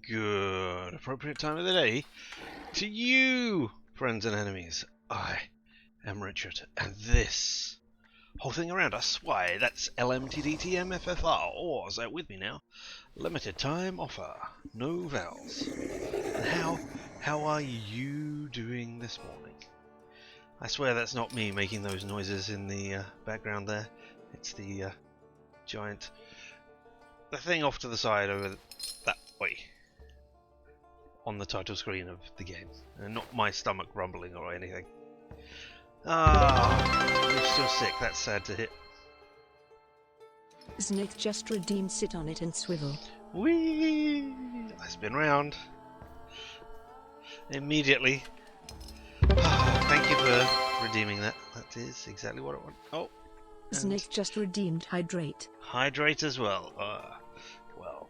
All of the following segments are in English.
Good appropriate time of the day to you, friends and enemies. I am Richard, and this whole thing around us, why, that's LMTDTMFFR, or is that with me now? Limited time offer, no vowels. And how are you doing this morning? I swear that's not me making those noises in the background there. It's the giant, the thing off to the side over that way, on the title screen of the game, and not my stomach rumbling or anything. You're still sick, that's sad to hit. Snake just redeemed, sit on it and swivel. Whee! I spin round. Immediately. Thank you for redeeming that. That is exactly what I want. Oh. Snake just redeemed, hydrate. Hydrate as well. Well.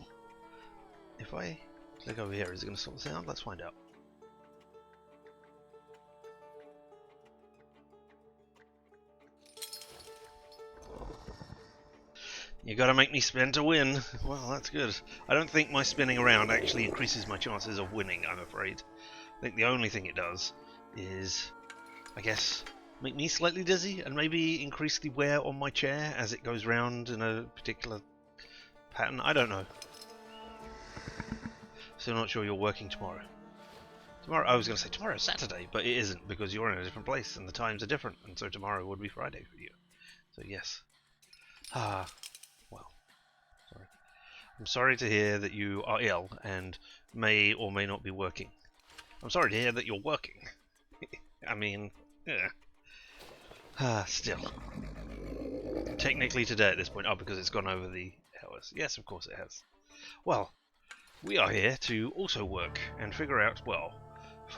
If I click over here, is it going to stop the sound? Let's find out. You gotta make me spin to win. Well, that's good. I don't think my spinning around actually increases my chances of winning, I'm afraid. I think the only thing it does is, I guess, make me slightly dizzy and maybe increase the wear on my chair as it goes round in a particular pattern. I don't know. Still not sure you're working tomorrow. Tomorrow, I was going to say tomorrow's Saturday, but it isn't because you're in a different place and the times are different, and so tomorrow would be Friday for you. So yes. Well, sorry. I'm sorry to hear that you are ill and may or may not be working. I'm sorry to hear that you're working. I mean, yeah. Still. Technically today at this point, because it's gone over the hours. Yes, of course it has. Well, we are here to also work and figure out, well,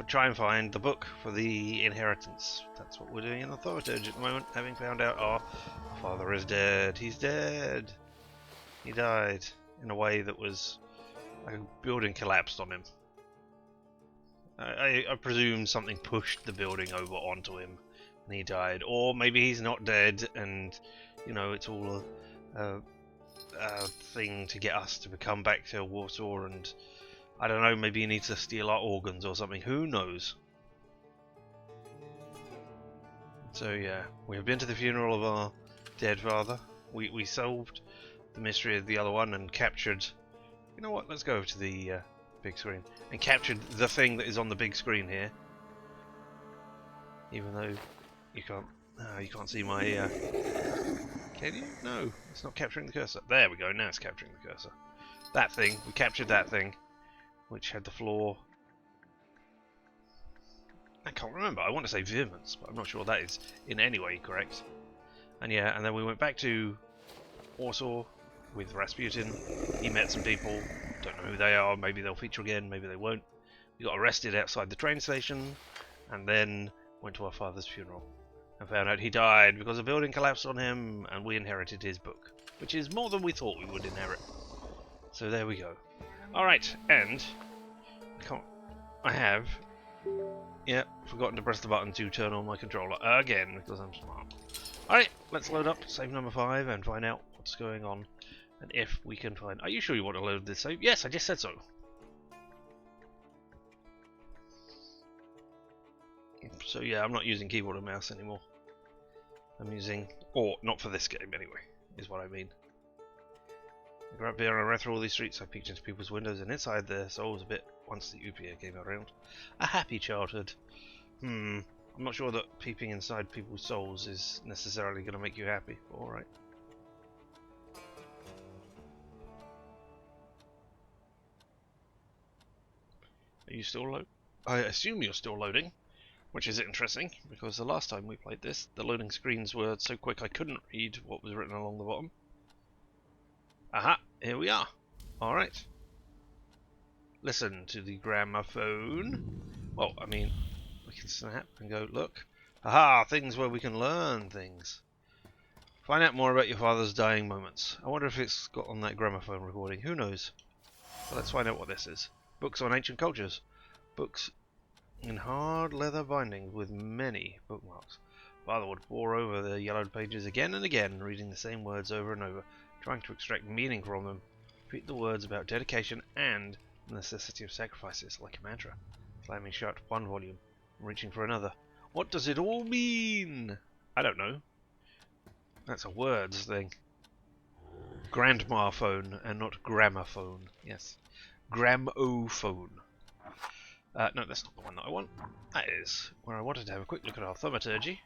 try and find the book for the inheritance. That's what we're doing in the Thaumaturge at the moment, having found out our father is dead. He's dead. He died in a way that was like a building collapsed on him. I presume something pushed the building over onto him and he died. Or maybe he's not dead and, you know, it's all a thing to get us to come back to Warsaw, and I don't know, maybe he needs to steal our organs or something. Who knows? So yeah, we have been to the funeral of our dead father. We solved the mystery of the other one and captured... You know what? Let's go over to the big screen and captured the thing that is on the big screen here. Even though you can't see my... Can you? No, it's not capturing the cursor. There we go, now it's capturing the cursor. That thing, we captured that thing, which had the floor. I can't remember, I want to say vehemence, but I'm not sure that is in any way correct. And yeah, and then we went back to Warsaw with Rasputin. He met some people, don't know who they are, maybe they'll feature again, maybe they won't. We got arrested outside the train station, and then went to our father's funeral. And found out he died because a building collapsed on him, and we inherited his book, which is more than we thought we would inherit. So there we go. Alright, and I have forgotten to press the button to turn on my controller again because I'm smart. Alright, let's load up save number 5 and find out what's going on and if we can find... Are you sure you want to load this save? Yes, I just said so. So yeah, I'm not using keyboard and mouse anymore. I'm using... Or, not for this game anyway, is what I mean. I grew up here and I ran through all these streets. I peeked into people's windows and inside their souls a bit once the UPA came around. A happy childhood. I'm not sure that peeping inside people's souls is necessarily going to make you happy. Alright. Are you still loading? I assume you're still loading. Which is interesting, because the last time we played this, the loading screens were so quick I couldn't read what was written along the bottom. Aha, here we are. Alright. Listen to the gramophone. Well, I mean, we can snap and go, look. Aha, things where we can learn things. Find out more about your father's dying moments. I wonder if it's got on that gramophone recording. Who knows? But let's find out what this is. Books on ancient cultures. Books in hard leather bindings with many bookmarks. Father would pore over the yellowed pages again and again, reading the same words over and over, trying to extract meaning from them. Repeat the words about dedication and The necessity of sacrifices, like a mantra. Slamming shut one volume, reaching for another. What does it all mean? I don't know. That's a words thing. Grandma phone and not gramophone. Yes. Gramophone. No, that's not the one that I want. That is where I wanted to have a quick look at our thaumaturge.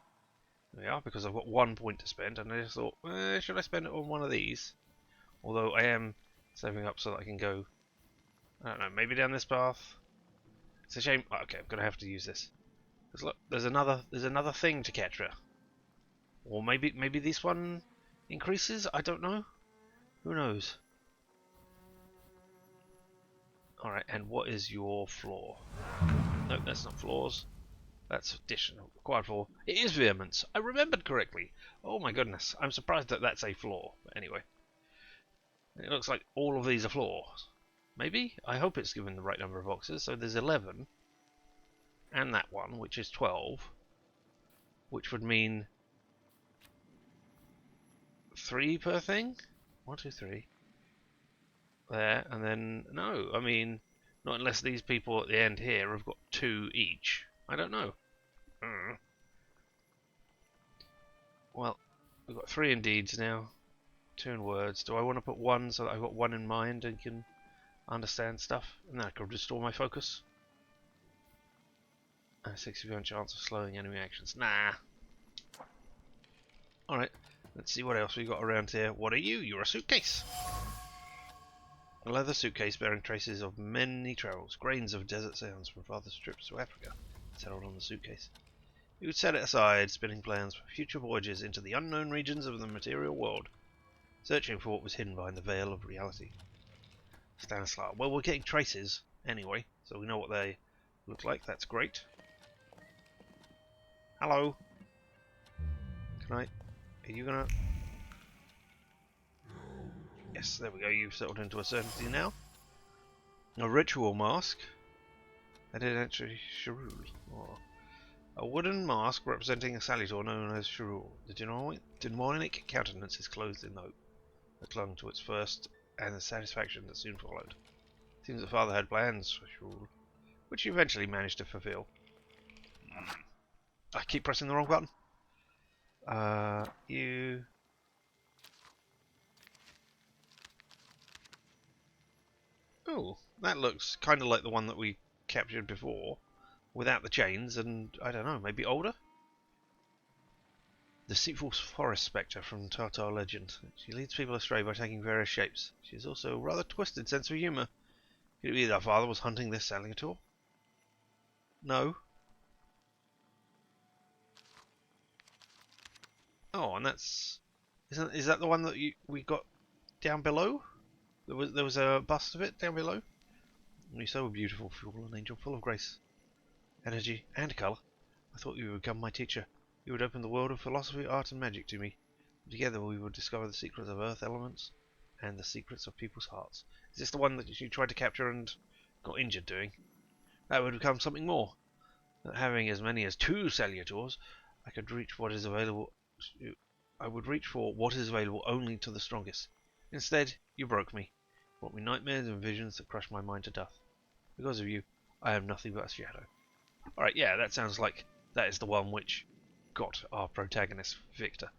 There we are, because I've got 1 point to spend, and I just thought, should I spend it on one of these? Although I am saving up so that I can go, I don't know, maybe down this path. It's a shame. Oh, okay, I'm gonna have to use this. Because look, there's another thing to capture. Or maybe this one increases. I don't know. Who knows? All right, and what is your floor? No, that's not floors. That's additional required floor. It is vehemence. I remembered correctly. Oh my goodness, I'm surprised that that's a floor. But anyway, it looks like all of these are floors. Maybe? I hope it's given the right number of boxes. So there's 11. And that one, which is 12. Which would mean 3 per thing? 1, 2, 3. There, and then, no, I mean, not unless these people at the end here have got 2 each. I don't know. Well, we've got 3 in deeds now. 2 in words. Do I want to put 1 so that I've got 1 in mind and can understand stuff? And then I can restore my focus. 60% chance of slowing enemy actions. Nah. Alright, let's see what else we got around here. What are you? You're a suitcase. A leather suitcase bearing traces of many travels, grains of desert sounds from father's trips to Africa settled on the suitcase. He would set it aside, spinning plans for future voyages into the unknown regions of the material world, searching for what was hidden behind the veil of reality. Stanislaw. Well, we're getting traces anyway, so we know what they look like. That's great. Hello. Can I? Are you gonna? Yes, there we go. You've settled into a certainty now. A ritual mask. I did actually Shirul. Oh. A wooden mask representing a salutor known as Shirul. The demonic countenance is clothed in hope that clung to its first, and the satisfaction that soon followed. It seems the father had plans for Shirul, which he eventually managed to fulfill. I keep pressing the wrong button. You... Oh, that looks kind of like the one that we captured before, without the chains, and I don't know, maybe older? The deceitful forest spectre from Tartar legend. She leads people astray by taking various shapes. She has also a rather twisted sense of humour. Could it be that our father was hunting this salutor? No. Oh, and that's... Is that the one that we got down below? There was a bust of it down below? You're so beautiful, fallen angel, full of grace, energy, and colour. I thought you would become my teacher. You would open the world of philosophy, art, and magic to me. Together we would discover the secrets of earth elements and the secrets of people's hearts. Is this the one that you tried to capture and got injured doing? That would become something more. That having as many as 2 salutors, I could reach what is available. I would reach for what is available only to the strongest. Instead, you broke me. Brought me nightmares and visions that crushed my mind to dust. Because of you, I am nothing but a shadow. Alright, yeah, that sounds like that is the one which got our protagonist, Wictor.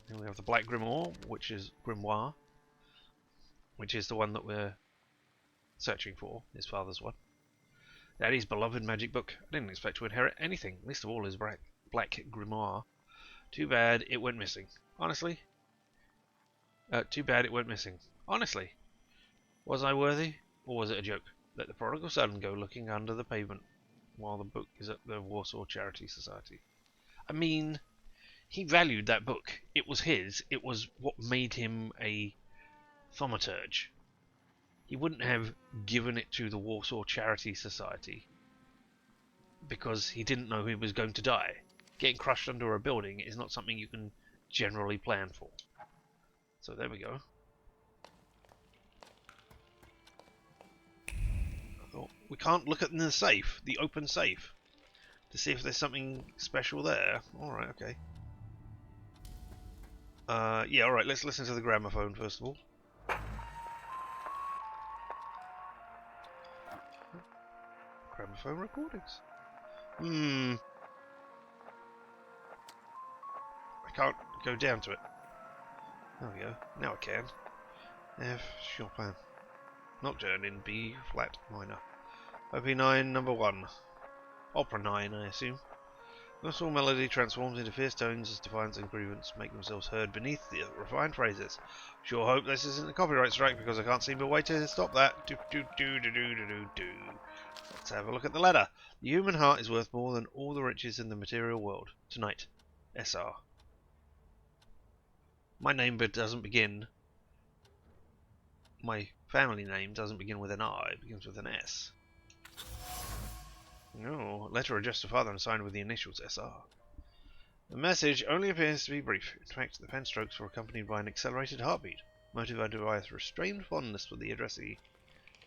Then we have the Black Grimoire, which is the one that we're searching for, his father's one. Daddy's beloved magic book. I didn't expect to inherit anything, least of all his Black Grimoire. Too bad it went missing. Honestly? Too bad it went missing. Honestly. Was I worthy, or was it a joke? Let the prodigal son go looking under the pavement while the book is at the Warsaw Charity Society. I mean, he valued that book. It was his. It was what made him a Thaumaturge. He wouldn't have given it to the Warsaw Charity Society because he didn't know he was going to die. Getting crushed under a building is not something you can generally plan for. So there we go. I thought we can't look at the safe, the open safe, to see if there's something special there. Alright, okay. Yeah, alright, let's listen to the gramophone first of all. Gramophone recordings. I can't go down to it. There we go. Now I can. F Chopin. Nocturne in B flat minor. OP9 number 1. Opera 9, I assume. The small melody transforms into fierce tones as defiance and grievance make themselves heard beneath the refined phrases. Sure hope this isn't a copyright strike because I can't seem a way to stop that. Let's have a look at the letter. The human heart is worth more than all the riches in the material world. Tonight. SR. My name doesn't begin. My family name doesn't begin with an R, it begins with an S. No, letter addressed to father and signed with the initials SR. The message only appears to be brief. In fact, the pen strokes were accompanied by an accelerated heartbeat, motivated by a restrained fondness for the addressee.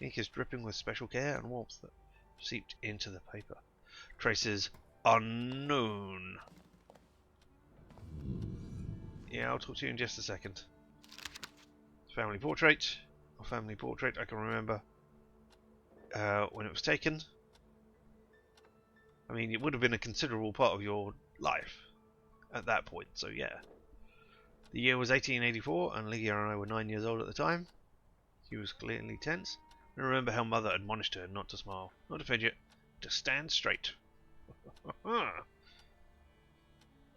Ink is dripping with special care and warmth that seeped into the paper. Traces unknown. Yeah, I'll talk to you in just a second. Family portrait. A family portrait I can remember when it was taken. I mean, it would have been a considerable part of your life at that point, so yeah. The year was 1884, and Lygia and I were 9 years old at the time. She was clearly tense. I remember how Mother admonished her not to smile, not to fidget, to stand straight.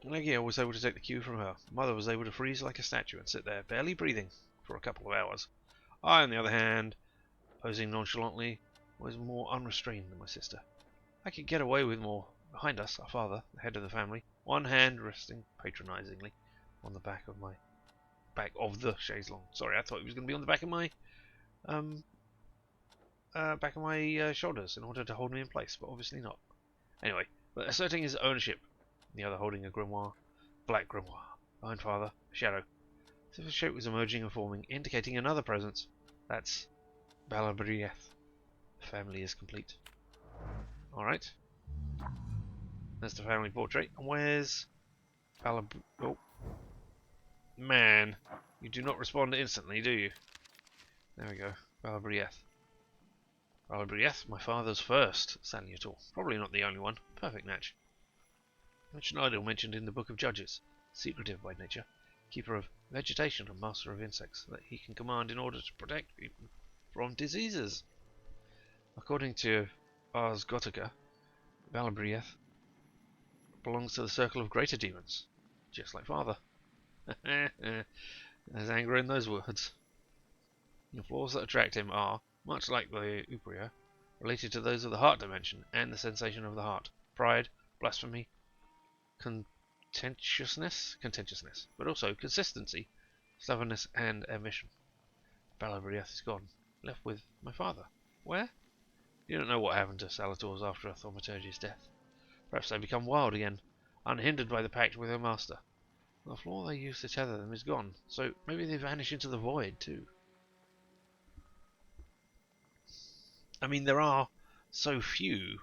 Lygia was able to take the cue from her. Mother was able to freeze like a statue and sit there, barely breathing, for a couple of hours. I, on the other hand, posing nonchalantly, was more unrestrained than my sister. I could get away with more. Behind us, our father, the head of the family, one hand resting patronizingly on the back of the chaise longue. Sorry, I thought he was going to be on the back of my shoulders in order to hold me in place, but obviously not. Anyway, but asserting his ownership, the other holding a grimoire, black grimoire, behind father, a shadow, as if a shape was emerging and forming, indicating another presence. That's Balabrieth. The family is complete. Alright. There's the family portrait. And where's Oh. Man. You do not respond instantly, do you? There we go. Balabrieth. Balabrieth, my father's first saluator. Probably not the only one. Perfect match. Ancient idol mentioned in the Book of Judges. Secretive by nature. Keeper of vegetation and master of insects that he can command in order to protect people from diseases. According to Ars Gotica, Balabrieth belongs to the circle of greater demons, just like father. There's anger in those words. The flaws that attract him are, much like the Upria, related to those of the heart dimension and the sensation of the heart. Pride, blasphemy, contentiousness, but also consistency, stubbornness, and ambition. Balabrieth is gone, left with my father. Where? You don't know what happened to Salutors after Thaumaturge's death. Perhaps they become wild again, unhindered by the pact with their master. The flaw they used to tether them is gone, so maybe they vanish into the void too. I mean, there are so few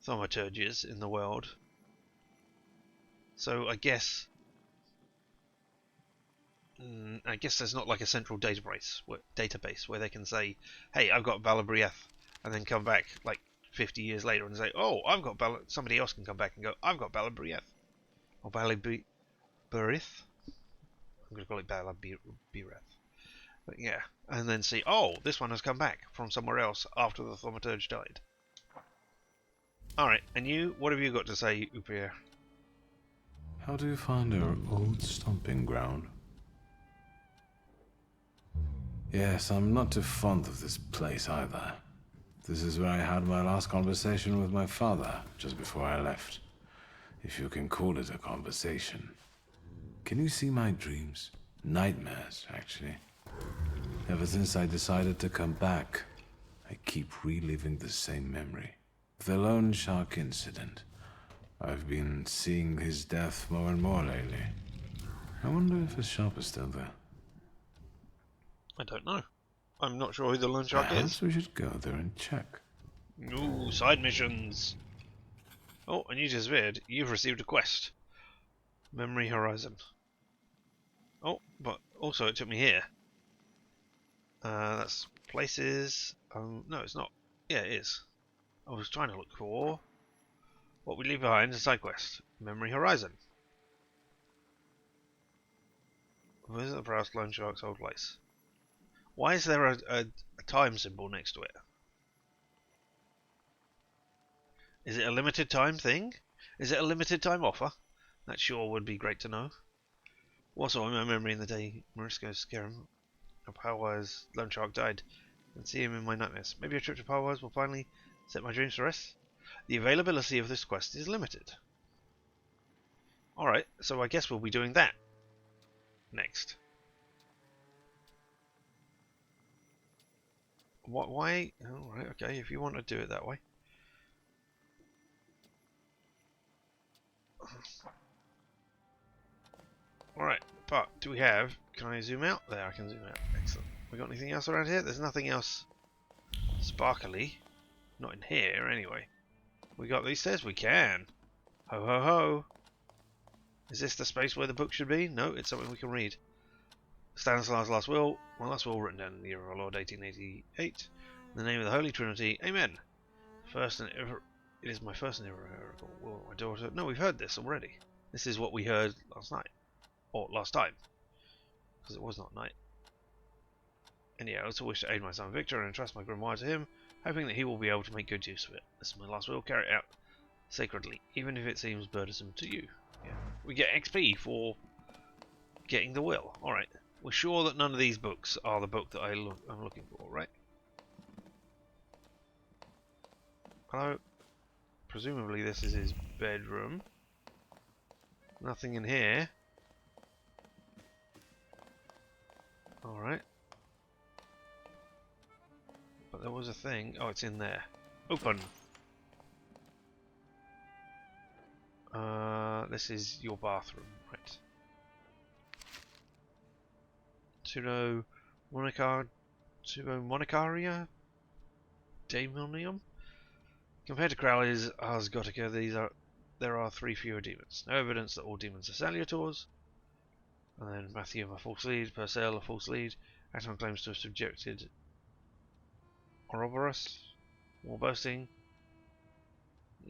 Thaumaturges in the world, so I guess there's not like a central database where they can say, "Hey, I've got Balabrieth," and then come back like 50 years later and say, "Oh, I've got somebody else can come back and go, I've got Balabrieth or Balabrieth." I'm going to call it Balabrieth. But yeah, and then see, oh, this one has come back from somewhere else after the Thaumaturge died. Alright, and you, what have you got to say, Upir? How do you find our old stomping ground? Yes, I'm not too fond of this place either. This is where I had my last conversation with my father, just before I left. If you can call it a conversation. Can you see my dreams? Nightmares, actually. Ever since I decided to come back, I keep reliving the same memory. The loan shark incident. I've been seeing his death more and more lately. I wonder if his shop is still there. I don't know. I'm not sure who the loan shark is. Perhaps we should go there and check. Ooh, side missions. Oh, and you disappeared. You've received a quest. Memory Horizon. Oh, but also it took me here. That's places. No, it's not. Yeah, it is. I was trying to look for what we leave behind is a side quest. Memory Horizon. Visit the Browse Loan Shark's old place. Why is there a time symbol next to it? Is it a limited time thing? Is it a limited time offer? That sure would be great to know. Warsaw, in my memory in the day Morisco Scarum of Powers Loan Shark died, and see him in my nightmares. Maybe a trip to Powers will finally set my dreams to rest? The availability of this quest is limited. Alright, so I guess we'll be doing that next. What? Why? Alright, okay, if you want to do it that way. Alright, but do we have... Can I zoom out? There, I can zoom out. Excellent. We got anything else around here? There's nothing else sparkly. Not in here, anyway. We got these stairs? We can. Ho ho ho. Is this the space where the book should be? No, it's something we can read. Stanislaus' last will. My last will written down in the year of our Lord 1888. In the name of the Holy Trinity. Amen. First and ever... It is my first and ever will, my daughter... No, we've heard this already. This is what we heard last night. Or last time. Because it was not night. And yeah, I also wish to aid my son Victor and entrust my grimoire to him, hoping that he will be able to make good use of it. This is my last will. Carry it out sacredly, even if it seems burdensome to you. Yeah. We get XP for getting the will. Alright. We're sure that none of these books are the book that I'm looking for, right? Hello? Presumably this is his bedroom. Nothing in here. Alright. But there was a thing. Oh, it's in there. Open! This is your bathroom, right? Monacaria Daemonium? Compared to Crowley's Ars Gotica, there are 3 fewer demons. No evidence that all demons are saluators. And then Matthew, a false lead. Purcell, a false lead. Aton claims to have subjected Ouroboros. More boasting.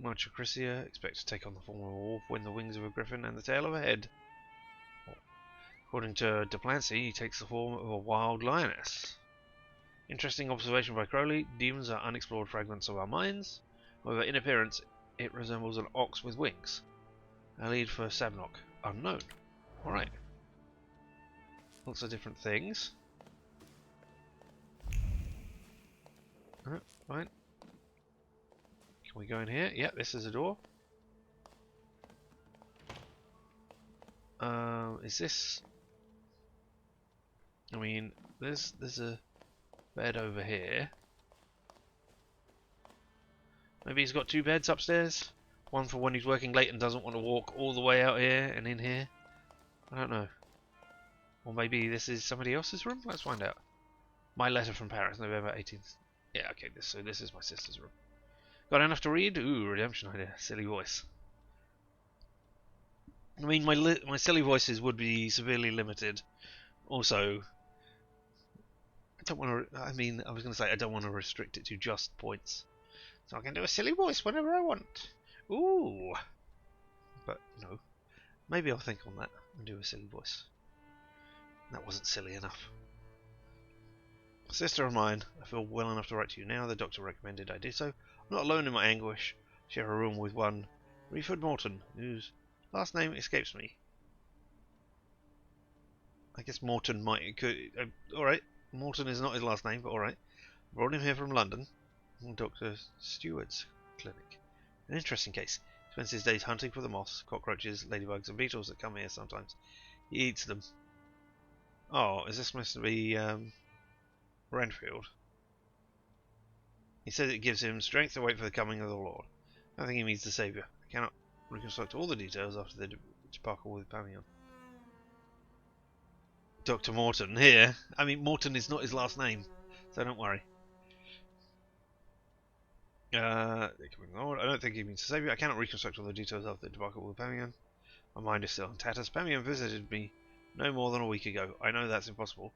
Montecrisia expects to take on the form of a wolf, win the wings of a griffin, and the tail of a head. According to Duplancy, he takes the form of a wild lioness. Interesting observation by Crowley. Demons are unexplored fragments of our minds. However, in appearance, it resembles an ox with wings. A lead for Sabnok. Unknown. Alright. Lots of different things. Fine. Can we go in here? Yeah, this is a door. Is this... I mean, there's a bed over here. Maybe he's got 2 beds upstairs? One for when he's working late and doesn't want to walk all the way out here and in here? I don't know. Or maybe this is somebody else's room? Let's find out. My letter from Paris, November 18th. Yeah, okay, so this is my sister's room. Got enough to read? Ooh, redemption idea. Silly voice. I mean, my silly voices would be severely limited. Also, I don't want to... I mean, I was going to say I don't want to restrict it to just points. So I can do a silly voice whenever I want. Ooh. But, no. Maybe I'll think on that and do a silly voice. That wasn't silly enough. Sister of mine, I feel well enough to write to you now. The doctor recommended I do so. I'm not alone in my anguish. Share a room with one Reeford Morton, whose last name escapes me. I guess Morton might... alright, Morton is not his last name, but alright. Brought him here from London. Dr. Stewart's clinic. An interesting case. Spends his days hunting for the moths, cockroaches, ladybugs and beetles that come here sometimes. He eats them. Oh, is this supposed to be Renfield? He says it gives him strength to wait for the coming of the Lord. I think he means the Saviour. I cannot reconstruct all the details after the debacle with Pamion. Dr. Morton here. I mean, Morton is not his last name, so don't worry. I don't think he means the Saviour. I cannot reconstruct all the details after the debacle with Pamion. My mind is still in tatters. Pamion visited me no more than a week ago. I know that's impossible.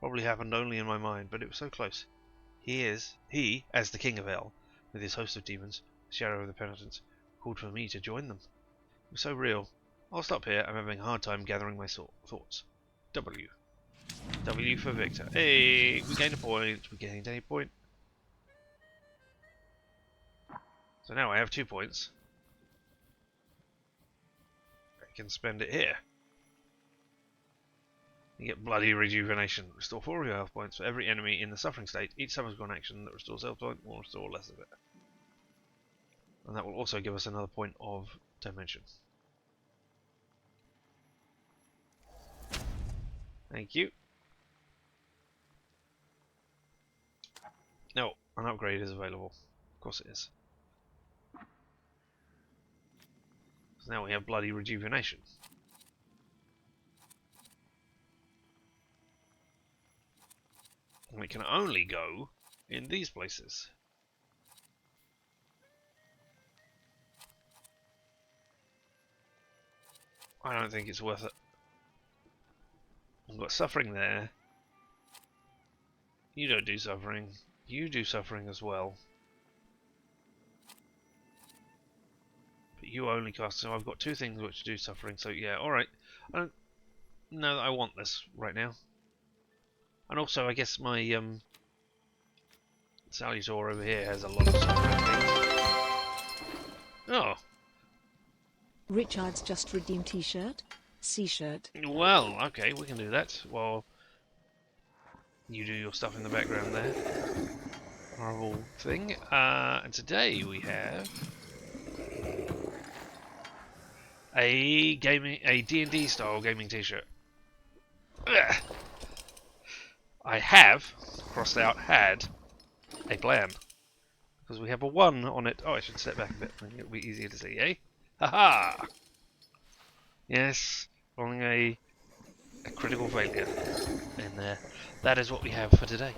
Probably happened only in my mind, but it was so close. He, as the King of Hell, with his host of demons, the shadow of the penitents, called for me to join them. It was so real. I'll stop here. I'm having a hard time gathering my thoughts. W. W for Victor. Hey, we gained a point. We gained a point. So now I have 2 points. I can spend it here. You get bloody rejuvenation. Restore 4 of your health points for every enemy in the suffering state. Each summons one action that restores health point will restore less of it. And that will also give us another point of dimension. Thank you. No, an upgrade is available. Of course it is. So now we have bloody rejuvenation. And we can only go in these places. I don't think it's worth it. I've got suffering there. You don't do suffering. You do suffering as well. But you only cast, so I've got 2 things which do suffering, so yeah, alright. I don't know that I want this right now. And also, I guess my Salutor over here has a lot of suffering things. Oh. Richard's just redeemed t-shirt. C-shirt. Well, okay, we can do that. Well, you do your stuff in the background there. Horrible thing. And today we have a D&D style gaming t-shirt. I have, crossed out, had a plan. Because we have a 1 on it. Oh, I should step back a bit. It'll be easier to see, eh? Haha! Yes, rolling a critical failure in there. That is what we have for today.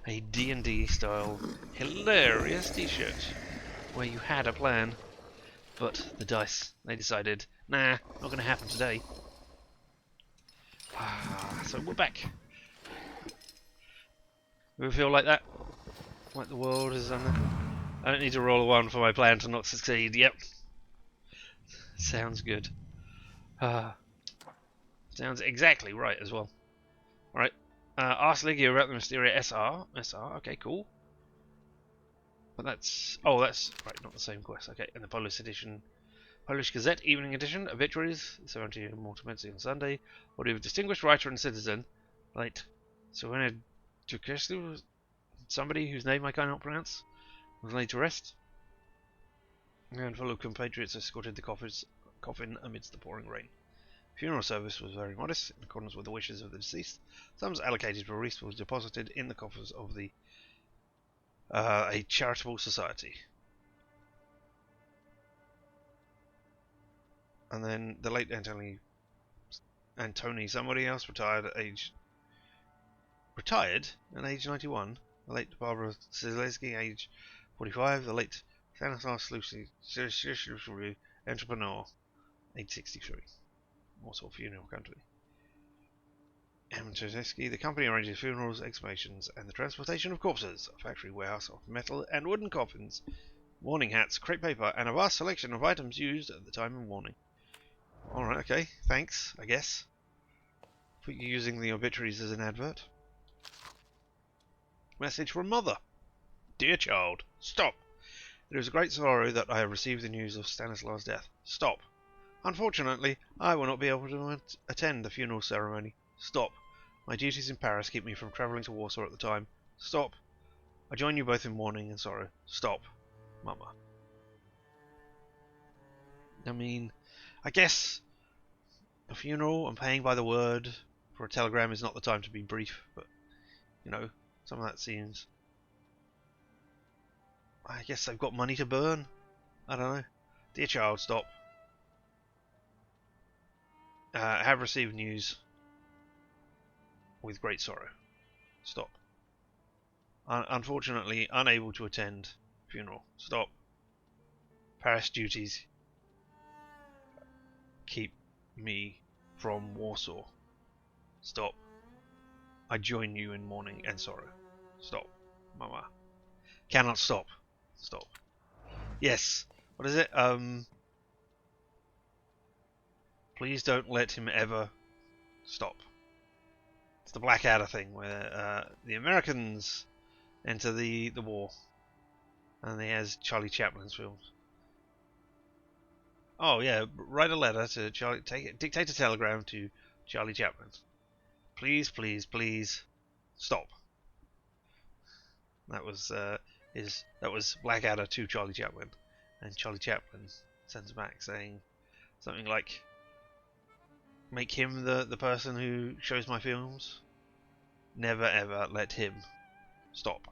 A D&D style hilarious t-shirt. Where you had a plan, but the dice, they decided, nah, not going to happen today. So we're back. We feel like that? Like the world is under? I don't need to roll a 1 for my plan to not succeed. Yep. Sounds good. Sounds exactly right as well. Alright. Ask Ligia about the Mysteria SR. SR, okay, cool. But that's... Oh, that's... Right, not the same quest. Okay, and the Polish edition. Polish Gazette Evening Edition. Obituaries. 17 Mortimency on Sunday. Body of a distinguished writer and citizen. Late. So when somebody whose name I cannot pronounce was laid to rest. And fellow compatriots escorted the coffin amidst the pouring rain. Funeral service was very modest, in accordance with the wishes of the deceased. Sums allocated for wreaths was deposited in the coffers of the a charitable society. And then the late Antony somebody else retired at age 91. The late Barbara Zaleski, age 45. The late Stanislaus Lucy, entrepreneur, age 63. Warsaw funeral country. The company arranges funerals, exhumations, and the transportation of corpses. A factory warehouse of metal and wooden coffins, mourning hats, crepe paper, and a vast selection of items used at the time of mourning. Alright, okay, thanks, I guess. For you using the obituaries as an advert. Message from Mother. Dear child, stop. It is a great sorrow that I have received the news of Stanislaus' death. Stop. Unfortunately, I will not be able to attend the funeral ceremony. Stop. My duties in Paris keep me from travelling to Warsaw at the time. Stop. I join you both in mourning and sorrow. Stop. Mama. I mean, I guess a funeral and paying by the word for a telegram is not the time to be brief, but, you know, some of that seems... I guess they've got money to burn. I don't know. Dear child, stop. Have received news with great sorrow. Stop. Unfortunately, unable to attend funeral. Stop. Paris duties keep me from Warsaw. Stop. I join you in mourning and sorrow. Stop. Mama. Cannot stop. Stop. Yes. What is it? Please don't let him ever stop. It's the Blackadder thing where the Americans enter the war, and he has Charlie Chaplin's films. Oh yeah, write a letter to Charlie. Dictate a telegram to Charlie Chaplin. Please, please, please, stop. That was Blackadder to Charlie Chaplin, and Charlie Chaplin sends back saying something like, "Make him the person who shows my films. Never ever let him stop."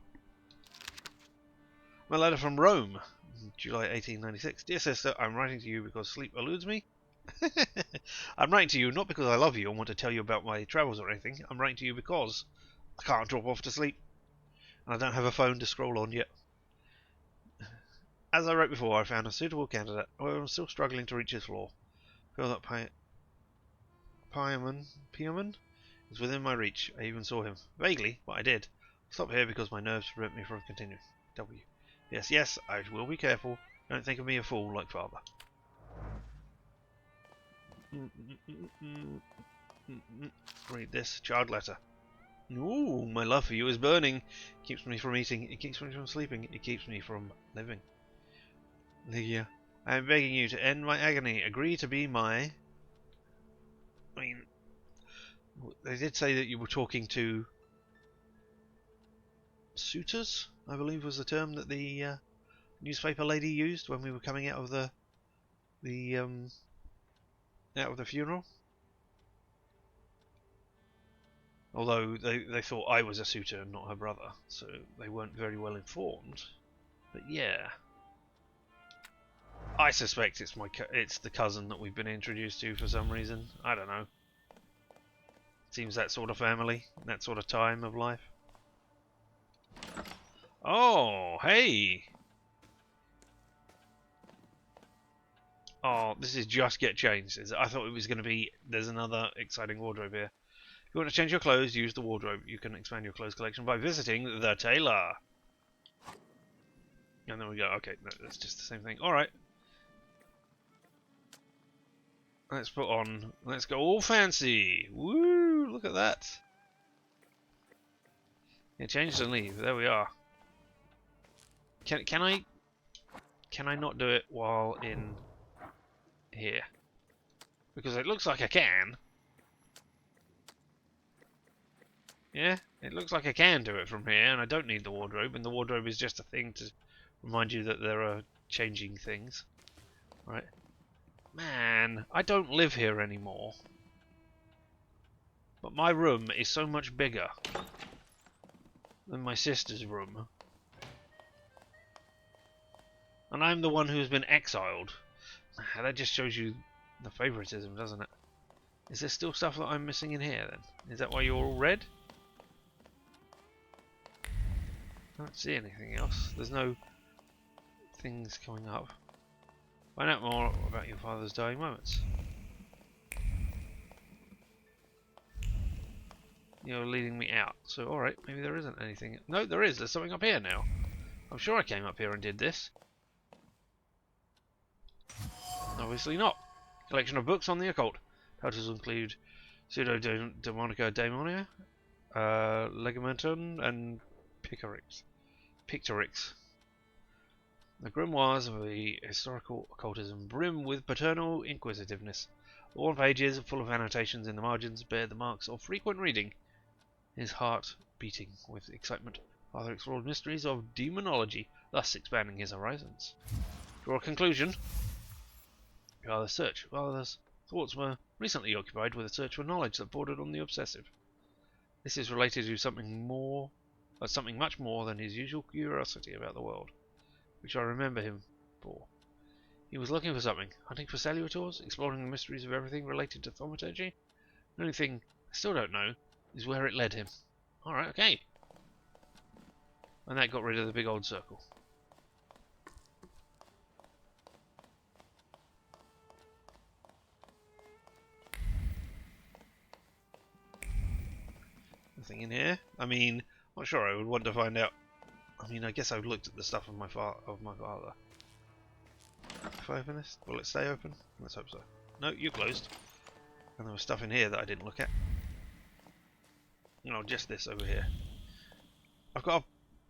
My letter from Rome, July 1896. Dear sister, I'm writing to you because sleep eludes me. I'm writing to you not because I love you and want to tell you about my travels or anything. I'm writing to you because I can't drop off to sleep, and I don't have a phone to scroll on yet. As I wrote before, I found a suitable candidate. However, I'm still struggling to reach his floor. Feel that Piaman is within my reach. I even saw him. Vaguely, but I did. Stop here because my nerves prevent me from continuing. W. Yes, yes, I will be careful. Don't think of me a fool like father. Read this. Child letter. Ooh, my love for you is burning. It keeps me from eating. It keeps me from sleeping. It keeps me from living. Lygia, I am begging you to end my agony. Agree to be my... I mean, they did say that you were talking to... suitors, I believe was the term that the newspaper lady used when we were coming out of the funeral. Although they thought I was a suitor and not her brother, so they weren't very well informed. But yeah, I suspect it's the cousin that we've been introduced to for some reason. I don't know. Seems that sort of family, that sort of time of life. Oh, hey! Oh, this is just get changed. I thought it was going to be, there's another exciting wardrobe here. If you want to change your clothes, use the wardrobe. You can expand your clothes collection by visiting the tailor. And there we go. Okay, that's just the same thing. Alright. Let's go all fancy. Woo, look at that. Yeah, change and leave. There we are. Can I not do it while in here? Because it looks like I can. Yeah, it looks like I can do it from here, and I don't need the wardrobe, and the wardrobe is just a thing to remind you that there are changing things. Right. Man, I don't live here anymore. But my room is so much bigger than my sister's room. And I'm the one who's been exiled. That just shows you the favoritism, doesn't it? Is there still stuff that I'm missing in here, then? Is that why you're all red? I don't see anything else. There's no things coming up. Find out more about your father's dying moments. You're leading me out. So, alright, maybe there isn't anything. No, there is. There's something up here now. I'm sure I came up here and did this. Obviously not. Collection of books on the occult. Titles include Pseudo-Demonica Daemonia, Legamentum, and Pictorix. The grimoires of the historical occultism brim with paternal inquisitiveness. The worn pages, full of annotations in the margins, bear the marks of frequent reading. His heart beating with excitement, Father explored mysteries of demonology, thus expanding his horizons. Draw a conclusion. Father's search. Father's thoughts were recently occupied with a search for knowledge that bordered on the obsessive. This is related to something much more than his usual curiosity about the world, which I remember him for. He was looking for something, hunting for saluators, exploring the mysteries of everything related to thaumaturge. The only thing I still don't know is where it led him. Alright, okay. And that got rid of the big old circle. Nothing in here. I mean, I'm not sure I would want to find out. I mean, I guess I've looked at the stuff of my father. If I open this, will it stay open? Let's hope so. No, you closed. And there was stuff in here that I didn't look at. No, just this over here. I've got a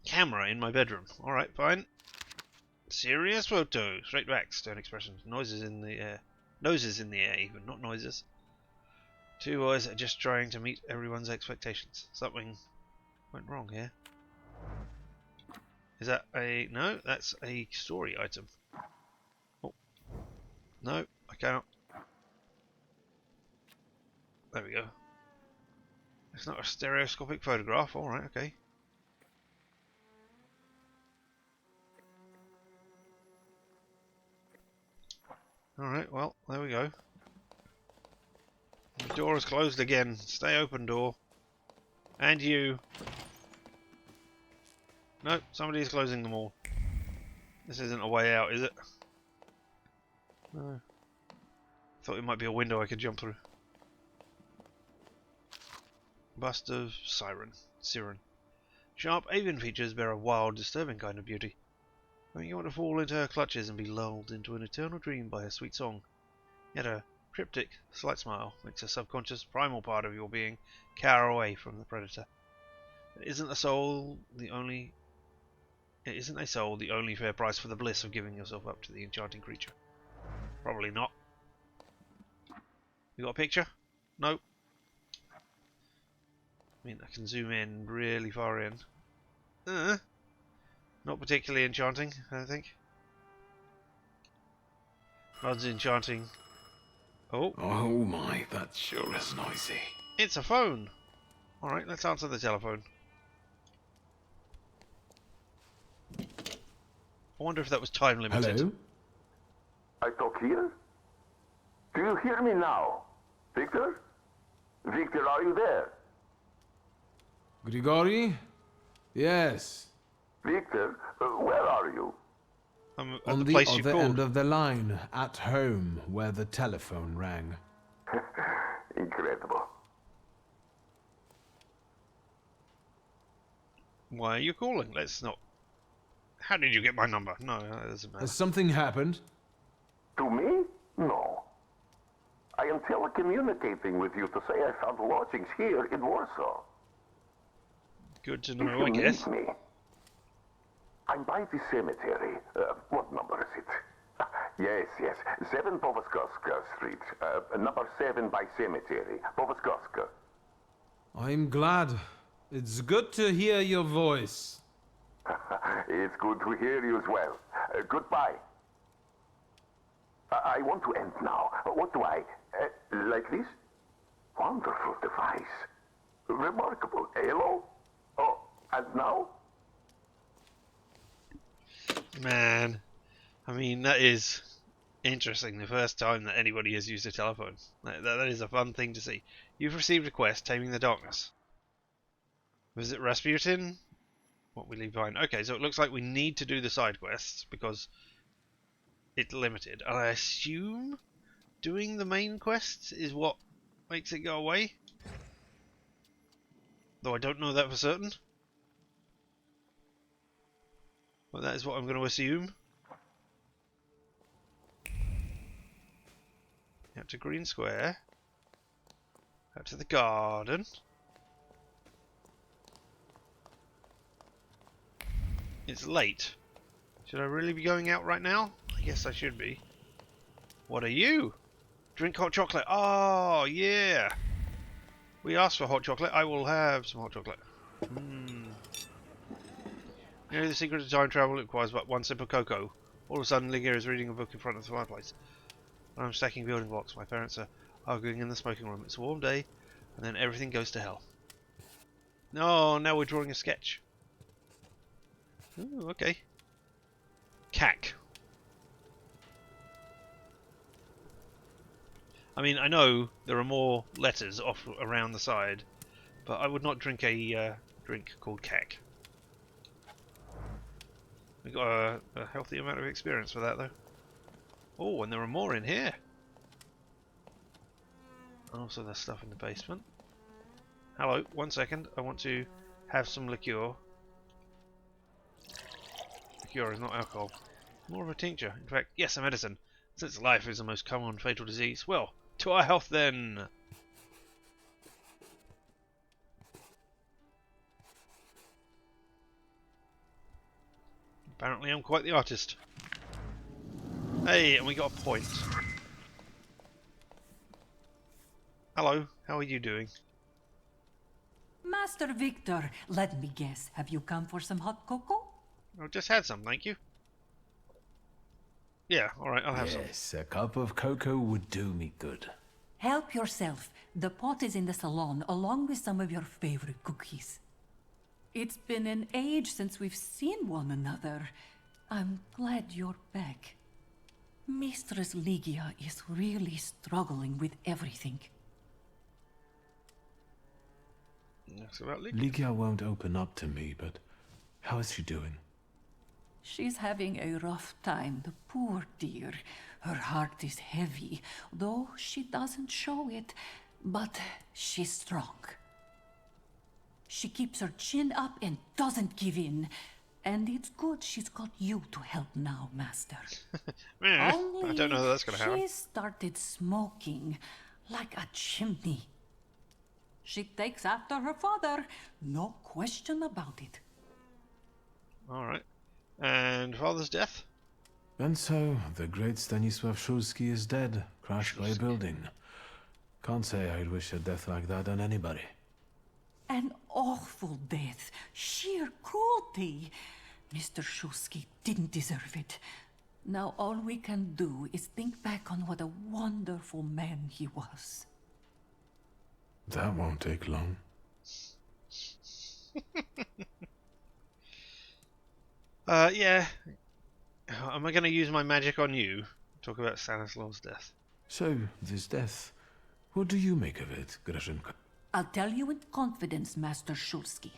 camera in my bedroom. Alright, fine. Serious photo. Straight back, stern expressions. Noises in the air. Noses in the air even, not noises. Two boys are just trying to meet everyone's expectations. Something went wrong here. Is that a... no, that's a story item. Oh. No, I can't. There we go. It's not a stereoscopic photograph. Alright, okay. Alright, well, there we go. The door is closed again. Stay open, door. And you. Nope, somebody is closing them all. This isn't a way out, is it? No. Thought it might be a window I could jump through. Bust of Siren. Sharp avian features bear a wild, disturbing kind of beauty. I mean, you want to fall into her clutches and be lulled into an eternal dream by her sweet song. Yet her cryptic, slight smile makes a subconscious, primal part of your being cower away from the predator. Isn't a soul the only fair price for the bliss of giving yourself up to the enchanting creature? Probably not. You got a picture? Nope. I mean, I can zoom in really far in. Not particularly enchanting, I think. Rod's enchanting. Oh. Oh my, that sure is noisy. It's a phone! Alright, let's answer the telephone. I wonder if that was time limited. Hello? I talk here? Do you hear me now? Victor? Victor, are you there? Grigori? Yes. Victor, where are you? I'm at On the the place you other called. end of the line, at home, where the telephone rang. Incredible. Why are you calling? Let's not... How did you get my number? No, that doesn't matter. Has something happened? To me? No. I am telecommunicating with you to say I found lodgings here in Warsaw. Good to If know, you I guess. need me, I'm by the cemetery. What number is it? Yes. 7 Powaskowska Street. Number 7 by cemetery. Powaskowska. I'm glad. It's good to hear your voice. It's good to hear you as well. Goodbye. I want to end now. What do I... like this? Wonderful device. Remarkable. Hello? Oh, and now? Man, I mean, that is interesting. The first time that anybody has used a telephone. That is a fun thing to see. You've received a quest, Taming the Darkness. Visit Rasputin. What we leave behind. Okay, so it looks like we need to do the side quests because it's limited. And I assume doing the main quests is what makes it go away. Though I don't know that for certain. But that is what I'm going to assume. Out to Green Square. Out to the garden. It's late. Should I really be going out right now? I guess I should be. What are you? Drink hot chocolate. Oh, yeah. We asked for hot chocolate. I will have some hot chocolate. You know the secret of time travel requires but one sip of cocoa. All of a sudden, Ligia is reading a book in front of the fireplace. And I'm stacking building blocks. My parents are arguing in the smoking room. It's a warm day, and then everything goes to hell. No, now we're drawing a sketch. Ooh, okay. Cack. I mean, I know there are more letters off around the side, but I would not drink a drink called cack. We got a healthy amount of experience for that, though. Oh, and there are more in here. Also, there's stuff in the basement. Hello, 1 second. I want to have some liqueur. Liqueur is not alcohol. More of a tincture. In fact, yes, a medicine. Since life is the most common fatal disease, well, to our health then! Apparently I'm quite the artist. Hey, and we got a point. Hello, how are you doing? Master Victor, let me guess. Have you come for some hot cocoa? I just had some, thank you. Yeah, alright, I'll have some. Yes, a cup of cocoa would do me good. Help yourself. The pot is in the salon, along with some of your favorite cookies. It's been an age since we've seen one another. I'm glad you're back. Mistress Ligia is really struggling with everything. That's about Ligia. Ligia won't open up to me, but how is she doing? She's having a rough time, the poor dear. Her heart is heavy, though she doesn't show it, but she's strong. She keeps her chin up and doesn't give in. And it's good she's got you to help now, Master. I Only don't know how that's going to happen. she started smoking like a chimney. She takes after her father, no question about it. Alright. And father's death? And so, the great Stanisław Szulski is dead, crashed by a building. Can't say I'd wish a death like that on anybody. An awful death, sheer cruelty. Mr. Szulski didn't deserve it. Now all we can do is think back on what a wonderful man he was. That won't take long. Yeah. Am I going to use my magic on you? Talk about Stanislaw's death. So, this death, what do you make of it, Grażynka? I'll tell you in confidence, Master Szulski.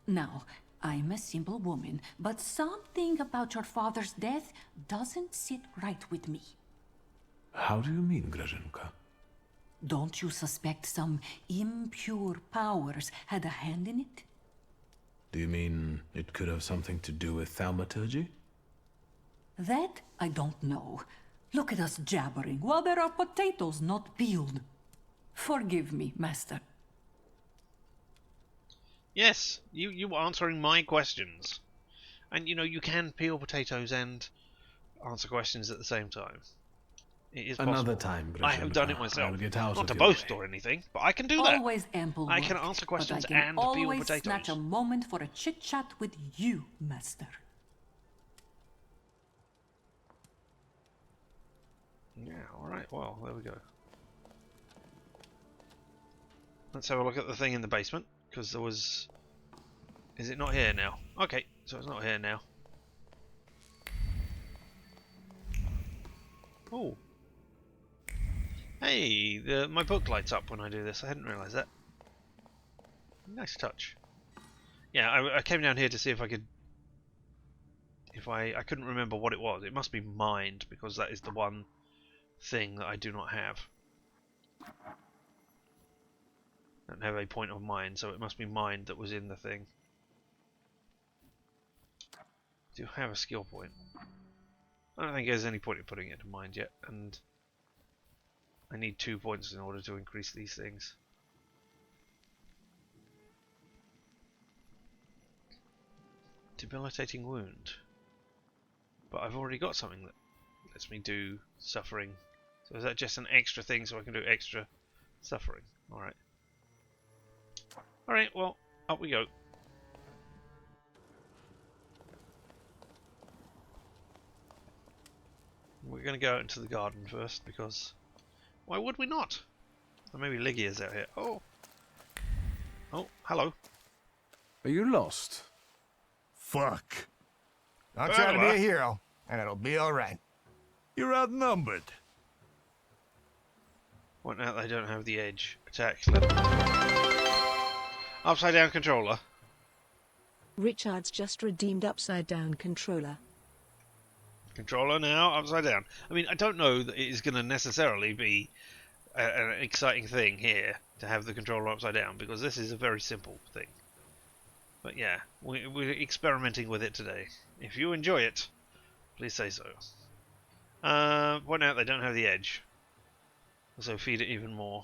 Now, I'm a simple woman, but something about your father's death doesn't sit right with me. How do you mean, Grażynka? Don't you suspect some impure powers had a hand in it? Do you mean it could have something to do with thaumaturgy? That I don't know. Look at us jabbering while there are potatoes not peeled. Forgive me, Master. Yes, you were answering my questions. And you know, you can peel potatoes and answer questions at the same time. It is possible. Another time, I have done it Grażynka. myself. I'll get out Not to of your boast way. or anything, but I can do that. Always ample I work, can answer questions but I can and peel always potatoes. snatch a moment for a chit-chat with you, Master. Yeah, alright, well, there we go. Let's have a look at the thing in the basement, because there was... Is it not here now? Okay, so it's not here now. Oh. Hey, my book lights up when I do this. I hadn't realised that. Nice touch. Yeah, I came down here to see if I could... I couldn't remember what it was. It must be mind, because that is the one thing that I do not have. I don't have a point of mind, so it must be mind that was in the thing. Do have a skill point. I don't think there's any point in putting it to mind yet, and I need 2 points in order to increase these things. Debilitating wound. But I've already got something that lets me do suffering. So is that just an extra thing so I can do extra suffering? Alright. Alright, well, up we go. We're going to go out into the garden first, because why would we not? Or maybe Ligia's out here. Oh! Oh, hello. Are you lost? Fuck. I'll try to be a hero, and it'll be alright. You're outnumbered. Point out they don't have the edge. Attack. Upside down controller. Richard's just redeemed upside down controller. Controller now, upside down. I mean, I don't know that it is going to necessarily be an exciting thing here to have the controller upside down, because this is a very simple thing. But yeah, we're experimenting with it today. If you enjoy it, Please say so. Point out they don't have the edge. So feed it even more.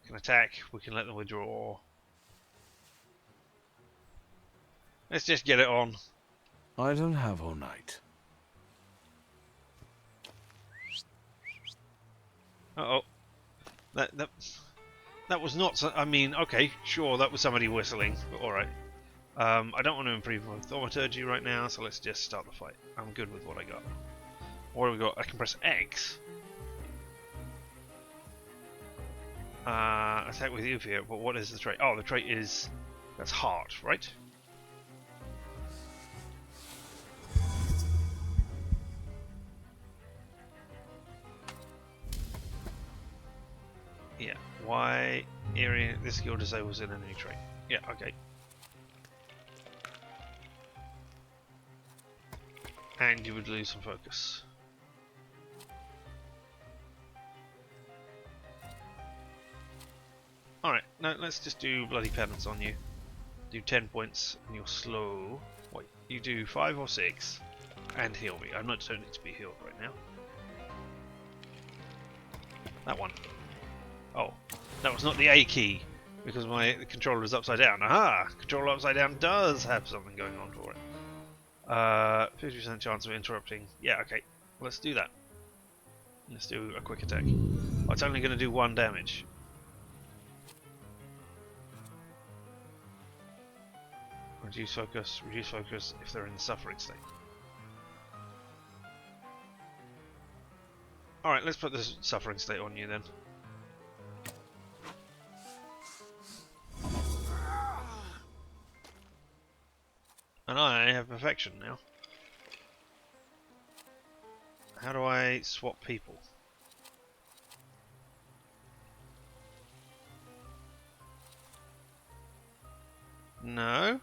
We can attack, we can let them withdraw. Let's just get it on. I don't have all night. Uh-oh. That was not... I mean, okay, sure, that was somebody whistling, but alright. I don't want to improve my Thaumaturge right now, so let's just start the fight. I'm good with what I got. What have we got? I can press X. Attack with Ufia, but what is the trait? Oh, the trait is... That's heart, right? Yeah. Why area this skill disables an enemy trait? Yeah, okay. And you would lose some focus. Alright, no, let's just do bloody penance on you. Do 10 points and you're slow. Wait, you do 5 or 6 and heal me. I'm not don't need to be healed right now. That one. Oh, that was not the A key because my controller is upside down. Aha! Controller upside down does have something going on for it. 50% chance of interrupting. Yeah, okay. Let's do that. Let's do a quick attack. Oh, it's only going to do 1 damage. Reduce focus if they're in the suffering state. Alright, let's put this suffering state on you then. And I have perfection now. How do I swap people? No.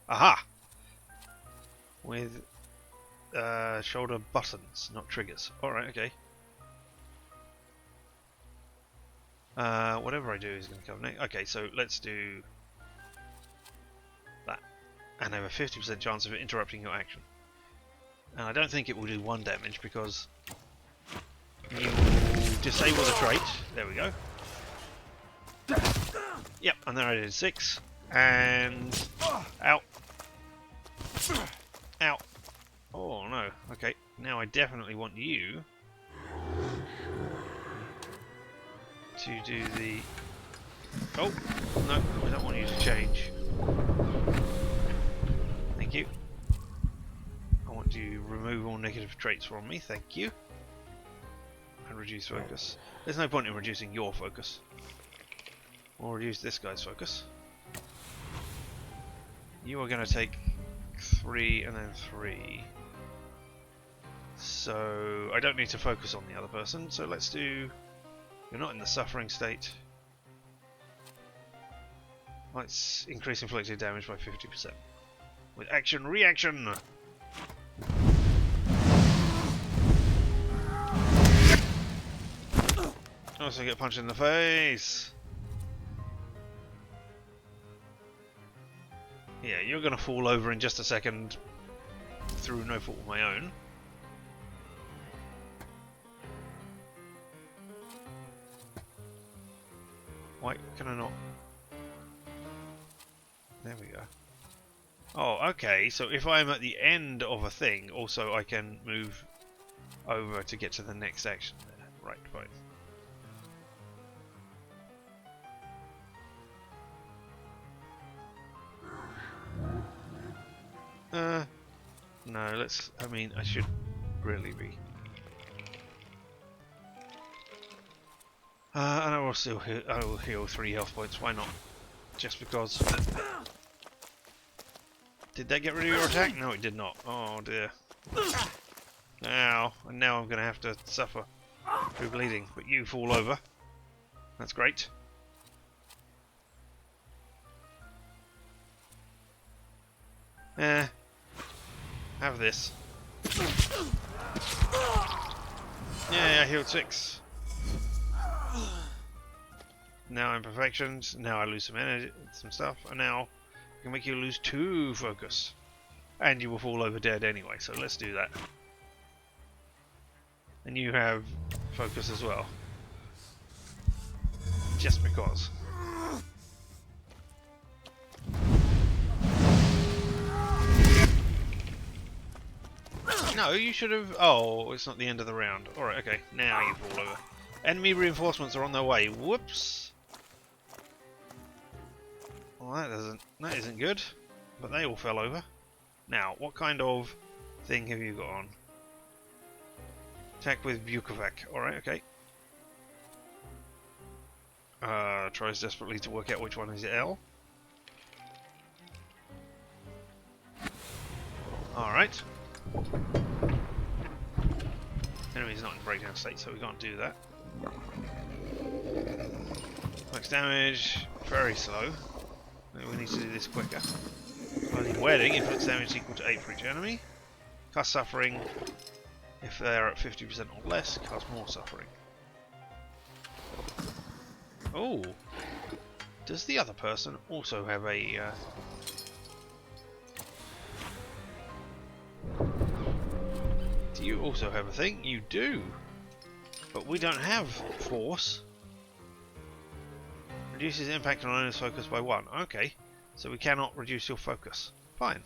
Aha! With shoulder buttons, not triggers. Alright, okay. Whatever I do is going to come next. Okay, so let's do that. And have a 50% chance of interrupting your action. And I don't think it will do 1 damage because you disable the trait. There we go. Yep, and then I did 6. And... Out. Out. Oh no. Okay, now I definitely want you to do the... Oh! No, I don't want you to change. Thank you. I want to remove all negative traits from me, thank you. And reduce focus. There's no point in reducing your focus. We'll reduce this guy's focus. You are going to take 3 and then 3. So I don't need to focus on the other person, so let's do... You're not in the suffering state. Let's increase inflicted damage by 50%. With action, reaction! Also get punched in the face! Yeah, you're gonna fall over in just a second through no fault of my own. Why can I not? There we go. Oh, okay, so if I'm at the end of a thing, also I can move over to get to the next action there. Right, fine. No, let's... I mean, I should really be... and I will still I will heal 3 health points, why not? Just because... Did that get rid of your attack? No, it did not. Oh dear. Ow, and now I'm going to have to suffer through bleeding. But you fall over. That's great. Have this. Yeah, I healed 6. Now I'm perfectioned. Now I lose some energy, some stuff, and now I can make you lose 2 focus. and you will fall over dead anyway, so let's do that. And you have focus as well. Just because. No, you should have... Oh, it's not the end of the round. Alright, okay. Now you fall over. Enemy reinforcements are on their way. Whoops! Well, that isn't good. But they all fell over. Now, what kind of thing have you got on? Attack with Bukovac. Alright, okay. Tries desperately to work out which one is L. Alright. Enemy's not in breakdown state, so we can't do that. Max damage, very slow. We need to do this quicker. Only wedding, inflicts damage equal to 8 for each enemy. Cast suffering, if they're at 50% or less, cast more suffering. Oh! Does the other person also have a... Do you also have a thing? You do! But we don't have force. Reduces impact on owner's focus by 1. Okay. So we cannot reduce your focus. Fine.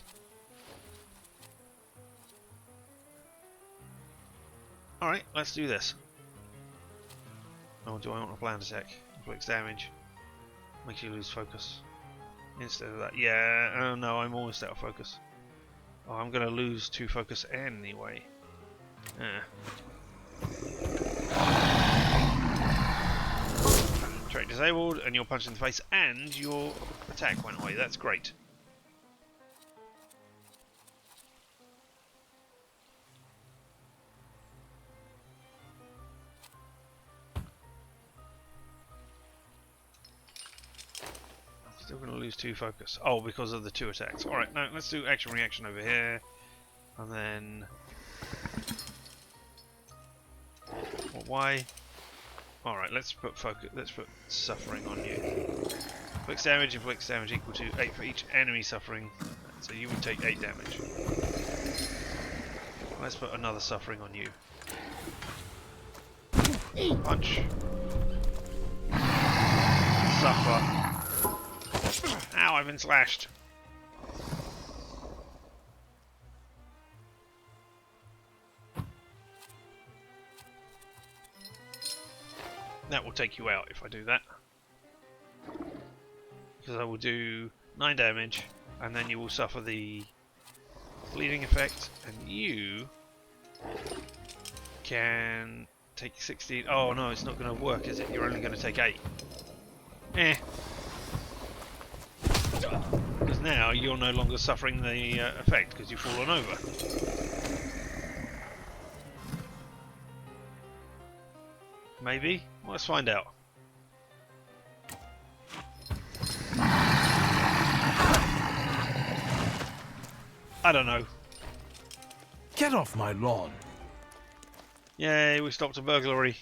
Alright, let's do this. Oh, do I want a planned attack? Inflicts damage. Makes you lose focus. Instead of that. Yeah, oh no, I'm almost out of focus. Oh, I'm going to lose 2 focus anyway. Trait disabled, and you're punched in the face, and your attack went away. That's great. I'm still going to lose 2 focus. Oh, because of the 2 attacks. Alright, no, let's do action reaction over here. And then... Why? Alright, let's put focus. Let's put suffering on you. Inflicts damage equal to 8 for each enemy suffering. So you would take 8 damage. Let's put another suffering on you. Punch. Suffer. Ow, I've been slashed. That will take you out if I do that. Because I will do 9 damage, and then you will suffer the bleeding effect, and you can take 16. Oh no, it's not going to work, is it? You're only going to take 8. Because now you're no longer suffering the effect because you've fallen over. Maybe? Well, let's find out. I don't know. Get off my lawn! Yay, we stopped a burglary.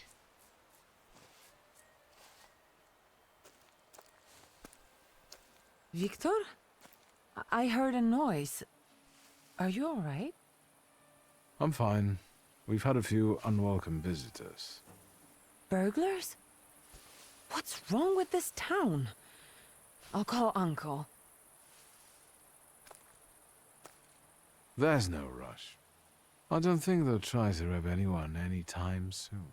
Wictor? I heard a noise. Are you alright? I'm fine. We've had a few unwelcome visitors. Burglars? What's wrong with this town? I'll call Uncle. There's no rush. I don't think they'll try to rob anyone anytime soon.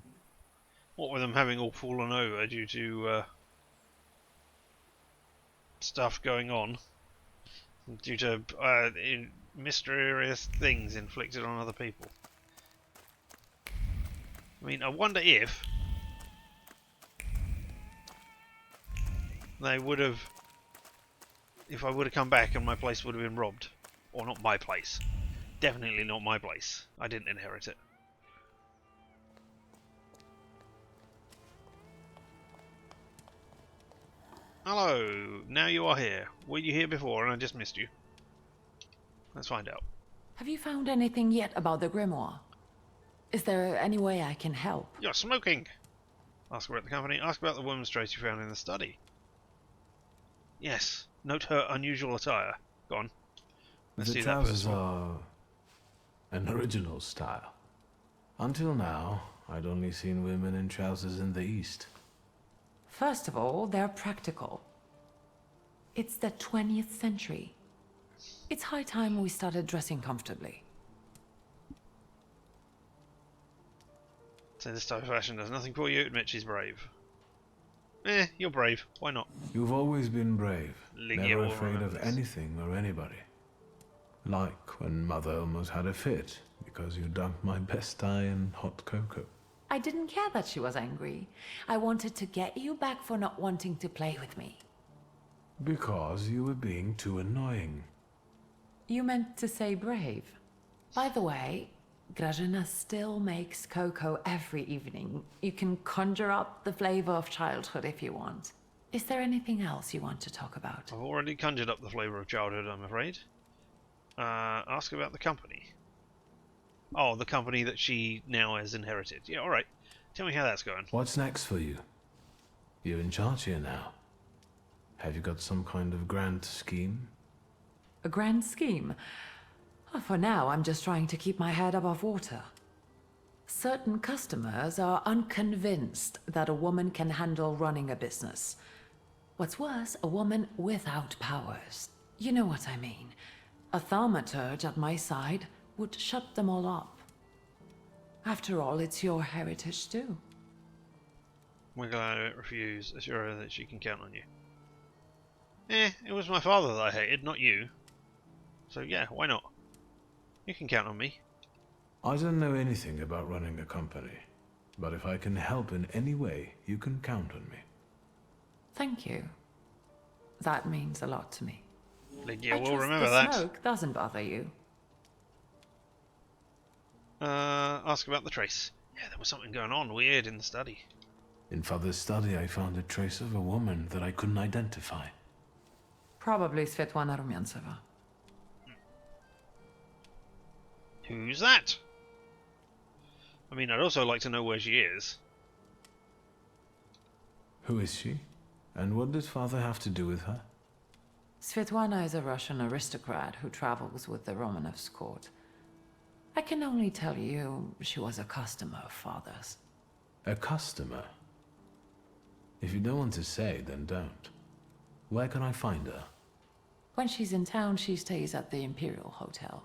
What with them having all fallen over due to stuff going on, due to mysterious things inflicted on other people. I mean, I wonder if they would have, if I would have come back and my place would have been robbed. Or not my place. Definitely not my place. I didn't inherit it. Hello, now you are here. Were you here before and I just missed you? Let's find out. Have you found anything yet about the grimoire? Is there any way I can help? You're smoking! Ask about the company. Ask about the woman's trace you found in the study. Yes. Note her unusual attire. Go on. Let's The do that first trousers of all. are an original style. Until now, I'd only seen women in trousers in the East. First of all, they're practical. It's the 20th century. It's high time we started dressing comfortably. So this type of fashion does nothing for you. Admit she's brave. You're brave. Why not? You've always been brave, Lygia never will afraid remember of this. anything or anybody. Like when Mother almost had a fit because you dunked my best tie in hot cocoa. I didn't care that she was angry. I wanted to get you back for not wanting to play with me. Because you were being too annoying. You meant to say brave. By the way, Grażyna still makes cocoa every evening. You can conjure up the flavor of childhood if you want. Is there anything else you want to talk about? I've already conjured up the flavour of childhood, I'm afraid. Ask about the company. Oh, the company that she now has inherited. Yeah, alright. Tell me how that's going. What's next for you? You're in charge here now. Have you got some kind of grand scheme? A grand scheme? Oh, for now, I'm just trying to keep my head above water. Certain customers are unconvinced that a woman can handle running a business. What's worse, a woman without powers. You know what I mean. A thaumaturge at my side would shut them all up. After all, it's your heritage too. Wiggle out of it, refuse. Assure her that she can count on you. It was my father that I hated, not you. So yeah, why not? You can count on me. I don't know anything about running a company, but if I can help in any way, you can count on me. Thank you. That means a lot to me. Lygia I will trust remember the that. smoke doesn't bother you. Ask about the trace. Yeah, there was something going on weird in the study. In Father's study, I found a trace of a woman that I couldn't identify. Probably Svetlana Rumyantseva. Who's that? I mean, I'd also like to know where she is. Who is she? And what does Father have to do with her? Svetlana is a Russian aristocrat who travels with the Romanovs' court. I can only tell you she was a customer of Father's. A customer? If you don't want to say, then don't. Where can I find her? When she's in town, she stays at the Imperial Hotel.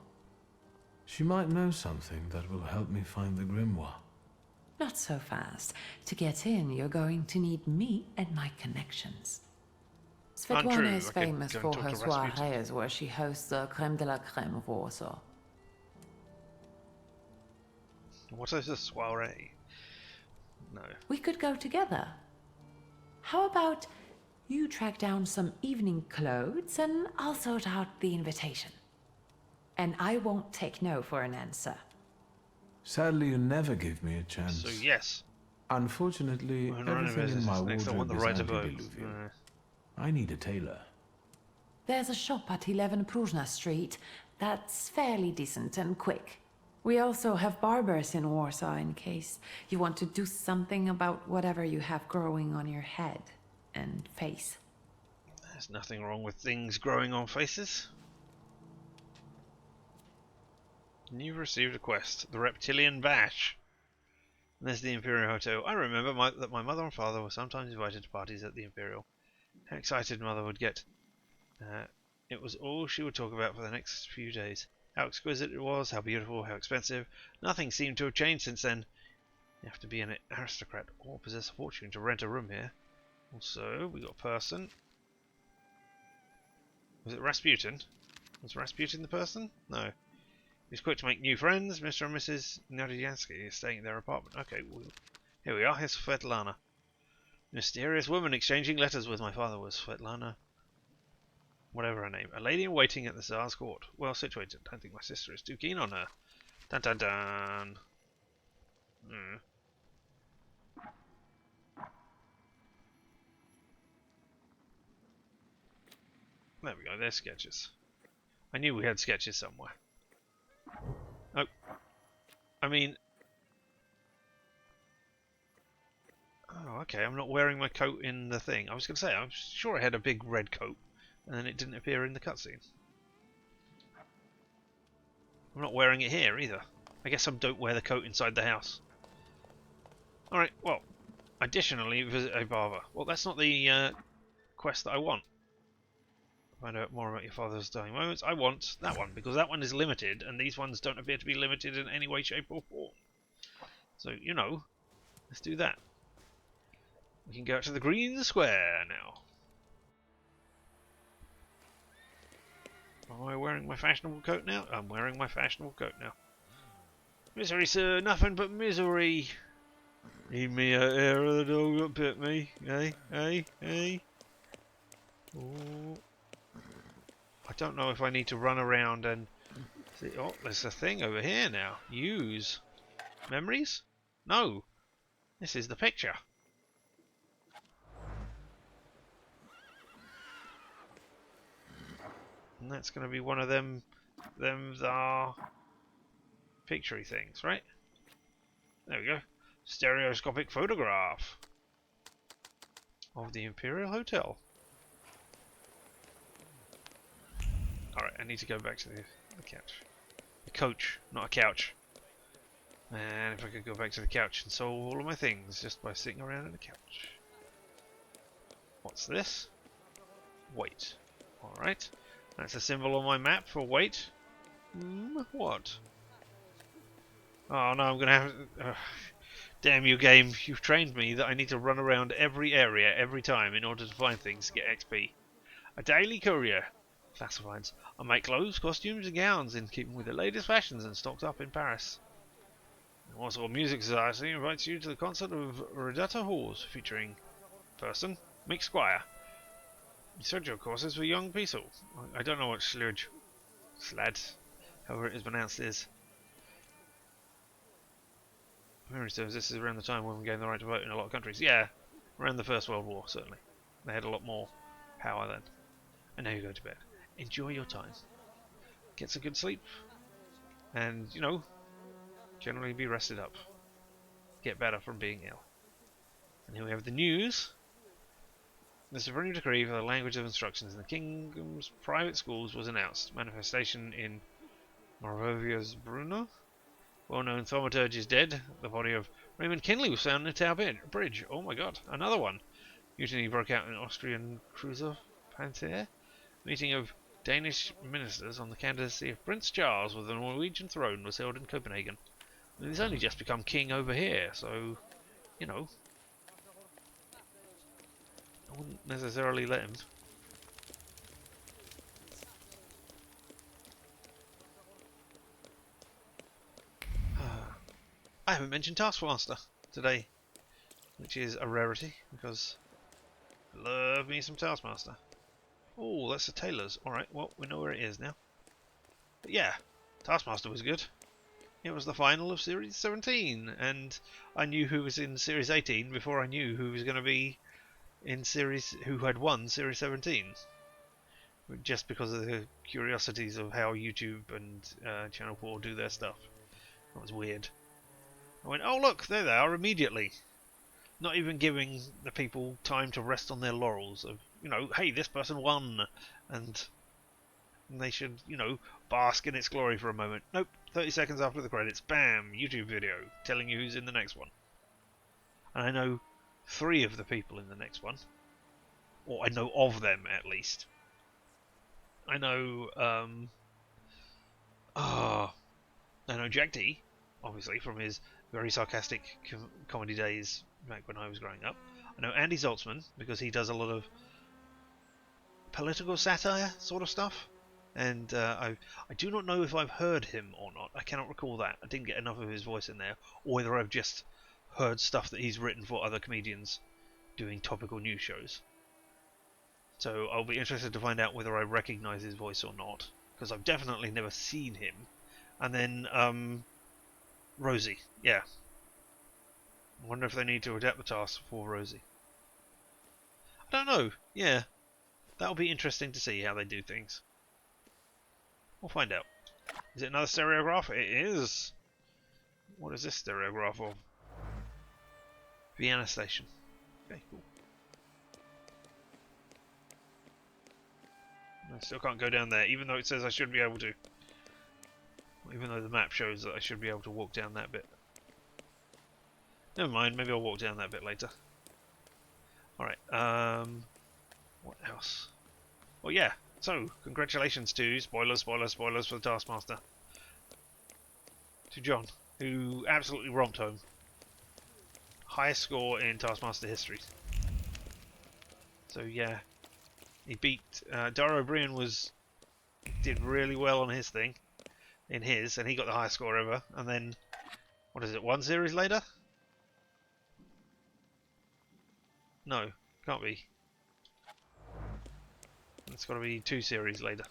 She might know something that will help me find the grimoire. Not so fast. To get in, you're going to need me and my connections. Untrue. Svetlana is I could famous go and for talk her to Rasputin. soirees where she hosts the creme de la creme of Warsaw. What is a soiree? No. We could go together. How about you track down some evening clothes and I'll sort out the invitation. And I won't take no for an answer. Sadly, you never give me a chance. So yes. Unfortunately, When running a everything in business, my next I want wardrobe the right is to vote. antediluvian. I need a tailor. There's a shop at 11 Pruzhna Street that's fairly decent and quick. We also have barbers in Warsaw in case you want to do something about whatever you have growing on your head and face. There's nothing wrong with things growing on faces. You've received a quest. The Reptilian Bash. And there's the Imperial Hotel. I remember that my mother and father were sometimes invited to parties at the Imperial. How excited Mother would get. It was all she would talk about for the next few days. How exquisite it was, how beautiful, how expensive. Nothing seemed to have changed since then. You have to be an aristocrat or possess a fortune to rent a room here. Also, we got a person. Was it Rasputin? Was Rasputin the person? No. He's quick to make new friends. Mr. and Mrs. Nadyansky is staying in their apartment. Okay, well, here we are. Here's Svetlana. Mysterious woman exchanging letters with my father was Svetlana. Whatever her name. A lady in waiting at the Tsar's court. Well situated. Don't think my sister is too keen on her. Dun dun dun. There we go. There's sketches. I knew we had sketches somewhere. Oh. I mean... Oh, okay. I'm not wearing my coat in the thing. I was going to say, I'm sure I had a big red coat. And then it didn't appear in the cutscene. I'm not wearing it here either. I guess I don't wear the coat inside the house. Alright, well, additionally, visit a barber. Well, that's not the quest that I want. Find out more about your father's dying moments. I want that one, because that one is limited, and these ones don't appear to be limited in any way, shape, or form. So, you know, let's do that. We can go out to the green square now. Am I wearing my fashionable coat now? I'm wearing my fashionable coat now. Misery, sir, nothing but misery. Need me a hair of the dog that bit me. Hey, hey, hey. Ooh. I don't know if I need to run around and see. Oh, there's a thing over here now. Use memories? No. This is the picture. And that's going to be one of them are picturey things, right? There we go. Stereoscopic photograph of the Imperial Hotel. Alright, I need to go back to the couch. The coach, not a couch. And if I could go back to the couch and solve all of my things just by sitting around on the couch. What's this? Wait. Alright. That's a symbol on my map for wait. What? Oh no, I'm gonna have... damn you game, you've trained me that I need to run around every area every time in order to find things to get XP. A daily courier. Classifieds. I make clothes, costumes and gowns in keeping with the latest fashions and stocked up in Paris. The Warsaw Music Society invites you to the concert of Regatta Halls featuring person, Mick Squire. Research courses for young people. I don't know what slad, however it is pronounced, is. Memory serves this is around the time when we gained the right to vote in a lot of countries. Yeah, around the First World War, certainly. They had a lot more power then. And now you go to bed. Enjoy your time. Get some good sleep. And, you know, generally be rested up. Get better from being ill. And here we have the news. The Supreme Decree for the Language of Instructions in the Kingdom's private schools was announced. Manifestation in Moravia's Brunner. Well-known Thaumaturge is dead. The body of Raymond Kinley was found in a Tower Bridge. Oh my god, another one. Mutiny broke out in Austrian cruiser Panthère. Meeting of Danish ministers on the candidacy of Prince Charles with the Norwegian throne was held in Copenhagen. I mean, he's only just become king over here, so, you know, I wouldn't necessarily let him. I haven't mentioned Taskmaster today, which is a rarity, because I love me some Taskmaster. Oh, that's the tailor's. Alright, well, we know where it is now. But yeah, Taskmaster was good. It was the final of Series 17, and I knew who was in Series 18 before I knew who was going to be in Series... who had won Series 17. Just because of the curiosities of how YouTube and Channel 4 do their stuff. That was weird. I went, oh look, there they are immediately. Not even giving the people time to rest on their laurels of, you know, hey, this person won, and they should, you know, bask in its glory for a moment. Nope, 30 seconds after the credits, bam, YouTube video, telling you who's in the next one. And I know 3 of the people in the next one. Or I know of them, at least. I know, I know Jack D, obviously, from his very sarcastic comedy days back when I was growing up. I know Andy Zaltzman, because he does a lot of political satire sort of stuff. And I do not know if I've heard him or not. I cannot recall that. I didn't get enough of his voice in there. Or whether I've just heard stuff that he's written for other comedians doing topical news shows. So I'll be interested to find out whether I recognise his voice or not. Because I've definitely never seen him. And then, Rosie. Yeah. I wonder if they need to adapt the task for Rosie. I don't know. Yeah. That'll be interesting to see how they do things. We'll find out. Is it another stereograph? It is. What is this stereograph of? Vienna Station. Okay, cool. I still can't go down there, even though it says I should be able to. even though the map shows that I should be able to walk down that bit. Never mind, maybe I'll walk down that bit later. Alright, what else? Well, yeah, so, congratulations to, spoilers for the Taskmaster, to John, who absolutely romped home. Highest score in Taskmaster history. So, yeah, he beat, Dara O'Brien did really well on his thing, and he got the highest score ever, and then, what is it, one series later? No, can't be. It's got to be 2 series later.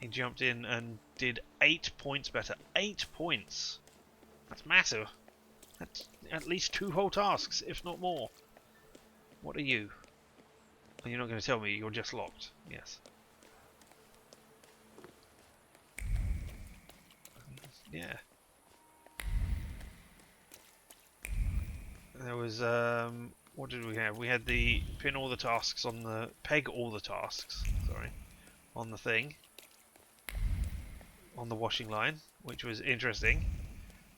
He jumped in and did 8 points better. 8 points! That's massive. That's at least 2 whole tasks, if not more. What are you? Oh, you're not going to tell me you're just locked. Yes. Yeah. There was, what did we have? We had the peg all the tasks, sorry, on the thing. On the washing line, which was interesting.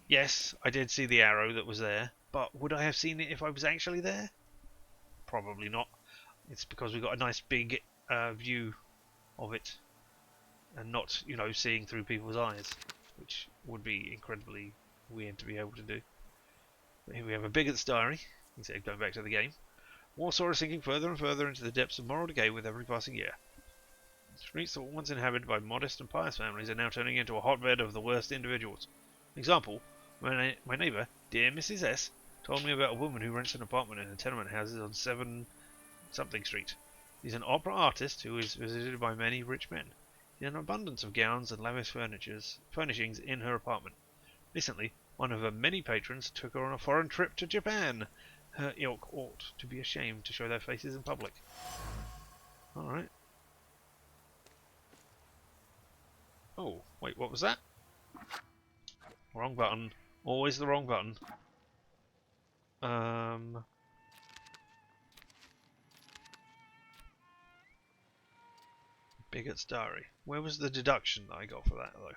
Yes, I did see the arrow that was there, but would I have seen it if I was actually there? Probably not. It's because we got a nice big view of it, and not, you know, seeing through people's eyes, which would be incredibly weird to be able to do. But here we have a Bigot's diary, instead of going back to the game. Warsaw is sinking further and further into the depths of moral decay with every passing year. Streets that were once inhabited by modest and pious families are now turning into a hotbed of the worst individuals. Example, my neighbour, dear Mrs. S, told me about a woman who rents an apartment in a tenement houses on 7 something street. She's an opera artist who is visited by many rich men. She has an abundance of gowns and lavish furnishings in her apartment. Recently, one of her many patrons took her on a foreign trip to Japan. Her ilk ought to be ashamed to show their faces in public. Alright. Oh, wait, what was that? Wrong button. Always the wrong button. Bigot's diary. Where was the deduction that I got for that, though?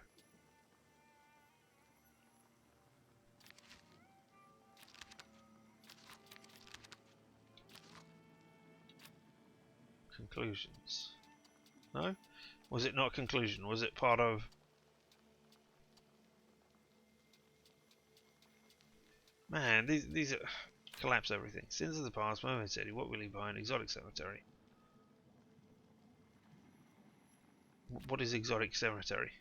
Conclusions. No? Was it not conclusion? Was it part of... Man, these are... Collapse everything. Sins of the past, Mermaid City, what will he behind? Exotic cemetery. What is exotic cemetery?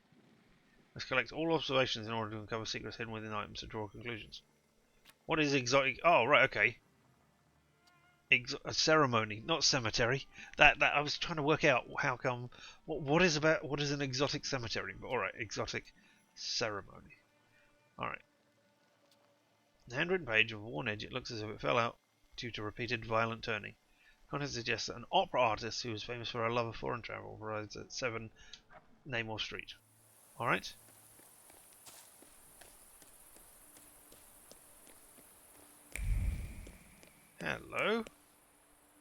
Let's collect all observations in order to uncover secrets hidden within items to draw conclusions. What is exotic... Oh, right, okay. A ceremony, not cemetery. That I was trying to work out how come. What is an exotic cemetery? But all right, exotic ceremony. All right. The handwritten page of a worn edge. It looks as if it fell out due to repeated violent turning. Content suggests that an opera artist who is famous for her love of foreign travel resides at 7 Namor Street. All right. Hello.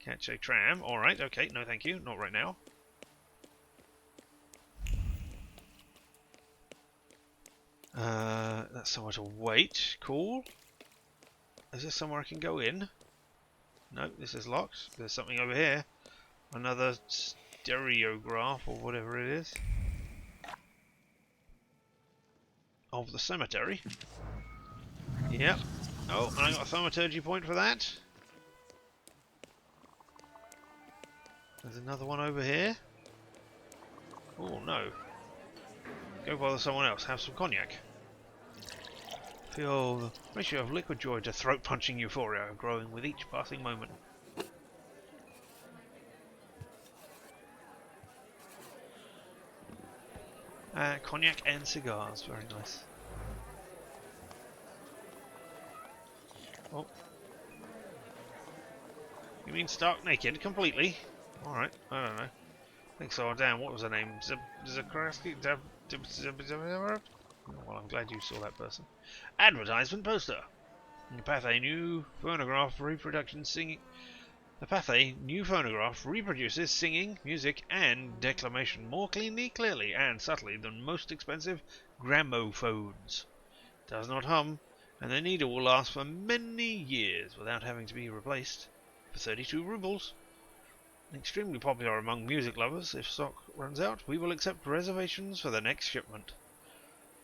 Catch a tram. Alright, okay. No, thank you. Not right now. That's somewhere to wait. Cool. Is there somewhere I can go in? No, this is locked. There's something over here. Another stereograph or whatever it is. Of the cemetery. Yep. Oh, and I got a Thaumaturge point for that. There's another one over here. Oh no. Go bother someone else. Have some cognac. Feel the ratio of liquid joy to throat punching euphoria growing with each passing moment. Cognac and cigars. Very nice. Oh. You mean stark naked completely? Alright, I don't know. I think so. Damn, what was her name? Zakrowski? Well, I'm glad you saw that person. Advertisement poster. In Path, a new phonograph reproduction singing The Pathé new phonograph reproduces singing, music, and declamation more clearly, and subtly than most expensive gramophones. Does not hum, and the needle will last for many years without having to be replaced. For 32 rubles. Extremely popular among music lovers. If stock runs out, we will accept reservations for the next shipment.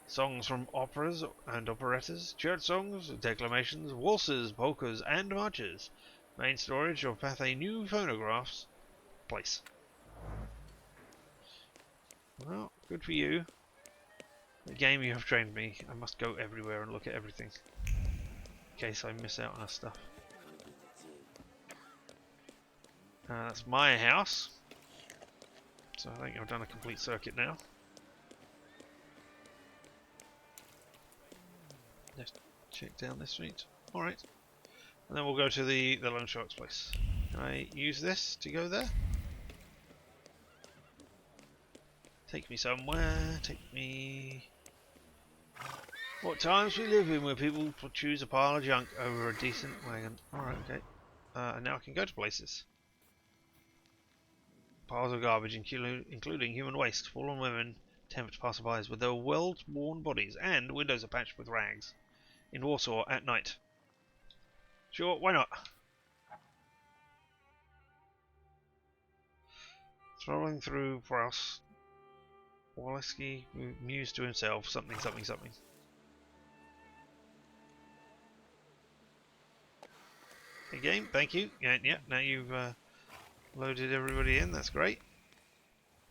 Songs from operas and operettas, church songs, declamations, waltzes, polkas, and marches. Main storage of Pathé new phonographs. Place. Well, good for you. The game you have trained me. I must go everywhere and look at everything. In case I miss out on stuff. That's my house. So I think I've done a complete circuit now. Just check down this street. Alright. And then we'll go to the loan shark's place. Can I use this to go there? Take me somewhere. Take me... What times we live in where people choose a pile of junk over a decent wagon. Alright, okay. And now I can go to places. Piles of garbage, including human waste, fallen women, tempt passerbys with their well-worn bodies, and windows are patched with rags. In Warsaw at night. Sure, why not? Throwing through Proust. Waleski mused to himself, something. Hey game, thank you. Yeah, now you've loaded everybody in, that's great.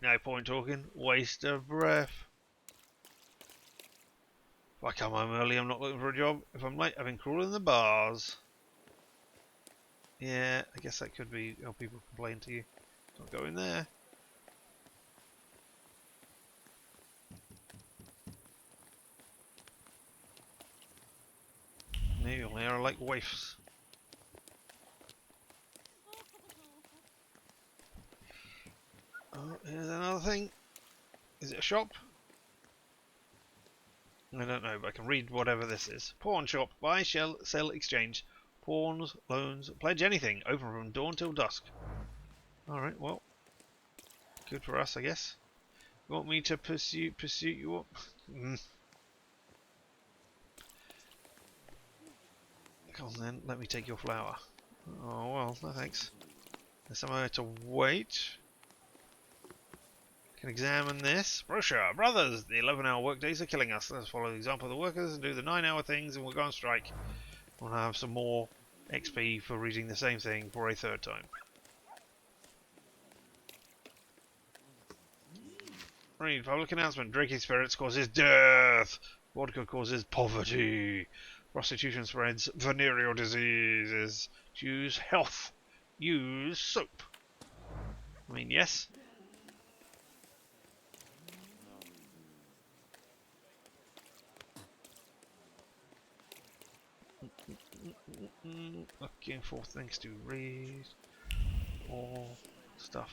No point talking, waste of breath. If I come home early, I'm not looking for a job. If I'm late, I've been crawling the bars. Yeah, I guess that could be how people complain to you. Don't go in there. You'll hear like waifs. Oh, here's another thing. Is it a shop? I don't know, but I can read whatever this is. Pawn shop. Buy, sell, exchange. Pawns, loans, pledge anything. Open from dawn till dusk. Alright, well. Good for us, I guess. You want me to pursue you up? Come on then, let me take your flower. Oh well, no thanks. There's somewhere to wait. Can examine this. Brochure. Brothers, the 11-hour workdays are killing us. Let's follow the example of the workers and do the 9-hour things and we'll go on strike. We'll have some more XP for reading the same thing for a third time. Read. Public announcement. Drinking spirits causes death. Vodka causes poverty. Prostitution spreads venereal diseases. Choose health. Use soap. I mean, yes. Looking for things to read. More stuff.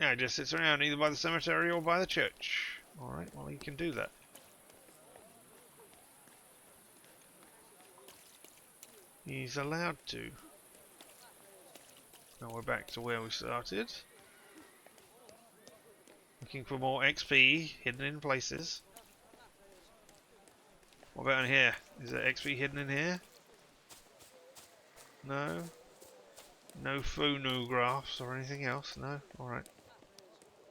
Yeah, it just sits around either by the cemetery or by the church. Alright, well you can do that. He's allowed to. Now we're back to where we started. Looking for more XP hidden in places. What about in here? Is there XP hidden in here? No? No phonographs or anything else? No? Alright.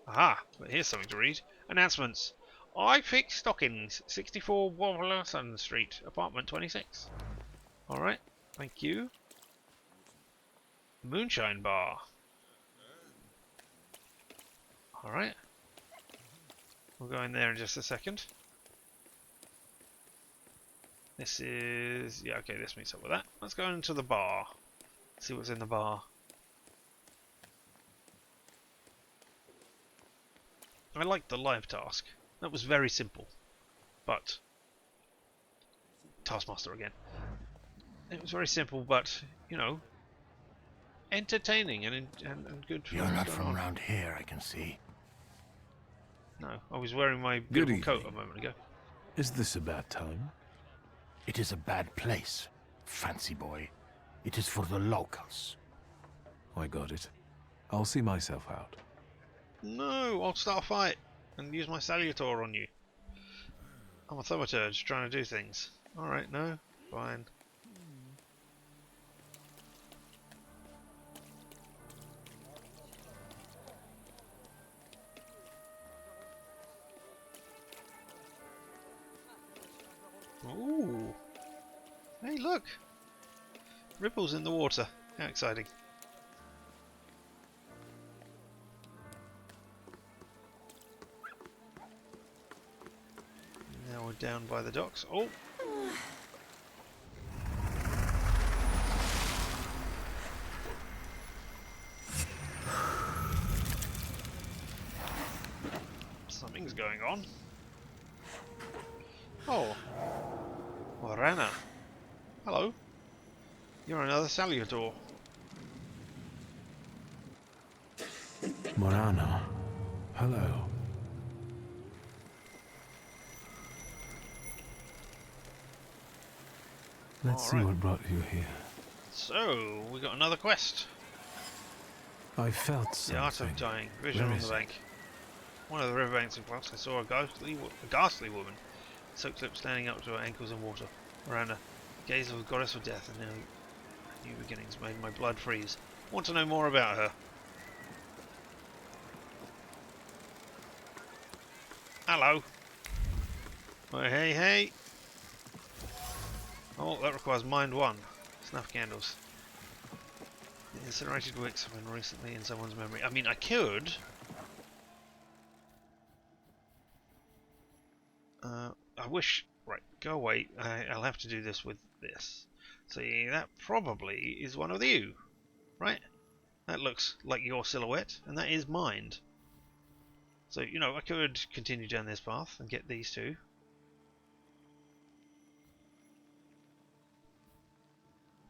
Aha! But here's something to read. Announcements. I fix stockings. 64 Warsaw Street, apartment 26. Alright. Thank you. Moonshine bar. Alright. We'll go in there in just a second. This is... yeah, okay, this meets up with that. Let's go into the bar. See what's in the bar. I liked the live task. That was very simple. But... Taskmaster again. It was very simple, but, you know... entertaining and good for... You're not from around here, I can see. No, I was wearing my Good beautiful coat a evening. moment ago. Is this a bad time? It is a bad place, fancy boy. It is for the locals. I got it. I'll see myself out. No, I'll start a fight and use my saluator on you. I'm a Thaumaturge trying to do things. Alright, no, fine. Ooh. Hey, look! Ripples in the water. How exciting. Now we're down by the docks. Oh! Something's going on. Oh! Morana. Hello. You're another saluator. Morana. Hello. Let's see Alright. what brought you here. So, we got another quest. I felt The Art something. of Dying. Vision Where on is the it? bank. One of the riverbanks in France, I saw a ghastly woman, soaked lips standing up to her ankles in water. Miranda, gaze of a goddess of death, and now new beginnings made my blood freeze. Want to know more about her? Hello. Oh, hey, hey. Oh, that requires mind one. Snuff candles. The incinerated wicks have been recently in someone's memory. I mean, I could. I wish... Right, go away. I'll have to do this with this. See, that probably is one of you, right? That looks like your silhouette, and that is mind. So, you know, I could continue down this path and get these two.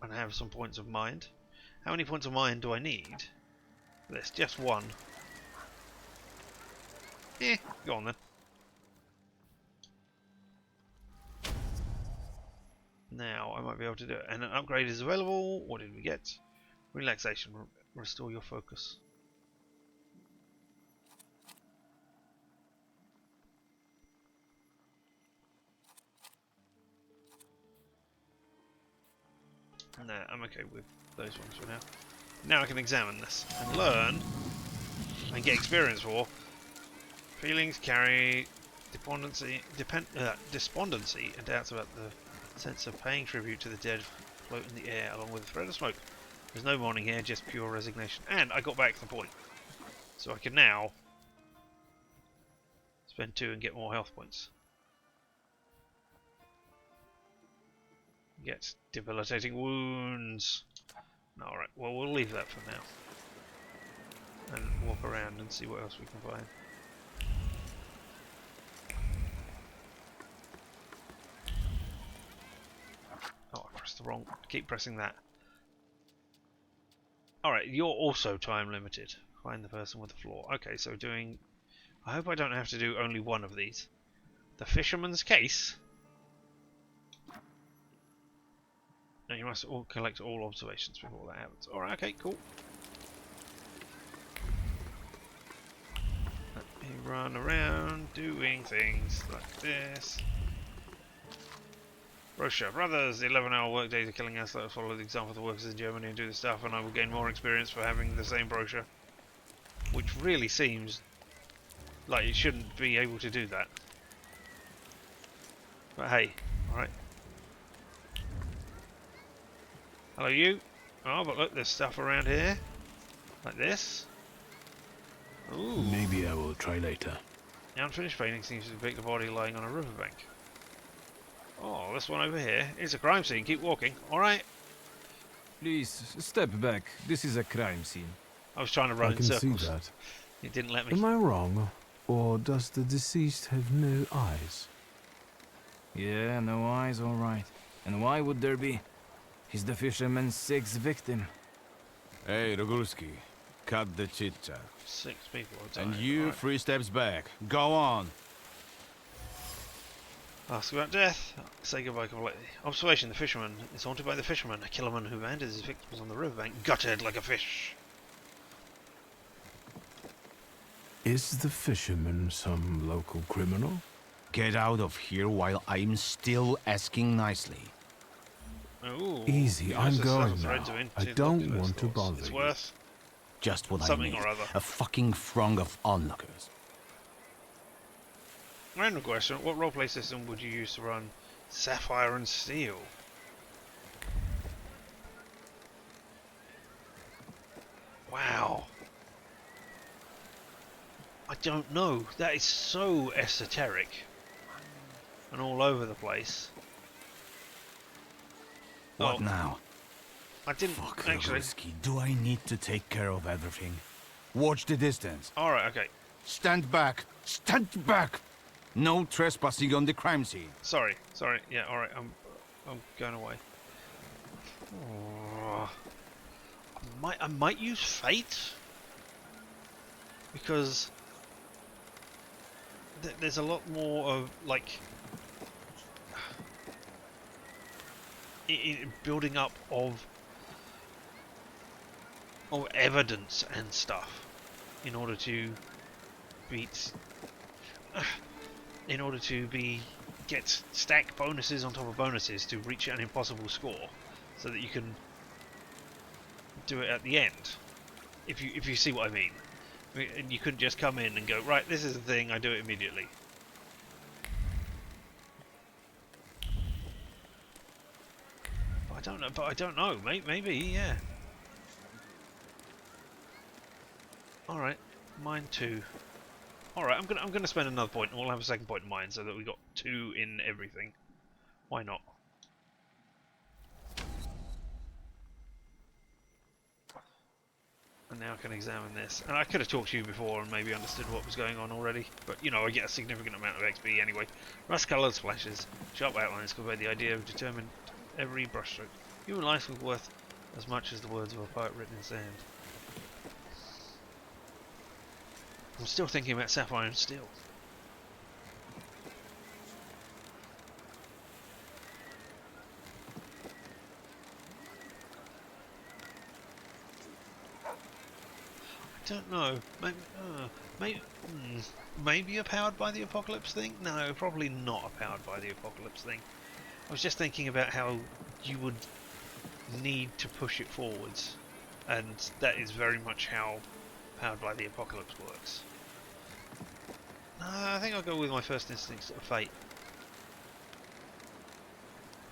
And have some points of mind. How many points of mind do I need? There's just one. Go on then. Now, I might be able to do it. And an upgrade is available. What did we get? Relaxation. Restore your focus. No, I'm okay with those ones for now. Now I can examine this and learn and get experience for. Feelings carry despondency and doubts about the sense of paying tribute to the dead float in the air along with a thread of smoke. There's no mourning here, just pure resignation. And I got back the point. So I can now spend 2 and get more health points. Get debilitating wounds. Alright, well we'll leave that for now. And walk around and see what else we can find. Oh, I pressed the wrong... keep pressing that. Alright, you're also time limited. Find the person with the flaw. Okay, so doing... I hope I don't have to do only one of these. The Fisherman's Case. And you must all collect all observations before that happens. Alright, okay, cool. Let me run around doing things like this. Brochure. Brothers, the 11-hour workdays are killing us. Let us follow the example of the workers in Germany and do the stuff, and I will gain more experience for having the same brochure. Which really seems like it shouldn't be able to do that. But hey, alright. Hello you. Oh, but look, there's stuff around here. Like this. Ooh. Maybe I will try later. The unfinished painting seems to depict a body lying on a riverbank. Oh, this one over here. It's a crime scene. Keep walking. Alright. Please, step back. This is a crime scene. I was trying to run I in can see circles. that. It didn't let me. Am I wrong? Or does the deceased have no eyes? Yeah, no eyes, all right. And why would there be? He's the fisherman's sixth victim. Hey, Rogulski. cut the chit-chat. 6 people are dying. And you, Alright. 3 steps back. Go on. Ask about death. Say goodbye completely. Observation: the fisherman is haunted by the fisherman, a killerman who abandoned his victims on the riverbank, gutted like a fish. Is the fisherman some local criminal? Get out of here while I'm still asking nicely. Ooh, Easy, you I'm guys going have threads now. of I intrigue don't looking at want to those. bother It's you. worth Just what something I need. or other. A fucking throng of onlookers. Random question: what roleplay system would you use to run Sapphire and Steel? Wow. I don't know. That is so esoteric and all over the place. What Oh, now? I didn't Fuck, actually. Roguski, do I need to take care of everything? Watch the distance. All right, okay. Stand back. Stand back. No trespassing on the crime scene. Sorry. Yeah, all right. I'm going away. Oh, I might use fate because there's a lot more of like building up of evidence and stuff in order to beat. In order to get stack bonuses on top of bonuses to reach an impossible score, so that you can do it at the end. If you see what I mean, and you couldn't just come in and go, right, this is the thing, I do it immediately. But I don't know. Maybe yeah. All right, mine too. Alright, I'm gonna spend another point and we'll have a second point in mine so that we got 2 in everything. Why not? And now I can examine this. And I could have talked to you before and maybe understood what was going on already, but you know, I get a significant amount of XP anyway. Rust colours flashes, sharp outlines convey the idea of determined every brushstroke. Human life was worth as much as the words of a poet written in sand. I'm still thinking about Sapphire and Steel. I don't know. Maybe a powered by the apocalypse thing? No, probably not a powered by the apocalypse thing. I was just thinking about how you would need to push it forwards, and that is very much how powered by the apocalypse works. I think I'll go with my first instincts of fate.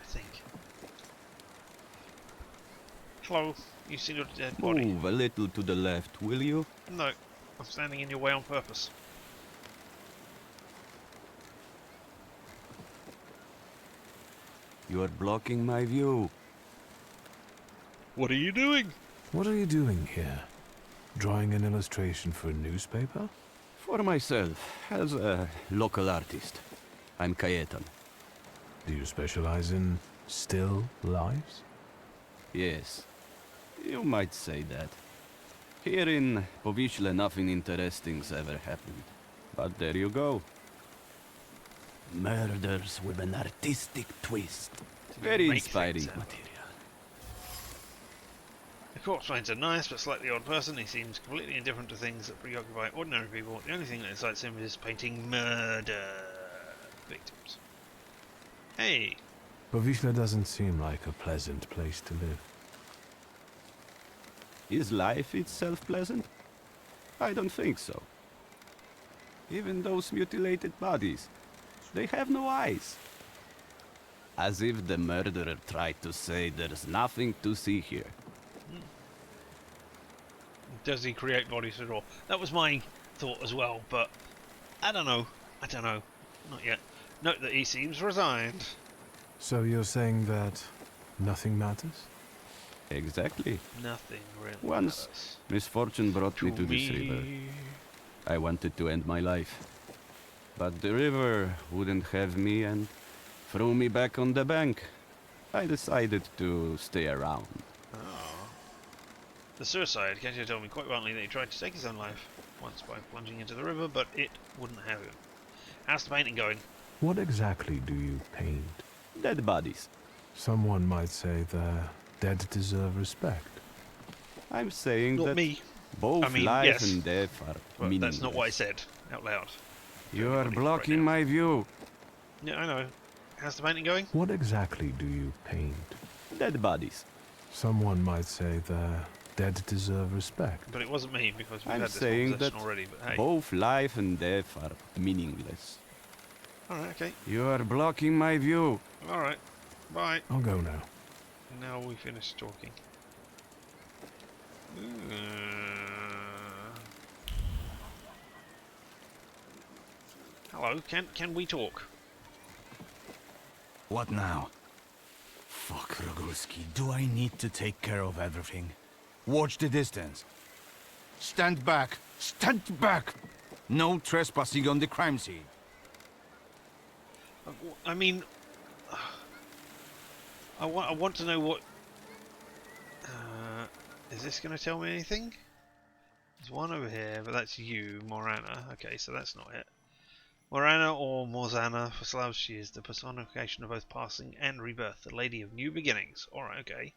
I think. Hello, you see your dead body? Move a little to the left, will you? No, I'm standing in your way on purpose. You are blocking my view. What are you doing? What are you doing here? Drawing an illustration for a newspaper? For myself, as a local artist. I'm Cayetan. Do you specialize in still lives? Yes, you might say that. Here in Powiśle nothing interesting's ever happened. But there you go. Murders with an artistic twist. Very make inspiring things happen. material. The corpse finds a nice but slightly odd person. He seems completely indifferent to things that preoccupy ordinary people. The only thing that excites him is painting murder victims. Hey! Powiśle doesn't seem like a pleasant place to live. Is life itself pleasant? I don't think so. Even those mutilated bodies, they have no eyes. As if the murderer tried to say there's nothing to see here. Does he create bodies at all? That was my thought as well, but I don't know. Not yet. Note that he seems resigned. So you're saying that nothing matters? Exactly. Nothing really Once matters. misfortune brought me to this river. I wanted to end my life. But the river wouldn't have me and threw me back on the bank. I decided to stay around. The suicide. Katia told me quite bluntly that he tried to take his own life once by plunging into the river, but it wouldn't have him. How's the painting going? What exactly do you paint? Dead bodies. Someone might say the dead deserve respect. I'm saying Not that me. both I mean, life yes, and death are but meaningless. that's not what I said out loud. You are Right blocking now. my view. Yeah, I know. How's the painting going? What exactly do you paint? Dead bodies. Someone might say the dead deserve respect. But it wasn't me because we've I'm had this saying conversation that already. But hey, both life and death are meaningless. all right, okay, You are blocking my view. all right, bye. I'll go now. Now we finished talking. Hello, can we talk? What now? Fuck, Rogulski. Do I need to take care of everything? Watch the distance. Stand back! Stand back! No trespassing on the crime scene. I mean, I want to know what. Is this going to tell me anything? There's one over here, but that's you, Morana. Okay, so that's not it. Morana, or Morzana for Slavs, she is the personification of both passing and rebirth, the lady of new beginnings. Alright, okay.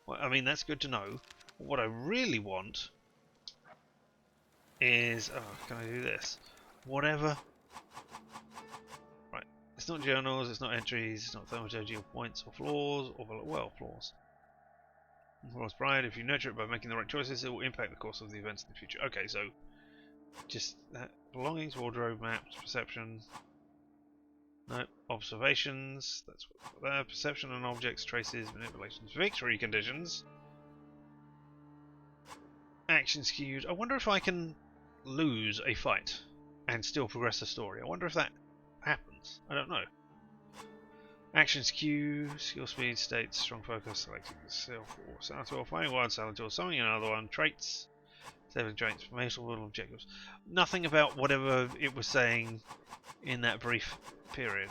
Well, I mean, that's good to know. What I really want is... Oh, can I do this? Whatever. Right. It's not journals, it's not entries, it's not thaumaturge or points or flaws, or, well, flaws. Flaws pride, if you nurture it by making the right choices, it will impact the course of the events in the future. Okay, so... just that. Belongings, wardrobe, maps, perception. No, observations. That's what there. Perception and objects, traces, manipulations, victory conditions. Action skewed. I wonder if I can lose a fight and still progress the story. I wonder if that happens. I don't know. Action skew, skill speed, states, strong focus, selecting the self or salutor, finding one salutor, summoning another one, traits. 7 traits, multiple objectives. Nothing about whatever it was saying in that brief period.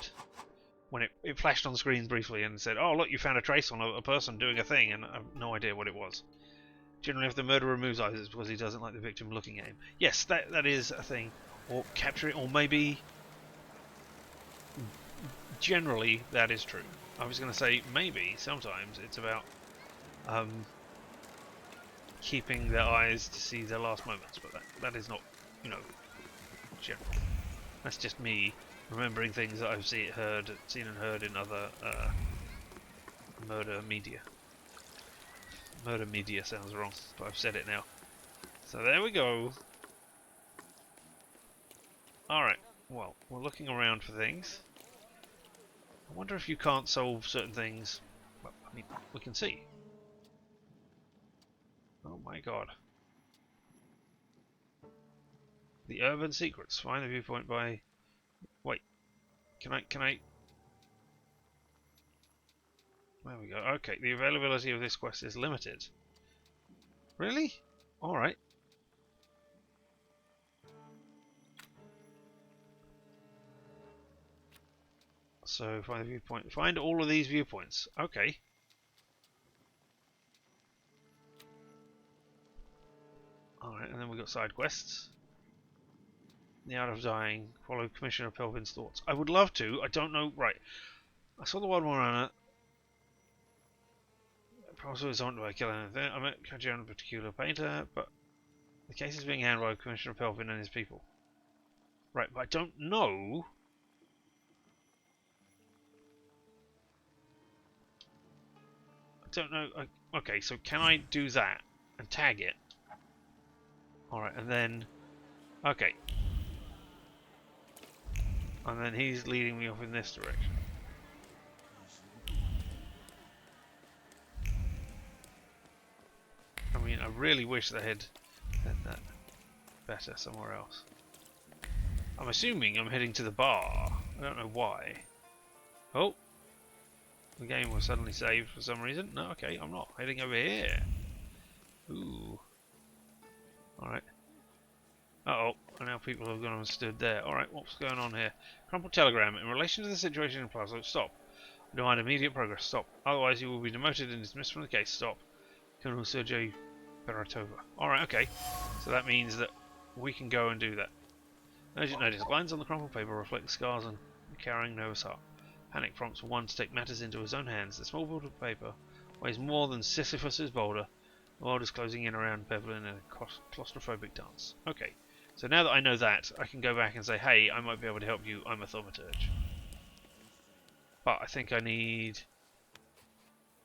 When it flashed on screen briefly and said, oh look, you found a trace on a person doing a thing, and I have no idea what it was. Generally if the murderer removes eyes, it's because he doesn't like the victim looking at him. Yes, that is a thing. Or capture it, or maybe... Generally, that is true. I was going to say, maybe, sometimes, it's about... keeping their eyes to see their last moments, but that is not, you know, general. That's just me remembering things that I've seen and heard in other murder media. Murder media sounds wrong, but I've said it now. So there we go. Alright, well, we're looking around for things. I wonder if you can't solve certain things. Well, I mean, we can see. Oh my god. The urban secrets. Find the viewpoint by... Wait. Can I... There we go. Okay, the availability of this quest is limited. Really? Alright. So, find the viewpoint. Find all of these viewpoints. Okay. Alright, and then we've got side quests. The Art of Dying. Follow Commissioner Pelvin's thoughts. I would love to. I don't know. Right. I saw the one Morana. Also is on by killing anything. I met Kajian, a particular painter, but the case is being handled by Commissioner Pelvin and his people. Right, but I don't know. I don't know. Okay, so can I do that and tag it? Alright, and then... Okay. And then he's leading me off in this direction. I mean, I really wish they had done that better somewhere else. I'm assuming I'm heading to the bar. I don't know why. Oh! The game was suddenly saved for some reason. No, okay, I'm not. Heading over here. Ooh. Alright. Uh-oh, and now people have gone and stood there. Alright, what's going on here? Crumpled telegram. In relation to the situation in Plaza, stop. Demand immediate progress. Stop. Otherwise you will be demoted and dismissed from the case. Stop. Colonel Sergei Imperatova. Alright, okay. So that means that we can go and do that. Urgent notice. Lines on the crumpled paper reflect the scars on carrying Nova's heart. Panic prompts one to take matters into his own hands. The small boulder of paper weighs more than Sisyphus's boulder. The world is closing in around Pebble in a claustrophobic dance. Okay. So now that I know that, I can go back and say, hey, I might be able to help you. I'm a Thaumaturge. But I think I need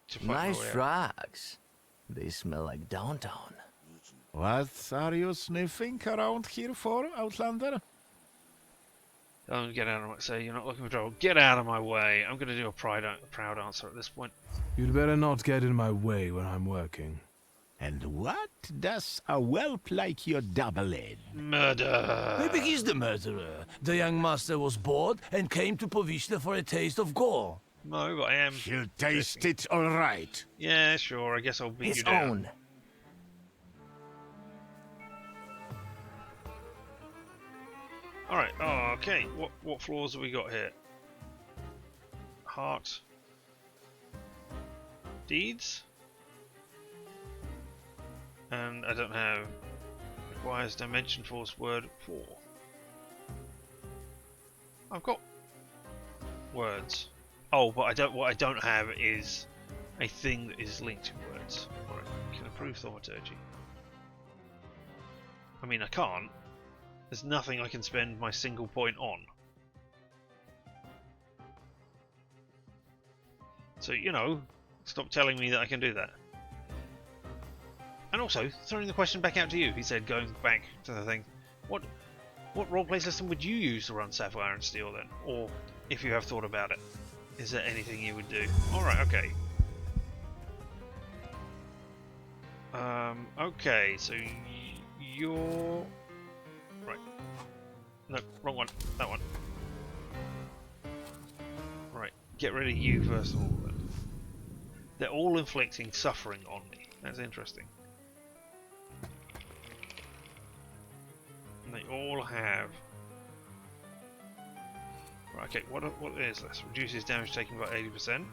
to find my Nice way out. tracks. They smell like downtown. What are you sniffing around here for, Outlander? Don't get out of my say you're not looking for trouble. Get out of my way. I'm going to do a proud answer at this point. You'd better not get in my way when I'm working. And what does a whelp like your double in? Murder. Maybe he's the murderer. The young master was bored and came to Povishna for a taste of gore. No, but I am. He'll taste it all right. Yeah, sure. I guess I'll beat His you down. own. Alright, oh, okay. What floors have we got here? Heart. Deeds? And I don't have... Requires Dimension Force word 4. I've got words. Oh, but what I don't have is a thing that is linked to words. Alright, can improve Thaumaturge. I mean, I can't. There's nothing I can spend my single point on. So, you know, stop telling me that I can do that. And also, throwing the question back out to you, he said, going back to the thing. What roleplay system would you use to run Sapphire and Steel then? Or, if you have thought about it, is there anything you would do? Alright, okay. Okay, so you're... Right. No, wrong one. That one. Right. Get rid of you first of all then. They're all inflicting suffering on me. That's interesting. And they all have... Right, okay, what is this? Reduces damage taken by 80%.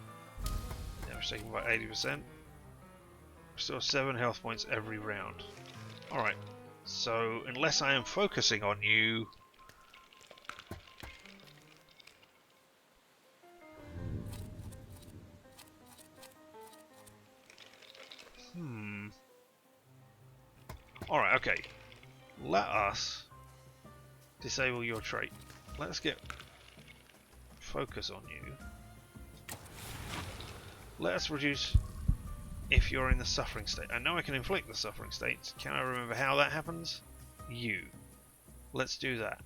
Damage taken by 80%. Restore 7 health points every round. Alright. So, unless I am focusing on you... Alright, okay. Let us disable your trait. Let's get focus on you. Let us reduce if you're in the suffering state. I know I can inflict the suffering states. Can I remember how that happens? You. Let's do that.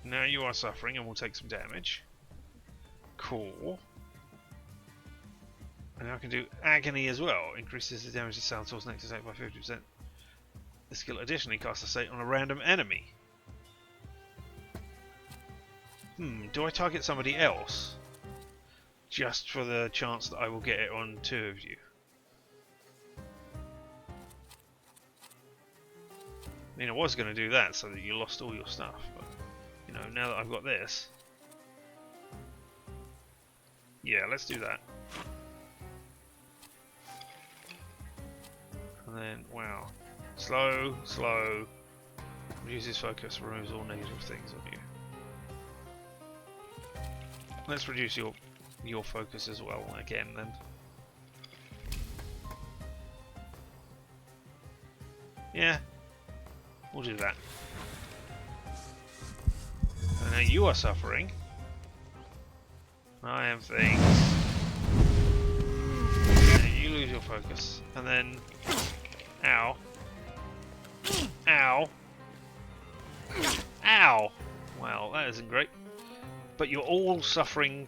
Now you are suffering and we'll take some damage. Cool. And now I can do agony as well. Increases the damage to sound source next attack by 50%. The skill additionally casts a state on a random enemy. Do I target somebody else? Just for the chance that I will get it on 2 of you. I mean, I was going to do that so that you lost all your stuff, but you know, now that I've got this, yeah, let's do that. And then, wow, slow, reduces focus, removes all negative things on you. Let's reduce your focus as well again then. Yeah, we'll do that. And now you are suffering. I am things. And you lose your focus. And then... Ow. Ow. Ow! Well, that isn't great. But you're all suffering,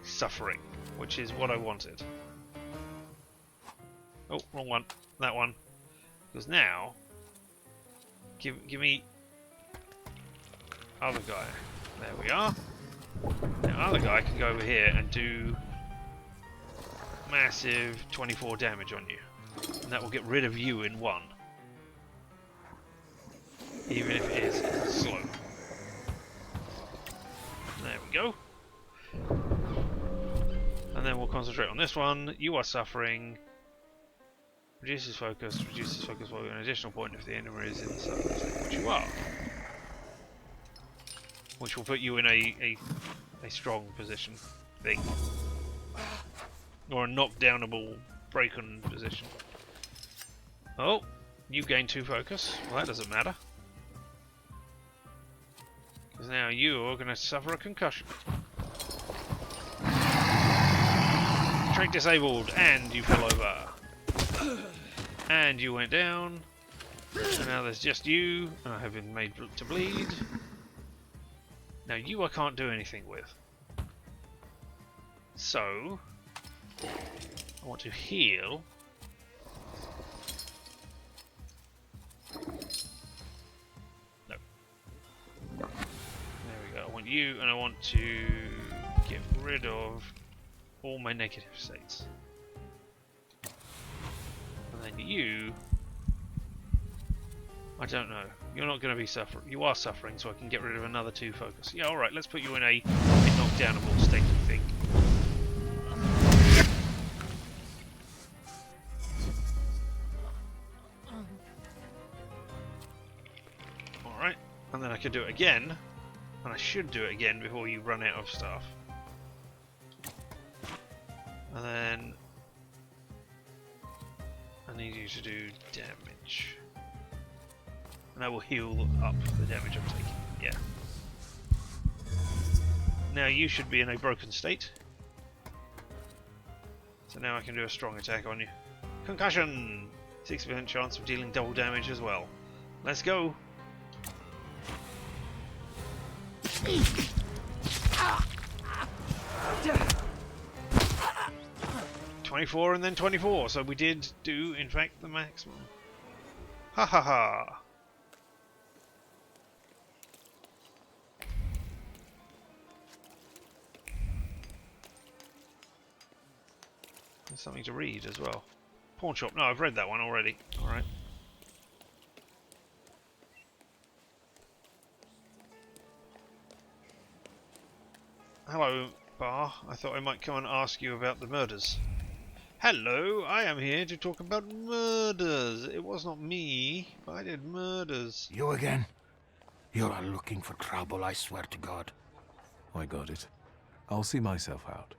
which is what I wanted. Oh, wrong one. That one. Because now... Give me... Other guy. There we are. Now other guy can go over here and do massive 24 damage on you. And that will get rid of you in 1. Even if it is slow. go. And then we'll concentrate on this one. You are suffering. Reduces focus by an additional point if the enemy is in the suffering state, which you are. Which will put you in a strong position thing. Or a knockdownable, break-on position. Oh, you gain 2 focus. Well, that doesn't matter. Because now you are going to suffer a concussion. Trait disabled, and you fell over. And you went down. And now there's just you, and I have been made to bleed. Now you I can't do anything with. So, I want to heal. No. There we go. I want you, and I want to get rid of all my negative states. And then you... I don't know. You're not going to be suffering. You are suffering, so I can get rid of another 2 focus. Yeah, alright, let's put you in a knockdownable state of thing. Alright, and then I can do it again. And I should do it again before you run out of stuff. And then... I need you to do damage. And I will heal up the damage I'm taking. Yeah. Now you should be in a broken state. So now I can do a strong attack on you. Concussion! 60% chance of dealing double damage as well. Let's go! $24 and then 24, so we did do, in fact, the maximum. Ha ha ha! There's something to read as well. Pawn shop. No, I've read that one already. Alright. Hello, Bar. I thought I might come and ask you about the murders. Hello, I am here to talk about murders. It was not me, but I did murders. You again? You are looking for trouble, I swear to God. I got it. I'll see myself out.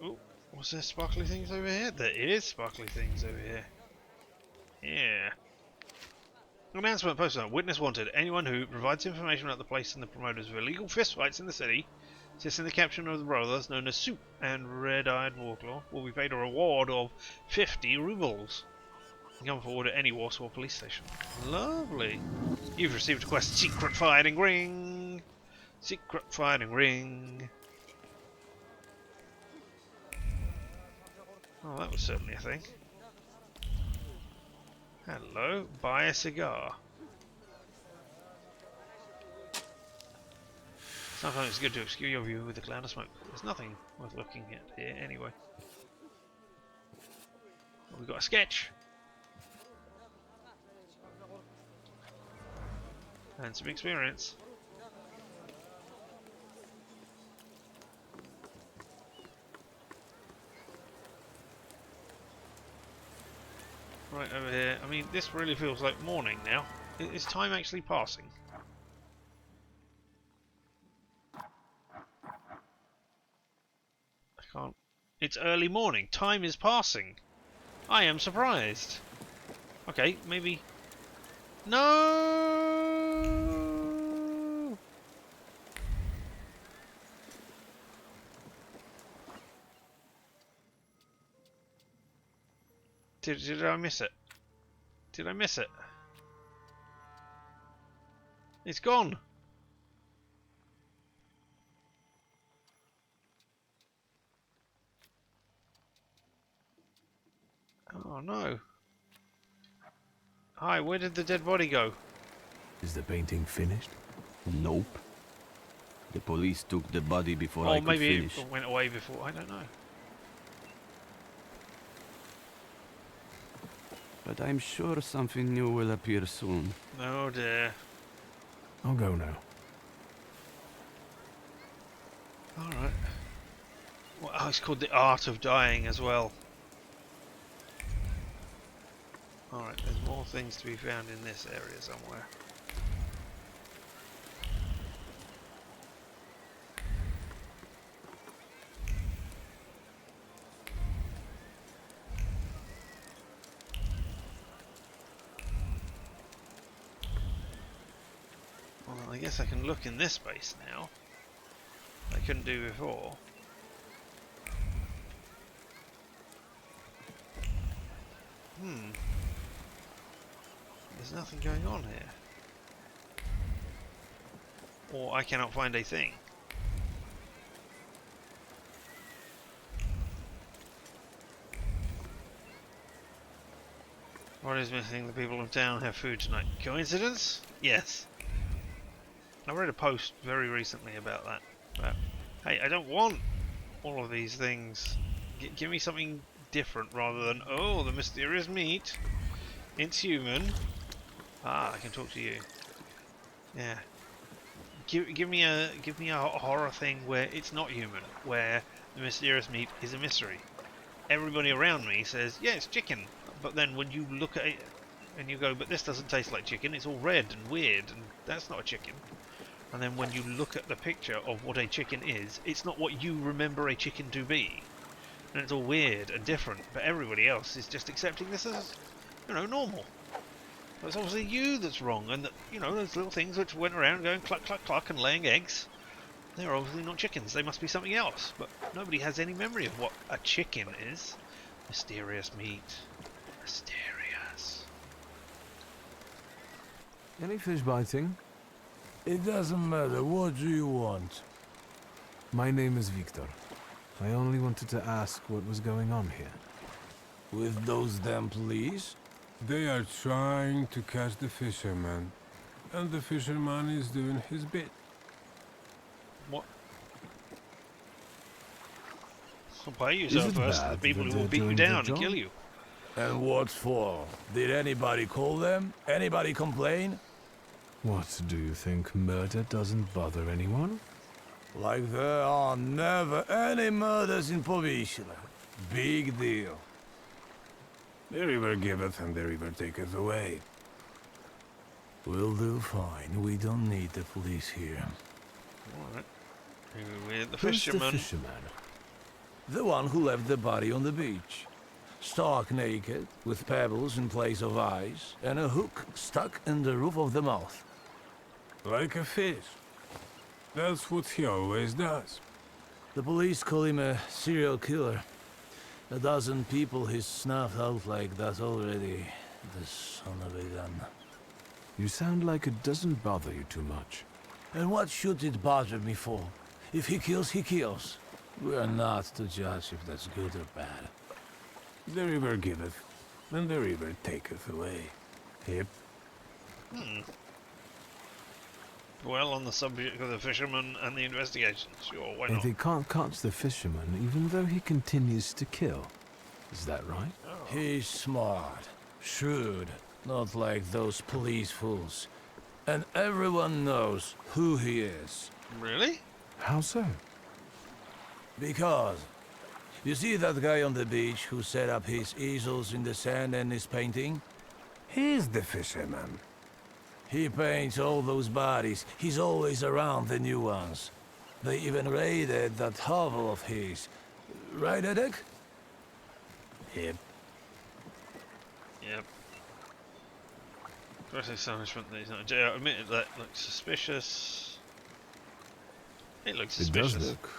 Oh, what's there sparkly things over here? There is sparkly things over here. Yeah. Announcement posted. Witness wanted. Anyone who provides information about the place and the promoters of illegal fistfights in the city, assists in the capture of the brothers known as Soup and Red-Eyed Warclaw, will be paid a reward of 50 rubles. Come forward at any Warsaw police station. Lovely. You've received a quest. Secret fighting ring. Secret fighting ring. Oh, that was certainly a thing. Hello, buy a cigar. Sometimes it's good to obscure your view with a cloud of smoke. There's nothing worth looking at here anyway. We've got a sketch. And some experience. Right over here. I mean, this really feels like morning now. Is time actually passing? I can't... It's early morning. Time is passing. I am surprised. Okay, maybe... No! Did I miss it? Did I miss it? It's gone! Oh no. Hi, where did the dead body go? Is the painting finished? Nope. The police took the body before I Oh, could maybe finish. it went away before. I don't know. but I'm sure something new will appear soon. Oh dear. I'll go now. Alright. Well, oh, it's called the Art of Dying as well. Alright, there's more things to be found in this area somewhere. Well, I guess I can look in this space now. I couldn't do before. There's nothing going on here. Or I cannot find a thing. What is missing? The people of town have food tonight. Coincidence? Yes. I read a post very recently about that. But, hey, I don't want all of these things. Give me something different rather than, oh, the mysterious meat. It's human. Ah, I can talk to you. Yeah. Give me a horror thing where it's not human, where the mysterious meat is a mystery. Everybody around me says, yeah, it's chicken. But then when you look at it and you go, but this doesn't taste like chicken, it's all red and weird, and that's not a chicken. And then when you look at the picture of what a chicken is, it's not what you remember a chicken to be. And it's all weird and different, but everybody else is just accepting this as, you know, normal. But it's obviously you that's wrong, and that, you know, those little things which went around going cluck, cluck, cluck and laying eggs, they're obviously not chickens, they must be something else. But nobody has any memory of what a chicken is. Mysterious meat. Mysterious. Any fish biting? It doesn't matter. What do you want? My name is Wictor. I only wanted to ask what was going on here. With those damn police? They are trying to catch the fisherman, and the fisherman is doing his bit. What? Compare yourself first to the people who will beat you down and kill you. And what for? Did anybody call them? Anybody complain? What, do you think murder doesn't bother anyone? Like there are never any murders in Povishla. Big deal. The river giveth and the river taketh away. We'll do fine. We don't need the police here. Alright. With the Who's fisherman. the fisherman? The one who left the body on the beach. Stark naked, with pebbles in place of eyes, and a hook stuck in the roof of the mouth. Like a fish. That's what he always does. The police call him a serial killer. A dozen people he's snuffed out like that already. The son of a gun. You sound like it doesn't bother you too much. And what should it bother me for? If he kills, he kills. We're not to judge if that's good or bad. The river giveth, and the river taketh away. Yep. Well, on the subject of the fisherman and the investigation, sure, why And not? they can't catch the fisherman even though he continues to kill. Is that right? He's smart, shrewd, not like those police fools. And everyone knows who he is. Really? How so? Because, you see that guy on the beach who set up his easels in the sand and is painting? He's the fisherman. He paints all those bodies. He's always around the new ones. They even raided that hovel of his. Right, Edek? Yep. Yep. First astonishment that he's not in jail. Admitted that looks suspicious. It looks suspicious. It does look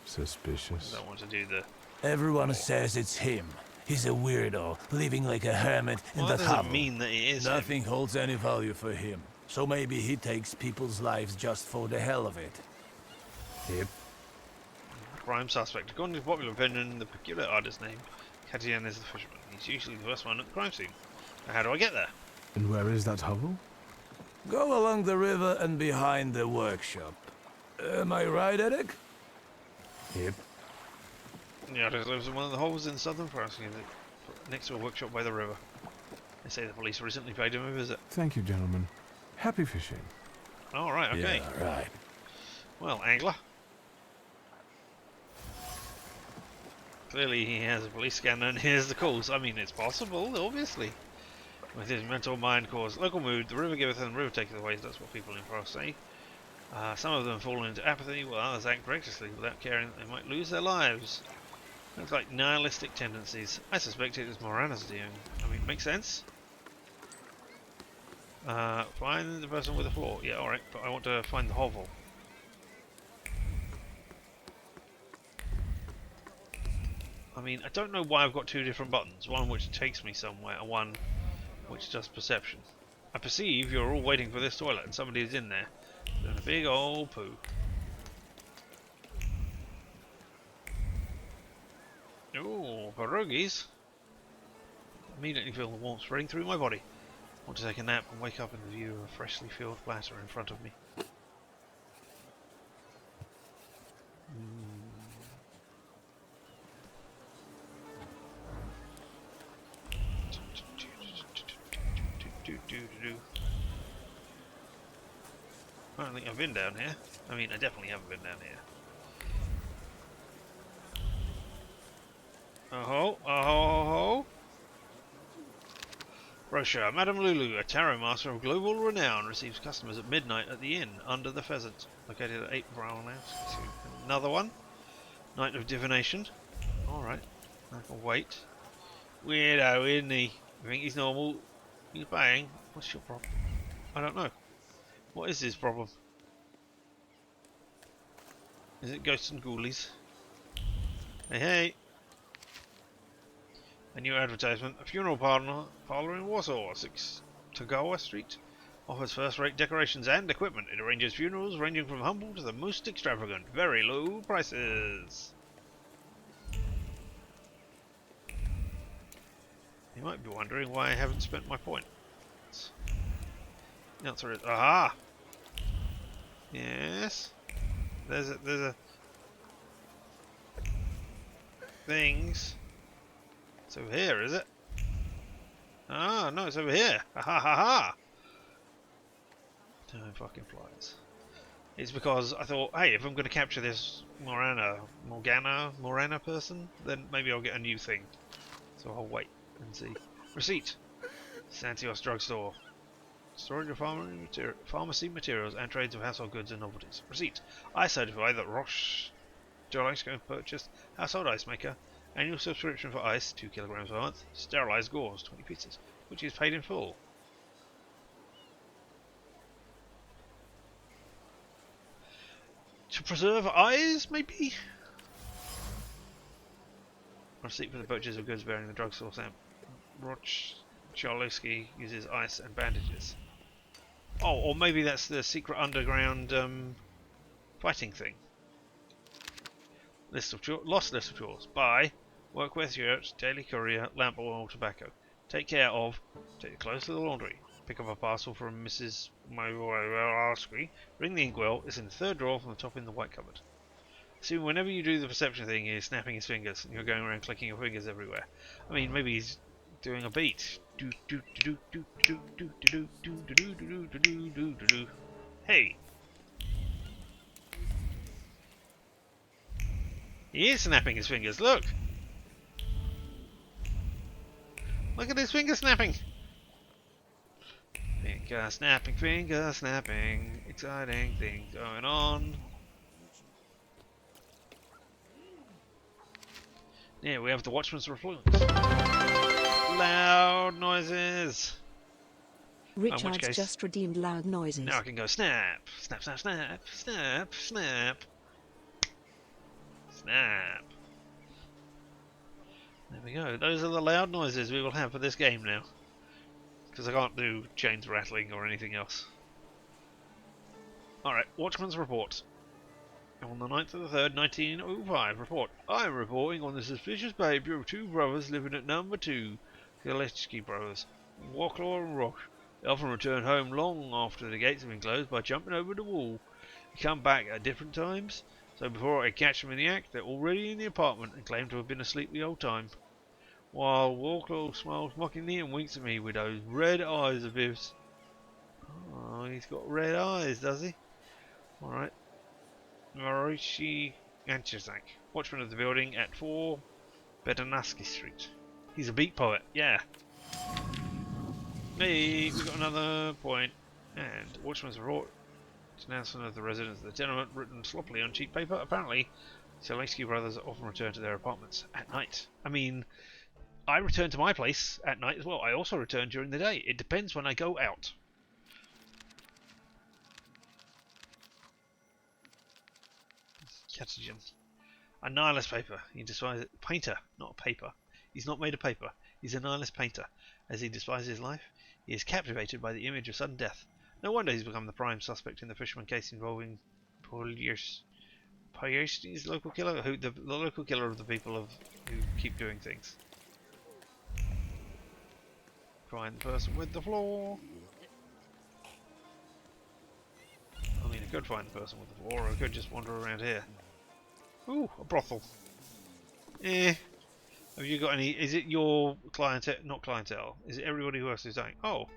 suspicious. I don't want to do the... Everyone says it's him. He's a weirdo, living like a hermit in Well, that that doesn't hovel. mean that it is Nothing holds any value for him. So maybe he takes people's lives just for the hell of it. Yep. Crime suspect. According to popular opinion, the peculiar artist name, Katian is the fisherman. He's usually the first one at the crime scene. Now, how do I get there? And where is that hovel? Go along the river and behind the workshop. Am I right, Eric? Yep. Yeah, it lives in one of the holes in southern France, next to a workshop by the river. They say the police recently paid him a visit. Thank you, gentlemen. Happy fishing. All right, okay. Yeah, right. Well, angler. Clearly he has a police scanner and hears the calls. I mean, it's possible, obviously. With his mental mind cause local mood, the river giveth and the river taketh away. That's what people in Frost say. Some of them fall into apathy, while others act recklessly without caring that they might lose their lives. Looks like nihilistic tendencies. I suspect it is Morana's doing. I mean, makes sense. Find the person with the flaw. Yeah, alright, but I want to find the hovel. I mean, I don't know why I've got two different buttons. One which takes me somewhere, and one which does perception. I perceive you're all waiting for this toilet, and somebody is in there. Doing a big old poo. Ooh, pierogies. Immediately feel the warmth spreading through my body. Want to take a nap and wake up in the view of a freshly filled platter in front of me. I don't think I've been down here. I mean, I definitely haven't been down here. Oh-ho, oh-ho. Brochure. Madame Lulu, a tarot master of global renown, receives customers at midnight at the inn under the pheasant, located at 8 Brown House. Another one. Night of divination. Alright. I can wait. Weirdo, isn't he? You think he's normal? He's bang. What's your problem? I don't know. What is his problem? Is it ghosts and ghoulies? Hey, hey! A new advertisement. A funeral parlour in Warsaw, 6 Tagawa Street. Offers first-rate decorations and equipment. It arranges funerals ranging from humble to the most extravagant. Very low prices. You might be wondering why I haven't spent my points. The answer is, aha! Yes. There's a things. It's over here, is it? Ah, no, it's over here. Ha ha ha ha! Time fucking flies. It's because I thought, hey, if I'm going to capture this Morana person, then maybe I'll get a new thing. So I'll wait and see. Receipt. Santios drugstore. Storage of pharmacy materials and trades of household goods and novelties. Receipt. I certify that Roche Jolico purchased household ice maker. Annual subscription for ice, 2 kilograms a month. Sterilized gauze, 20 pieces, which is paid in full. To preserve eyes, maybe? Receipt for the purchase of goods bearing the drugstore stamp. Roche Jolico uses ice and bandages. Oh, or maybe that's the secret underground fighting thing. Lost list of chores. Buy. Work with yurt, daily courier, lamp oil, tobacco. Take care of. Take the clothes to the laundry. Pick up a parcel from Mrs. Mayowaski. Ring the inkwell. It's in the third drawer from the top in the white cupboard. See, whenever you do the perception thing, he's snapping his fingers, and you're going around clicking your fingers everywhere. I mean, maybe he's doing a beat. Hey! He is snapping his fingers, look! Look at his finger snapping! Finger snapping, exciting things going on. Yeah, we have the Watchman's Refluence. Loud noises! Richard's just redeemed loud noises. Now I can go snap, snap, snap, snap, snap, snap. Snap. There we go. Those are the loud noises we will have for this game now. Because I can't do chains rattling or anything else. Alright, Watchman's Report. On the 9th of the 3rd, 1905, report. I am reporting on the suspicious behaviour of 2 brothers living at number 2, Galetsky brothers, Warsaw and Roche. They often return home long after the gates have been closed by jumping over the wall. They come back at different times, so before I catch them in the act, they're already in the apartment and claim to have been asleep the whole time. while Warsaw smiles mockingly and winks at me with those red eyes of his. Oh, he's got red eyes, does he? Alright. Marushi Anchazak, watchman of the building at 4 Bedanaski Street. He's a beat poet, yeah. Hey, we got another point. And watchman's report. Announcement of the residents of the tenement written sloppily on cheap paper. Apparently, Zelensky brothers often return to their apartments at night. I mean, I return to my place at night as well. I also return during the day. It depends when I go out. Catagen. A nihilist paper. He despises painter, not paper. He's not made of paper. He's a nihilist painter. As he despises his life, he is captivated by the image of sudden death. No wonder he's become the prime suspect in the fisherman case involving Poyerski's local killer, the local killer of the people who keep doing things. Find the person with the flaw. I mean, I could find the person with the flaw, or I could just wander around here. Ooh, a brothel. Eh. Have you got any? Is it your clientele? Not clientele. Is it everybody who else is dying? Oh,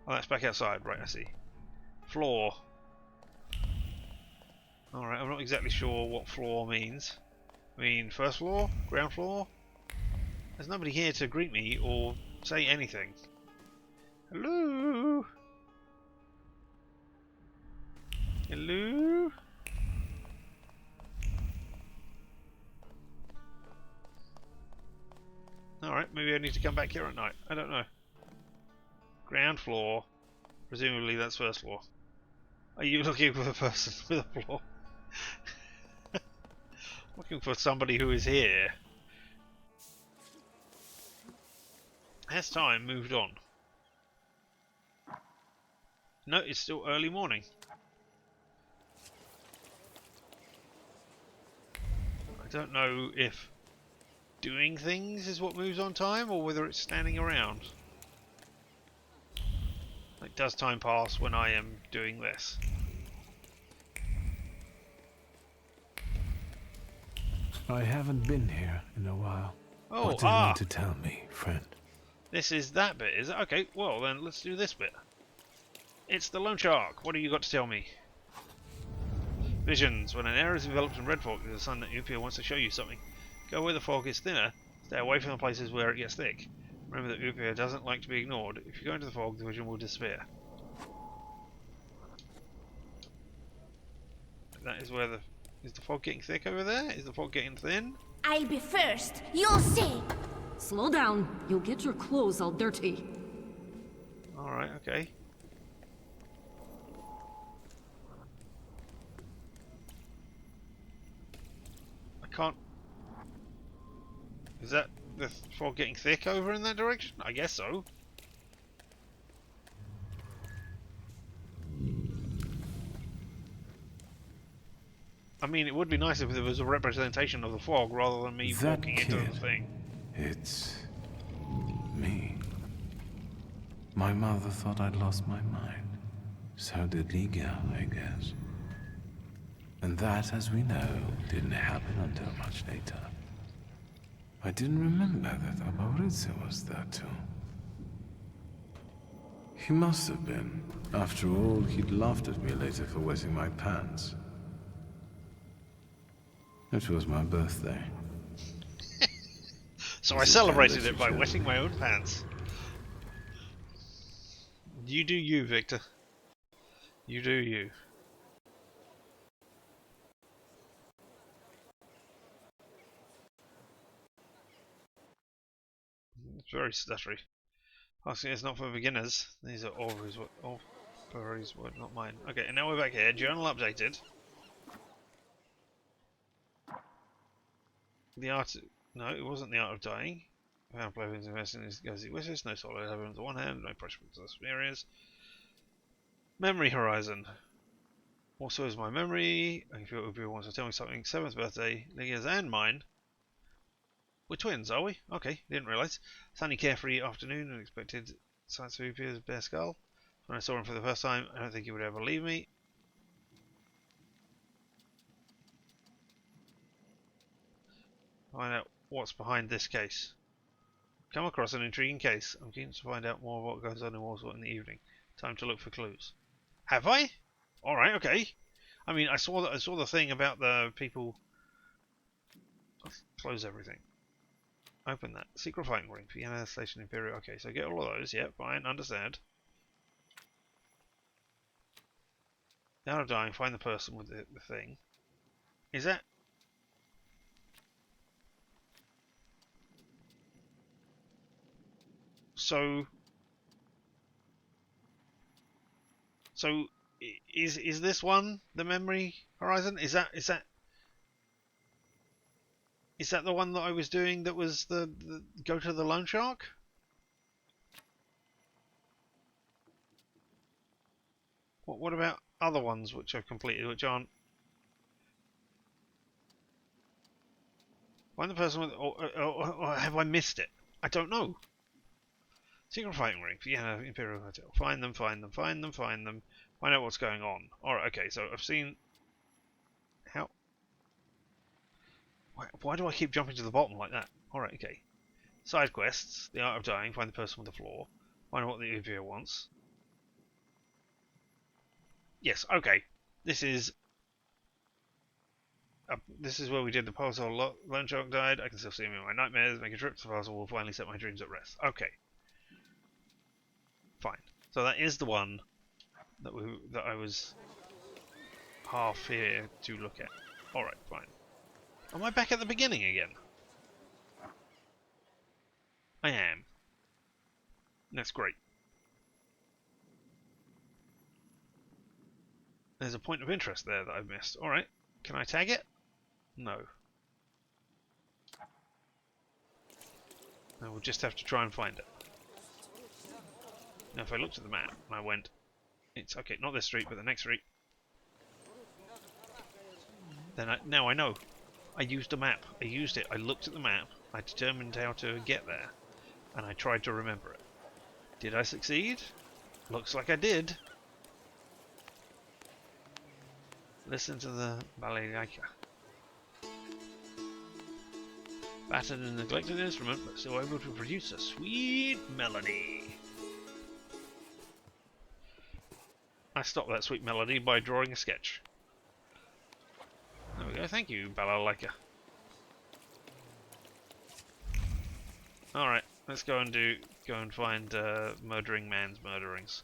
that's back outside. Right, I see. Floor. Alright, I'm not exactly sure what floor means. I mean, first floor? Ground floor? There's nobody here to greet me or say anything. Hello? Hello? Alright, maybe I need to come back here at night. I don't know. Ground floor. Presumably that's first floor. Are you looking for a person with a floor? Looking for somebody who is here. Has time moved on? No, it's still early morning. I don't know if doing things is what moves on time or whether it's standing around. Like, does time pass when I am doing this? I haven't been here in a while. Oh, what do you want to tell me, friend? This is that bit, is it? Okay, well then let's do this bit. It's the Lone Shark. What have you got to tell me? Visions. When an area is developed in red fog, there's a sign that Upia wants to show you something. Go where the fog is thinner. Stay away from the places where it gets thick. Remember that Upia doesn't like to be ignored. If you go into the fog, the vision will disappear. That is where the... Is the fog getting thick over there? Is the fog getting thin? I'll be first. You'll see. Slow down. You'll get your clothes all dirty. Alright, okay. I can't... Is that the fog getting thick over in that direction? I guess so. I mean, it would be nice if there was a representation of the fog rather than me walking into the thing. It's me. My mother thought I'd lost my mind. So did Liga, I guess. And that, as we know, didn't happen until much later. I didn't remember that Aboritsa was there too. He must have been. After all, he'd laughed at me later for wetting my pants. It was my birthday. So I celebrated it by wetting my own pants. You do you, Victor. You do you. It's very stuttery. Asking it's not for beginners. These are Aubrey's words, not mine. Okay, and now we're back here. Journal updated. The art... No, it wasn't the art of dying. Found players investing in his ghostly wishes. No solid evidence on one hand, no pressure to experience. Memory horizon. Also is my memory. I feel Ubu wants to tell me something. 7th birthday. Liga's and mine. We're twins, are we? Okay, didn't realise. Sunny, carefree afternoon, unexpected sights of Ubu's bare skull. When I saw him for the first time, I don't think he would ever leave me. Find out what's behind this case. Come across an intriguing case. I'm keen to find out more of what goes on in Warsaw in the evening. Time to look for clues. Have I? All right, okay. I mean, I saw the thing about the people. Let's close everything. Open that. Secret fighting ring. Vienna Station Imperial. Okay, so get all of those. Yeah, fine. Understand. The Art of Dying. Find the person with the thing. Is that? So is this one the memory horizon? Is that the one that I was doing? That was the go to the loan shark? What about other ones which I've completed which aren't? Find the person with, or have I missed it? I don't know. Secret fighting ring. Yeah, Imperial Hotel. Find them. Find out what's going on. Alright, okay, so I've seen... How... Why do I keep jumping to the bottom like that? Alright, okay. Side quests. The Art of Dying. Find the person with the floor. Find out what the Imperial wants. Yes, okay. This is where we did the puzzle. Lone Shark died. I can still see him in my nightmares. Make a trip to the puzzle will finally set my dreams at rest. Okay. Fine. So that is the one that I was half here to look at. Alright, fine. Am I back at the beginning again? I am. That's great. There's a point of interest there that I've missed. Alright. Can I tag it? No. I will just have to try and find it. Now if I looked at the map and I went, it's okay, not this street, but the next street. Then now I know. I used a map. I used it. I looked at the map. I determined how to get there. And I tried to remember it. Did I succeed? Looks like I did. Listen to the balalaika. Battered and neglected instrument, but still able to produce a sweet melody. I stopped that sweet melody by drawing a sketch. There we go. Thank you, balalaika. All right, let's go and find murdering man's murderings.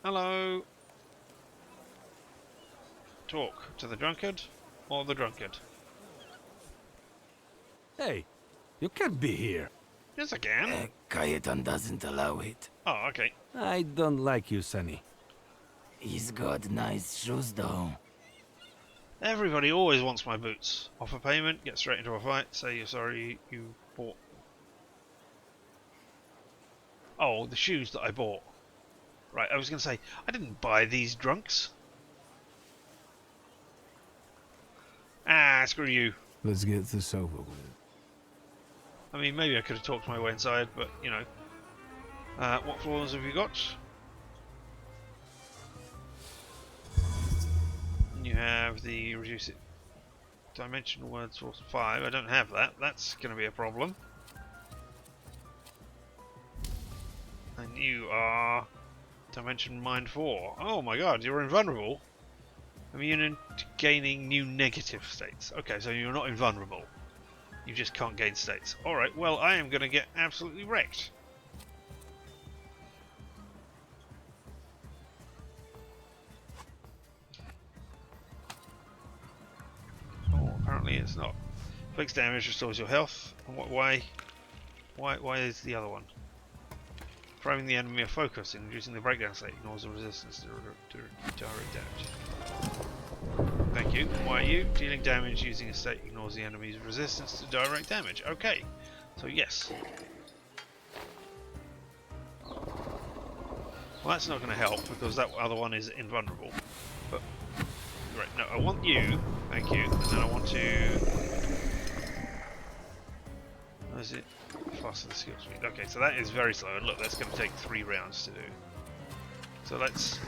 Hello. Talk to the drunkard or the drunkard. Hey, you can't be here. Yes, I can. Cayetan doesn't allow it. Oh, okay. I don't like you, Sonny. He's got nice shoes, though. Everybody always wants my boots. Offer payment, get straight into a fight, say you're sorry you bought. Oh, the shoes that I bought. Right, I was going to say, I didn't buy these drunks. Ah, screw you. Let's get this over with. I mean, maybe I could have talked my way inside, but, you know. What floors have you got? You have the reduce it dimensional word source 5. I don't have that. That's going to be a problem. And you are dimension mind 4. Oh my god, you're invulnerable. Immune to gaining new negative states. Okay, so you're not invulnerable. You just can't gain states. Alright, well, I am going to get absolutely wrecked. Oh, apparently it's not. Fixed damage restores your health. And why is the other one? Throwing the enemy a focus and reducing the breakdown state ignores the resistance to direct damage. Thank you. Why are you? Dealing damage using a state ignores the enemy's resistance to direct damage. Okay, so yes. Well, that's not going to help because that other one is invulnerable. But right, no, I want you. Thank you. And then I want to. is it? Faster the skill speed. Okay, so that is very slow. And look, that's going to take 3 rounds to do. So let's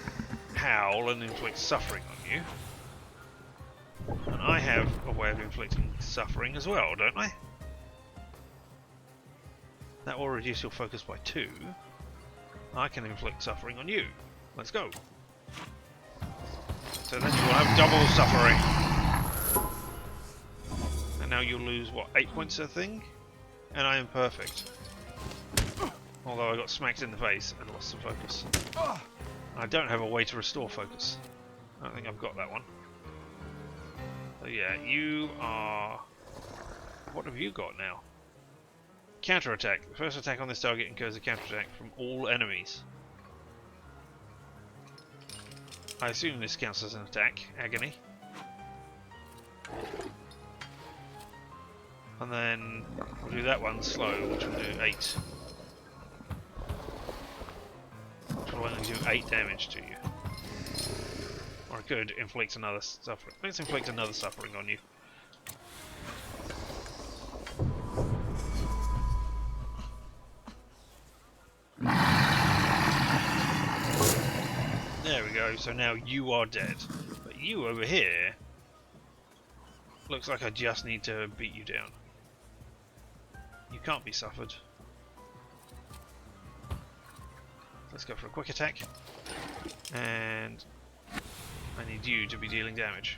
howl and inflict suffering on you. And I have a way of inflicting suffering as well, don't I? That will reduce your focus by 2. I can inflict suffering on you. Let's go. So then you will have double suffering. And now you'll lose, what, 8 points I think? And I am perfect. Although I got smacked in the face and lost some focus. I don't have a way to restore focus. I don't think I've got that one. So yeah, you are... What have you got now? Counterattack. The first attack on this target incurs a counterattack from all enemies. I assume this counts as an attack. Agony. And then we'll do that one slow, which will do 8. Which will only do 8 damage to you. Or I could inflict another suffering. Let's inflict another suffering on you. There we go, so now you are dead. But you over here... Looks like I just need to beat you down. You can't be suffered. Let's go for a quick attack. And... I need you to be dealing damage.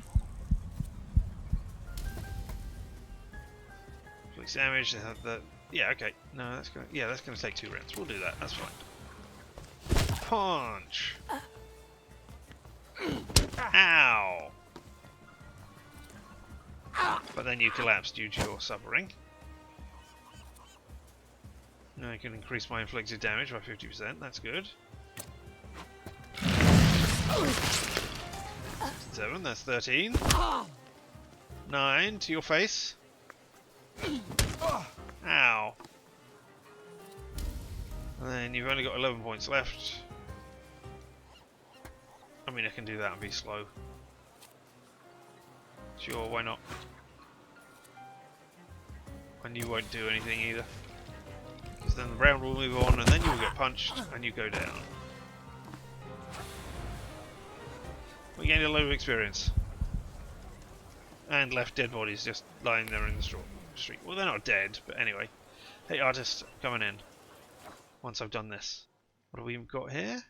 Inflicts damage, yeah, okay. No, that's gonna take 2 rounds. We'll do that, that's fine. Punch! Ow! But then you collapse due to your suffering. Now I can increase my inflicted damage by 50%, that's good. 7, that's 13. 9 to your face. Ow. And then you've only got 11 points left. I mean, I can do that and be slow. Sure, why not? And you won't do anything either. Because then the round will move on and then you will get punched and you go down. We gained a load of experience. And left dead bodies just lying there in the street. Well, they're not dead, but anyway. Hey, artist, coming in. Once I've done this. What have we got here?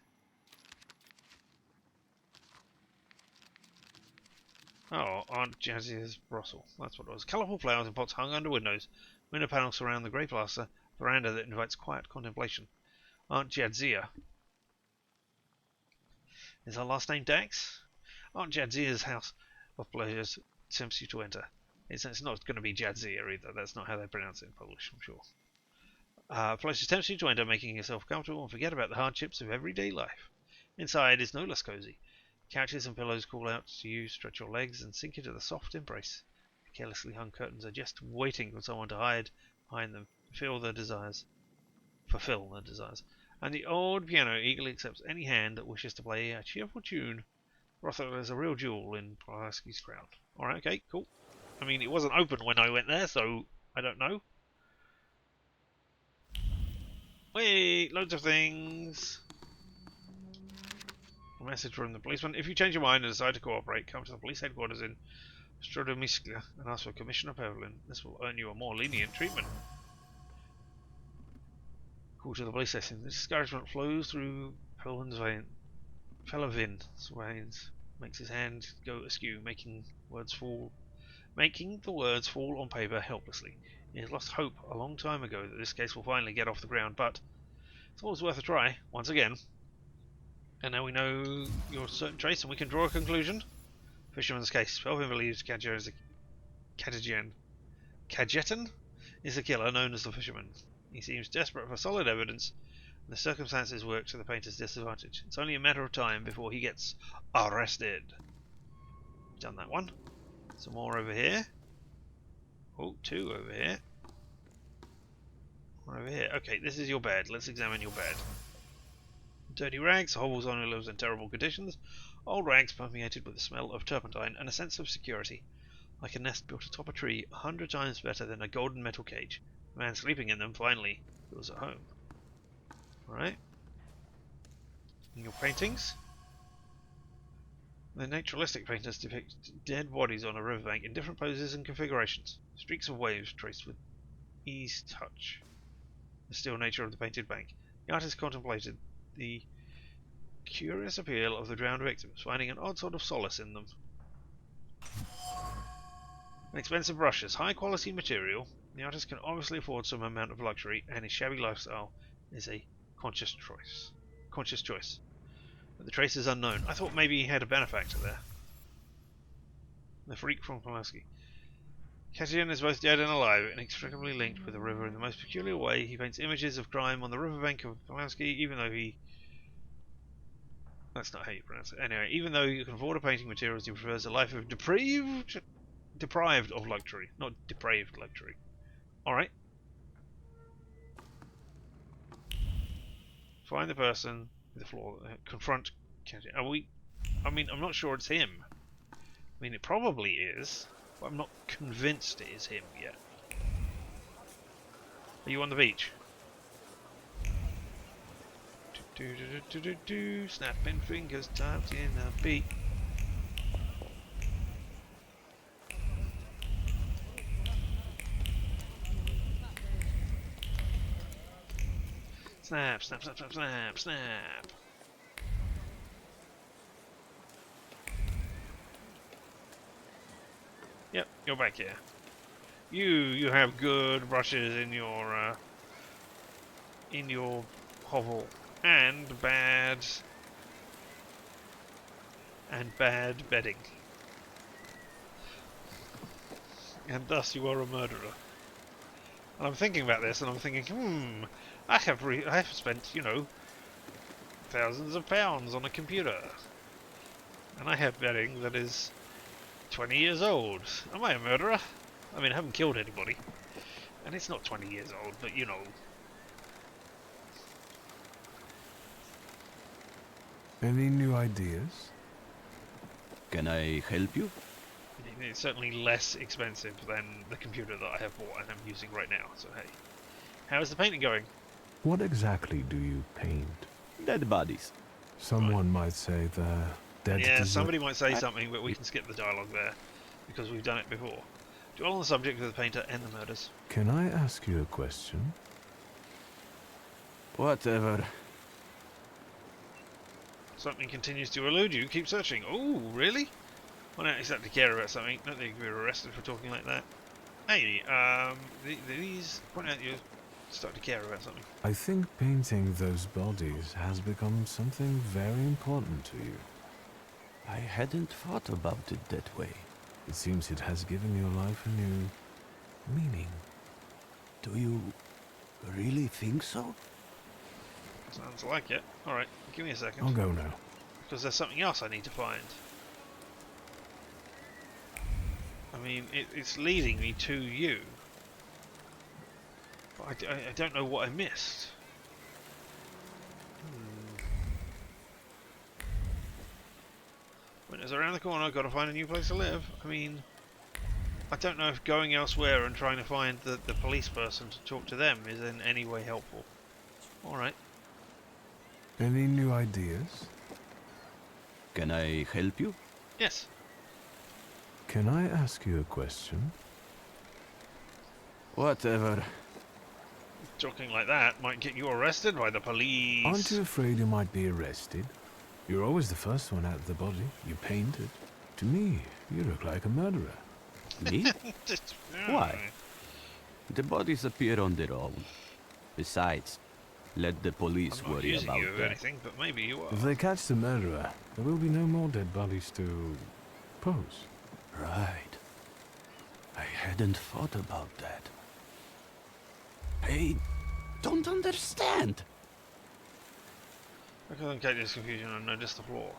Oh, Aunt Jazzy's brothel. That's what it was. Colourful flowers and pots hung under windows. Window panels surround the grey plaster veranda that invites quiet contemplation. Aunt Jadzia. Is her last name Dax? Aunt Jadzia's house of pleasures tempts you to enter. It's not going to be Jadzia either. That's not how they pronounce it in Polish, I'm sure. Pleasures tempts you to enter, making yourself comfortable and forget about the hardships of everyday life. Inside is no less cosy. Couches and pillows call out to you, stretch your legs, and sink into the soft embrace. The carelessly hung curtains are just waiting for someone to hide behind them, fulfill their desires. And the old piano eagerly accepts any hand that wishes to play a cheerful tune. Brothel is a real jewel in Pulaski's crown. Alright, okay, cool. I mean, it wasn't open when I went there, so I don't know. Wait, loads of things. A message from the policeman. If you change your mind and decide to cooperate, come to the police headquarters in Strodomiskla and ask for Commissioner Pavlin. This will earn you a more lenient treatment. Call to the police station. The discouragement flows through Pavlin's veins, makes his hand go askew, making the words fall on paper helplessly. He has lost hope a long time ago that this case will finally get off the ground, but it's always worth a try, once again. And now we know your certain traits and we can draw a conclusion. Fisherman's case. Pelvin believes Kajetan is the killer known as the Fisherman. He seems desperate for solid evidence, and the circumstances work to the painter's disadvantage. It's only a matter of time before he gets arrested. Done that one. Some more over here. Oh, 2 over here. 1 over here. Okay, this is your bed. Let's examine your bed. Dirty rags, a hovel's owner lives in terrible conditions. Old rags permeated with the smell of turpentine and a sense of security. Like a nest built atop a tree, 100 times better than a golden metal cage. The man sleeping in them finally feels at home. Alright. In your paintings? The naturalistic painters depict dead bodies on a riverbank in different poses and configurations. Streaks of waves traced with ease touch. The still nature of the painted bank. The artist contemplated the curious appeal of the drowned victims, finding an odd sort of solace in them. Expensive brushes, high quality material. The artist can obviously afford some amount of luxury, and his shabby lifestyle is a conscious choice. But the trace is unknown. I thought maybe he had a benefactor there. The freak from Pulaski. Katian is both dead and alive, inextricably linked with the river in the most peculiar way. He paints images of crime on the riverbank of Pulaski, even though he... That's not how you pronounce it. Anyway, even though you can afford a painting materials, he prefers a life of deprived of luxury, not depraved luxury. Alright. Find the person with the flaw. Confront Katian. I mean, I'm not sure it's him. I mean, it probably is, but I'm not convinced it is him yet. Are you on the beach? Snapping fingers, times in a beat. Snap, snap, snap, snap, snap, snap. Yep, you're back here. You have good brushes in your hovel, and bad bedding, and thus you are a murderer. And I'm thinking about this, and I'm thinking, I have spent, you know, thousands of pounds on a computer, and I have bedding that is 20 years old. Am I a murderer? I mean, I haven't killed anybody, and it's not 20 years old, but you know. Any new ideas? Can I help you? It's certainly less expensive than the computer that I have bought and I'm using right now, so hey. How is the painting going? What exactly do you paint? Dead bodies. Someone might say they're dead. Yeah, somebody might say something, but we can skip the dialogue there, because we've done it before. Dwell on the subject of the painter and the murders. Can I ask you a question? Whatever. Something continues to elude you. Keep searching. Oh, really? I don't exactly care about something. Don't think you'll be arrested for talking like that. Hey, these point out you start to care about something. I think painting those bodies has become something very important to you. I hadn't thought about it that way. It seems it has given your life a new meaning. Do you really think so? Sounds like it. Alright, give me a second. I'll go now. Because there's something else I need to find. I mean, it's leading me to you. But I don't know what I missed. Winter's around the corner, gotta find a new place to live. I mean, I don't know if going elsewhere and trying to find the police person to talk to them is in any way helpful. Alright. Any new ideas? Can I help you? Yes. Can I ask you a question? Whatever. Talking like that might get you arrested by the police. Aren't you afraid you might be arrested? You're always the first one out of the body. You painted. To me, you look like a murderer. Me? Why? The bodies appear on their own. Besides, let the police I'm not worry accusing about you of that. anything, but maybe you are. If they catch the murderer, there will be no more dead bodies to pose. Right. I hadn't thought about that. I don't understand. I couldn't catch this confusion and notice the flaw.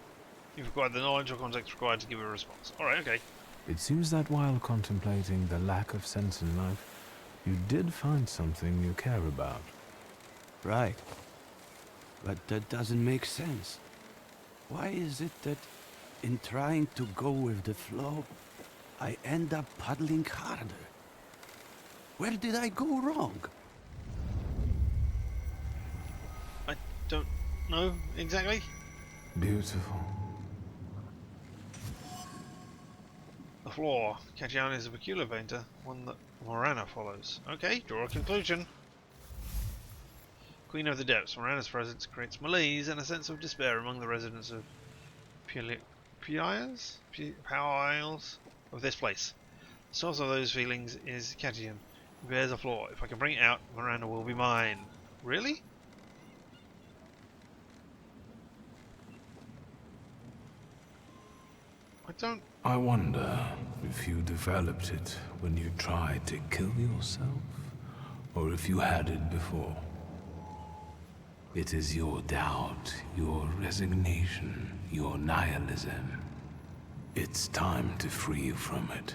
You've acquired the knowledge or context required to give a response. Alright, okay. It seems that while contemplating the lack of sense in life, you did find something you care about. Right. But that doesn't make sense. Why is it that in trying to go with the flow, I end up paddling harder? Where did I go wrong? I don't know exactly. Beautiful. The floor. Kajian is a peculiar painter, one that Morana follows. Okay, draw a conclusion. Queen of the Depths. Morana's presence creates malaise and a sense of despair among the residents of Powers of this place. The source of those feelings is Kajian, who bears a flaw. If I can bring it out, Morana will be mine. Really? I wonder if you developed it when you tried to kill yourself, or if you had it before. It is your doubt, your resignation, your nihilism. It's time to free you from it.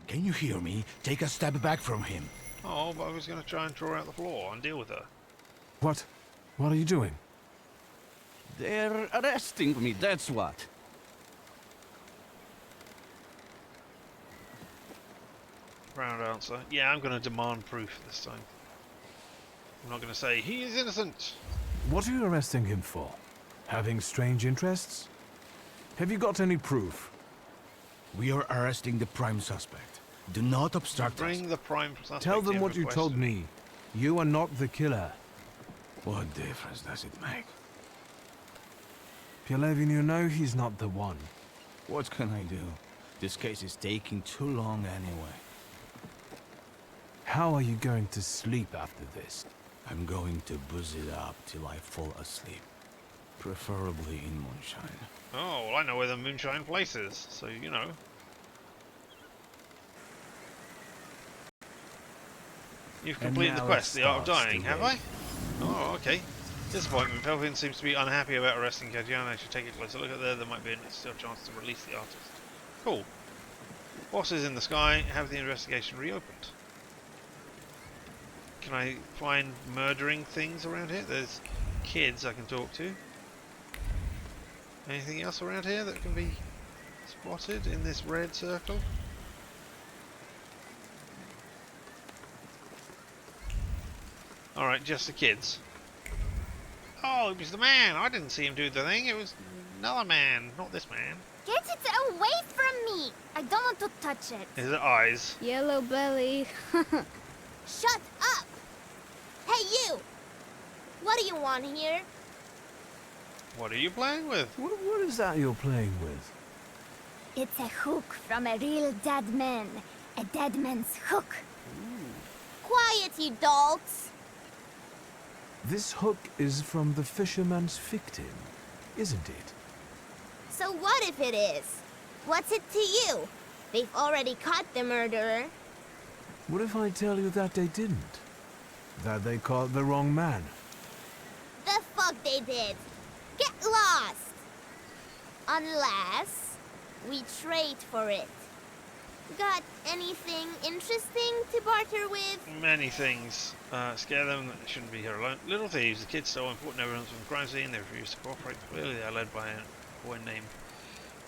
Can you hear me? Take a step back from him. Oh, but I was going to try and draw out the flaw and deal with her. What? What are you doing? They're arresting me, that's what. Round answer. Yeah, I'm going to demand proof this time. I'm not going to say, he is innocent. What are you arresting him for? Having strange interests? Have you got any proof? We are arresting the prime suspect. Do not obstruct us. Bring the prime suspect. Tell them in what for you told questioning. me. You are not the killer. What difference does it make? Pielevin, you know he's not the one. What can I do? This case is taking too long anyway. How are you going to sleep after this? I'm going to booze it up till I fall asleep. Preferably in moonshine. Oh, well, I know where the moonshine place is, so you know. You've completed the quest, the Art of Dying, have I? Oh, okay. Disappointment. Pelvin seems to be unhappy about arresting Kajian. I should take a closer look at there. There might be still a chance to release the artist. Cool. Bosses in the sky. Have the investigation reopened. Can I find murdering things around here? There's kids I can talk to. Anything else around here that can be spotted in this red circle? Alright, just the kids. Oh, it was the man! I didn't see him do the thing. It was another man, not this man. Get it away from me! I don't want to touch it. Is it eyes? Yellow belly. Shut up! Hey, you! What do you want here? What are you playing with? What is that you're playing with? It's a hook from a real dead man. A dead man's hook. Quiet, you dogs! This hook is from the fisherman's victim, isn't it? So what if it is? What's it to you? They've already caught the murderer. What if I tell you that they didn't? That they caught the wrong man? The fuck they did? Get lost! Unless we trade for it. Got anything interesting to barter with? Many things. Scare them that they shouldn't be here alone. Little thieves. The kids stole important evidence from the crime scene. They refused to cooperate. Clearly they are led by a boy named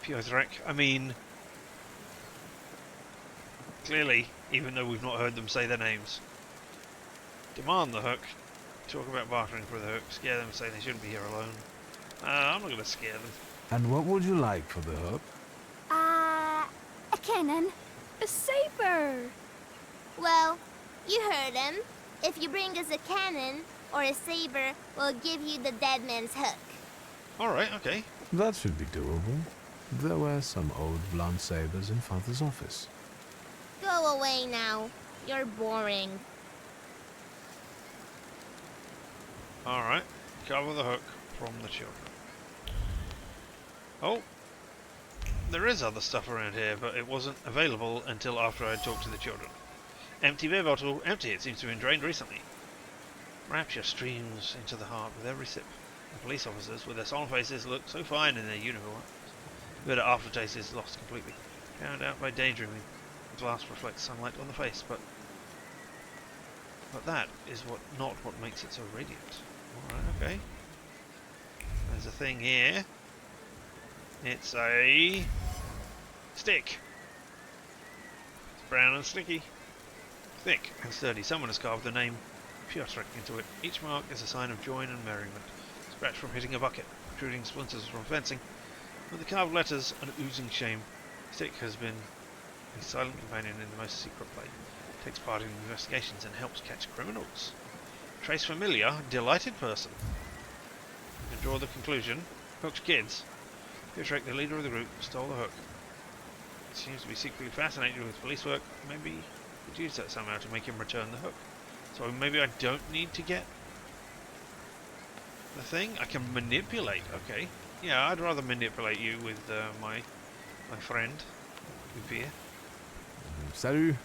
Piotrek. I mean... Clearly, even though we've not heard them say their names. Demand the hook. Talk about bartering for the hook. Scare them, say they shouldn't be here alone. I'm not going to scare them. And what would you like for the hook? A cannon. A saber. Well, you heard him. If you bring us a cannon or a saber, we'll give you the dead man's hook. Alright, okay. That should be doable. There were some old blunt sabers in Father's office. Go away now. You're boring. Alright. Cover the hook from the children. Oh. There is other stuff around here, but it wasn't available until after I had talked to the children. Empty beer bottle. Empty. It seems to have been drained recently. Rapture streams into the heart with every sip. The police officers, with their solemn faces, look so fine in their uniforms. But their aftertaste is lost completely. Drowned out by daydreaming. The glass reflects sunlight on the face, but that is not what makes it so radiant. Alright, okay. There's a thing here. It's a stick. It's brown and sticky. Thick and sturdy, someone has carved the name Piotr into it. Each mark is a sign of joy and merriment. Scratched from hitting a bucket, protruding splinters from fencing. With the carved letters and oozing shame, Stick has been a silent companion in the most secret play. Takes part in investigations and helps catch criminals. Trace familiar, delighted person. You can draw the conclusion. Hook's kids. Piotr, the leader of the group, stole the hook. He seems to be secretly fascinated with police work. Maybe we could use that somehow to make him return the hook. So maybe I don't need to get the thing? I can manipulate, okay. Yeah, I'd rather manipulate you with my friend, Victor. Salut.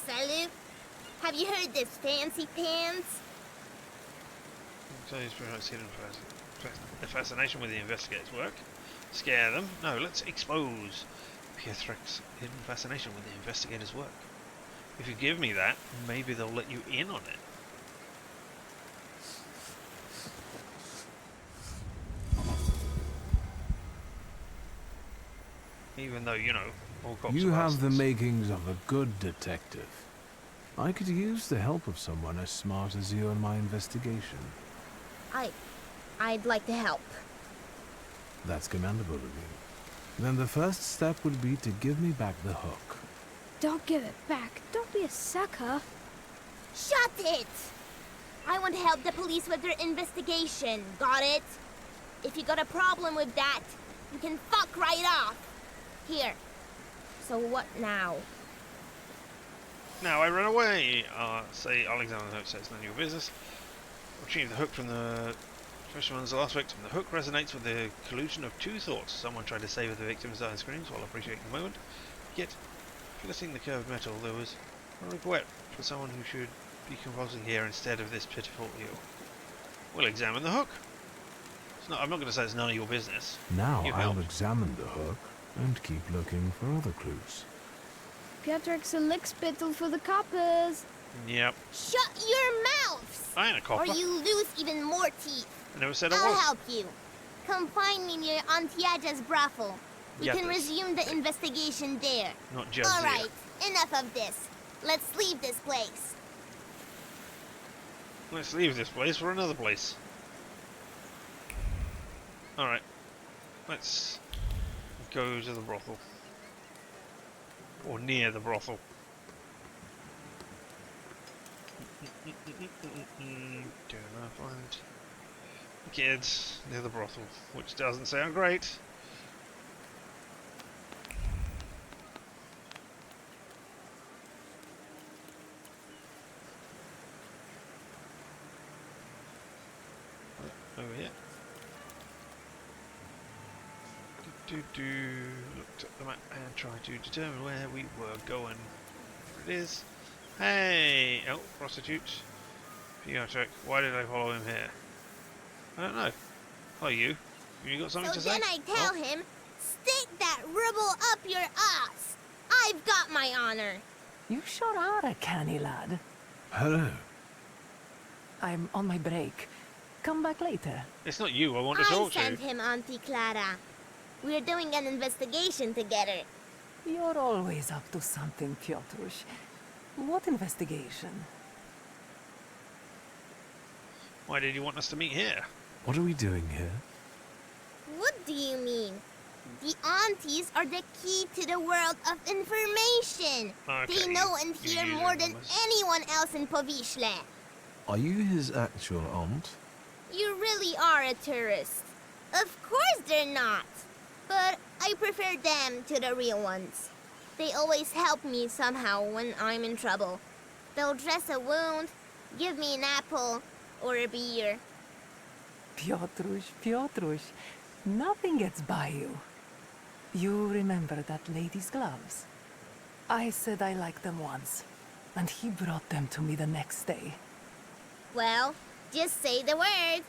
Salut. Have you heard this, fancy pants? So he's the fascination with the investigators' work. Scare them? No, let's expose Pietr's hidden fascination with the investigators' work. If you give me that, maybe they'll let you in on it. Even though, you know, all cops You are have the bastards. makings of a good detective. I could use the help of someone as smart as you in my investigation. I'd like to help. That's commendable of you. Then the first step would be to give me back the hook. Don't give it back. Don't be a sucker. Shut it! I want to help the police with their investigation. Got it? If you got a problem with that, you can fuck right off. Here. So what now? Now I run away. Say Alexander says none of your business. Retrieve the hook from the fisherman's last victim. The hook resonates with the collusion of two thoughts. Someone tried to save the victim's dying screams while appreciating the moment. Yet, flitting the curved metal, there was a regret for someone who should be composing here instead of this pitiful eel. We'll examine the hook. I'm not going to say it's none of your business. Now You I'll helped. examine the hook and keep looking for other clues. Pietr's a lickspittle for the coppers. Yep. Shut your mouths! I ain't a copper. Or you lose even more teeth. I never said I I'll was. help you. Come find me near Antiaja's brothel. We can Yatas. resume the investigation there. Not just All here. right, enough of this. Let's leave this place. Let's leave this place for another place. Alright. Let's go to the brothel. Or near the brothel. Do I find the kids near the brothel? Which doesn't sound great. Over here. Looked at the map and tried to determine where we were going. There it is. Hey! Oh, prostitute. Piotr, why did I follow him here? I don't know. Oh, you? You got something So to say? then I tell him, stick that rubble up your ass. I've got my honor. You sure are a canny lad. Hello. I'm on my break. Come back later. It's not you I want to I talk sent to. him, Auntie Clara. We're doing an investigation together. You're always up to something, Piotrush. What investigation? Why did you want us to meet here? What are we doing here? What do you mean? The aunties are the key to the world of information. Okay, They know and you hear use more it than almost. anyone else in Powiśle. Are you his actual aunt? You really are a tourist. Of course they're not. But I prefer them to the real ones. They always help me somehow when I'm in trouble. They'll dress a wound, give me an apple, or a beer. Piotrush, nothing gets by you. You remember that lady's gloves? I said I liked them once, and he brought them to me the next day. Well, just say the word.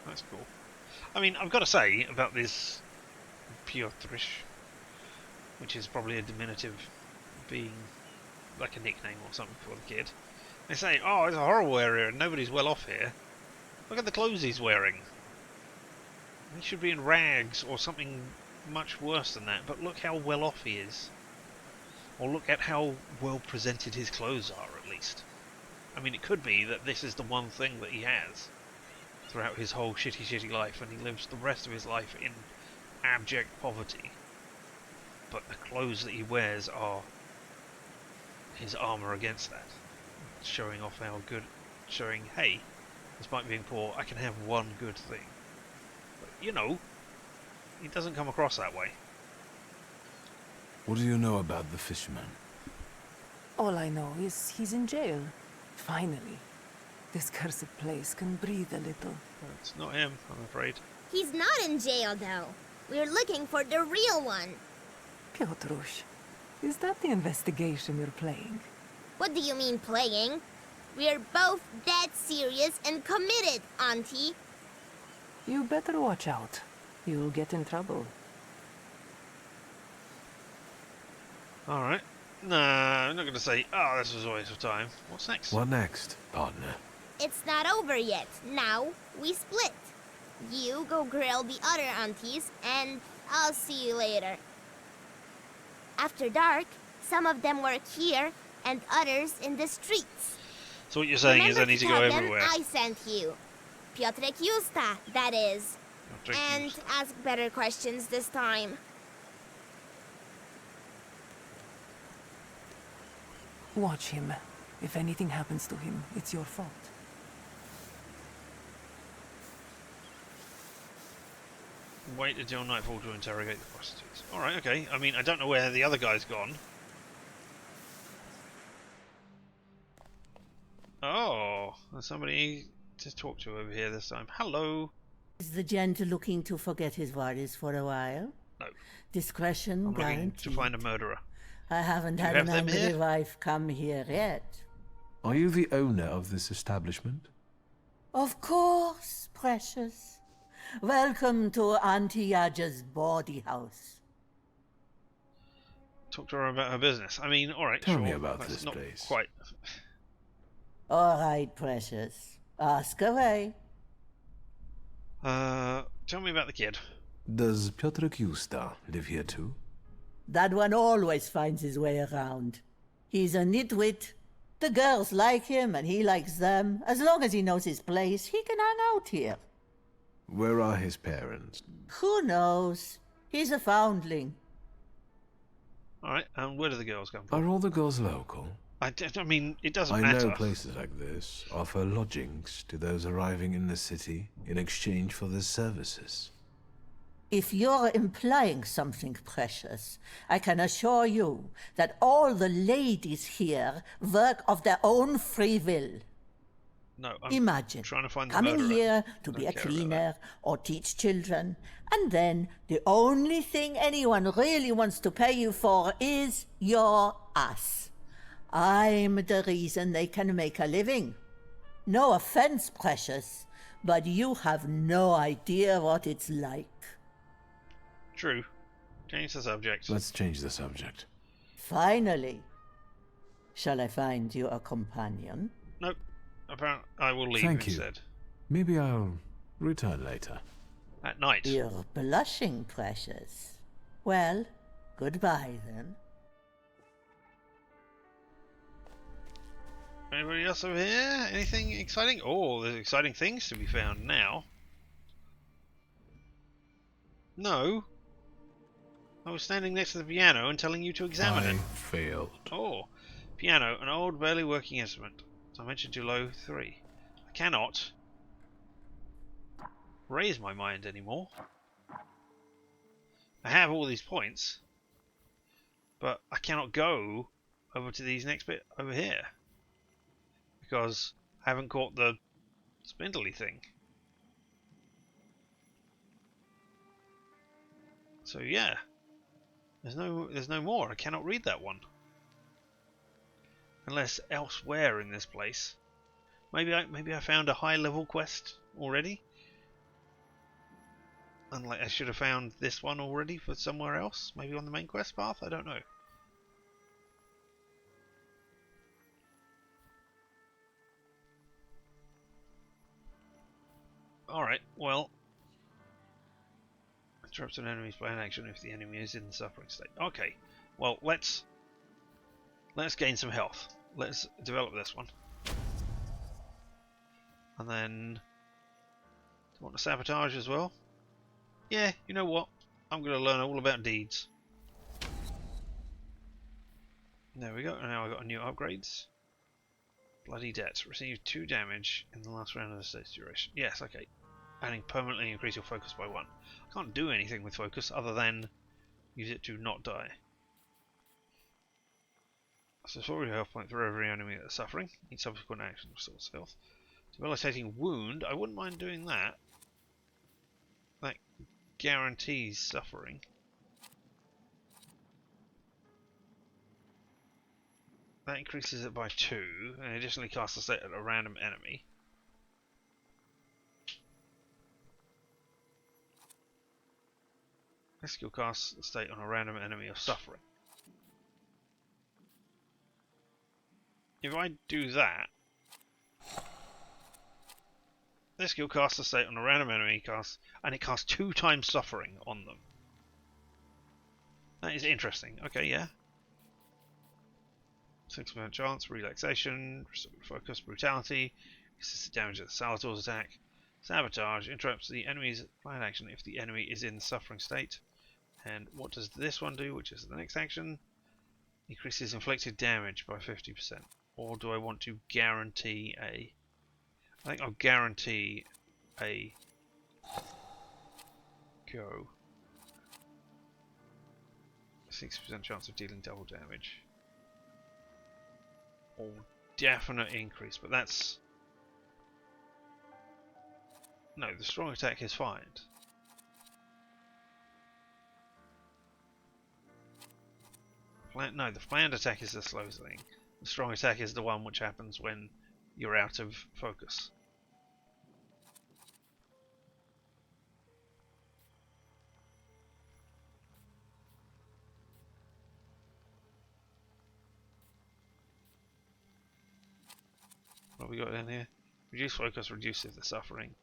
That's cool. I mean, I've got to say about this Piotrish, which is probably a diminutive being like a nickname or something for the kid. They say, oh, it's a horrible area and nobody's well off here. Look at the clothes he's wearing. He should be in rags or something much worse than that, but look how well off he is. Or look at how well presented his clothes are, at least. I mean, it could be that this is the one thing that he has throughout his whole shitty life, and he lives the rest of his life in abject poverty. But the clothes that he wears are his armour against that. Showing off how good, showing, hey, despite being poor, I can have one good thing. But, you know, he doesn't come across that way. What do you know about the fisherman? All I know is he's in jail. Finally. This cursed place can breathe a little. It's not him, I'm afraid. He's not in jail, though. We're looking for the real one. Piotrush, is that the investigation you're playing? What do you mean, playing? We're both dead serious and committed, Auntie. You better watch out. You'll get in trouble. Alright. Nah, I'm not going to say, oh, this was a waste of time. What's next? What next, partner? It's not over yet. Now, we split. You go grill the other aunties, and I'll see you later. After dark, some of them work here, and others in the streets. So what you're saying is I Remember need to tell go them everywhere. I sent you. Piotrek Justa, that is. Piotrek And Justa. ask better questions this time. Watch him. If anything happens to him, it's your fault. Wait until nightfall to interrogate the prostitutes. Alright, okay. I mean, I don't know where the other guy's gone. Oh, there's somebody to talk to over here this time. Hello. Is the gent looking to forget his worries for a while? No. Discretion I'm looking guaranteed. to find a murderer. I haven't Do you had have an them angry here? wife come here yet. Are you the owner of this establishment? Of course, precious. Welcome to Auntie Yaja's bawdy house. Talk to her about her business. I mean, alright, Tell sure. me about That's this not place. quite. All right, precious. Ask away. Tell me about the kid. Does Piotrek Justa live here too? That one always finds his way around. He's a nitwit. The girls like him and he likes them. As long as he knows his place, he can hang out here. Where are his parents? Who knows? He's a foundling. Alright, and where do the girls come from? Are all the girls local? I mean, it doesn't I matter. know places like this offer lodgings to those arriving in the city in exchange for their services. If you're implying something precious, I can assure you that all the ladies here work of their own free will. No, I'm Imagine trying to find the coming murderer. here to I be don't a care about cleaner or teach children, and then the only thing anyone really wants to pay you for is your ass. I'm the reason they can make a living. No offense, precious, but you have no idea what it's like. True. Change the subject. Let's change the subject. Finally. Shall I find you a companion? Nope. Apparently, I will leave Thank you. instead. Maybe I'll return later. At night. You're blushing, precious. Well, goodbye then. Anybody else over here? Anything exciting? Oh, there's exciting things to be found now. No. I was standing next to the piano and telling you to examine it. Failed. Oh, piano, an old, barely working instrument. Dimension too low, 3. I cannot raise my mind anymore. I have all these points, but I cannot go over to these next bit over here because I haven't caught the spindly thing. So yeah, there's no more. I cannot read that one. Unless elsewhere in this place. Maybe I found a high level quest already. And like I should have found this one already for somewhere else. Maybe on the main quest path. I don't know. All right. Well, interrupts an enemy's plan action if the enemy is in the suffering state. Okay. Well, let's Let's gain some health. Let's develop this one. And then... do you want to sabotage as well? Yeah, you know what? I'm going to learn all about deeds. There we go. And now I've got new upgrades. Bloody debt. Receive 2 damage in the last round of the state's duration. Yes, okay. Adding permanently increase your focus by 1. I can't do anything with focus other than use it to not die. So 4 health point for every enemy that's suffering. Each subsequent action restores health. Debilitating wound. I wouldn't mind doing that. That guarantees suffering. That increases it by 2, and additionally casts a state at a random enemy. This skill casts a state on a random enemy of suffering. If I do that, this skill casts a state on a random enemy, and it casts 2 times suffering on them. That is interesting. Okay, yeah. 6% chance, relaxation, focus, brutality, resists the damage of the Salutors attack. Sabotage interrupts the enemy's planned action if the enemy is in the suffering state. And what does this one do, which is the next action? Increases inflicted damage by 50%. Or do I want to guarantee a... I think I'll guarantee a... go. 6% chance of dealing double damage. Or definite increase, but that's... no, the strong attack is fine. No, the planned attack is the slow thing. The strong attack is the one which happens when you're out of focus. What have we got in here? Reduce focus reduces the suffering.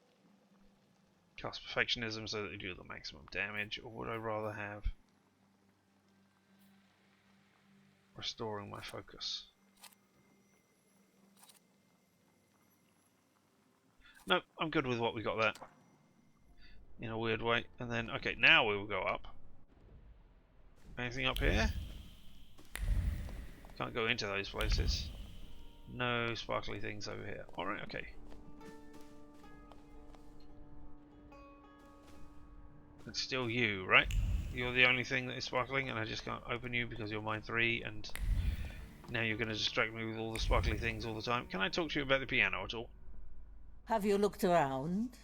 Cast perfectionism so that you do the maximum damage, or would I rather have restoring my focus? No, I'm good with what we got there. In a weird way. And then, okay, now we will go up. Anything up here? Can't go into those places. No sparkly things over here. Alright, okay. It's still you, right? You're the only thing that is sparkling, and I just can't open you because you're mine 3, and now you're going to distract me with all the sparkly things all the time. Can I talk to you about the piano at all? Have you looked around?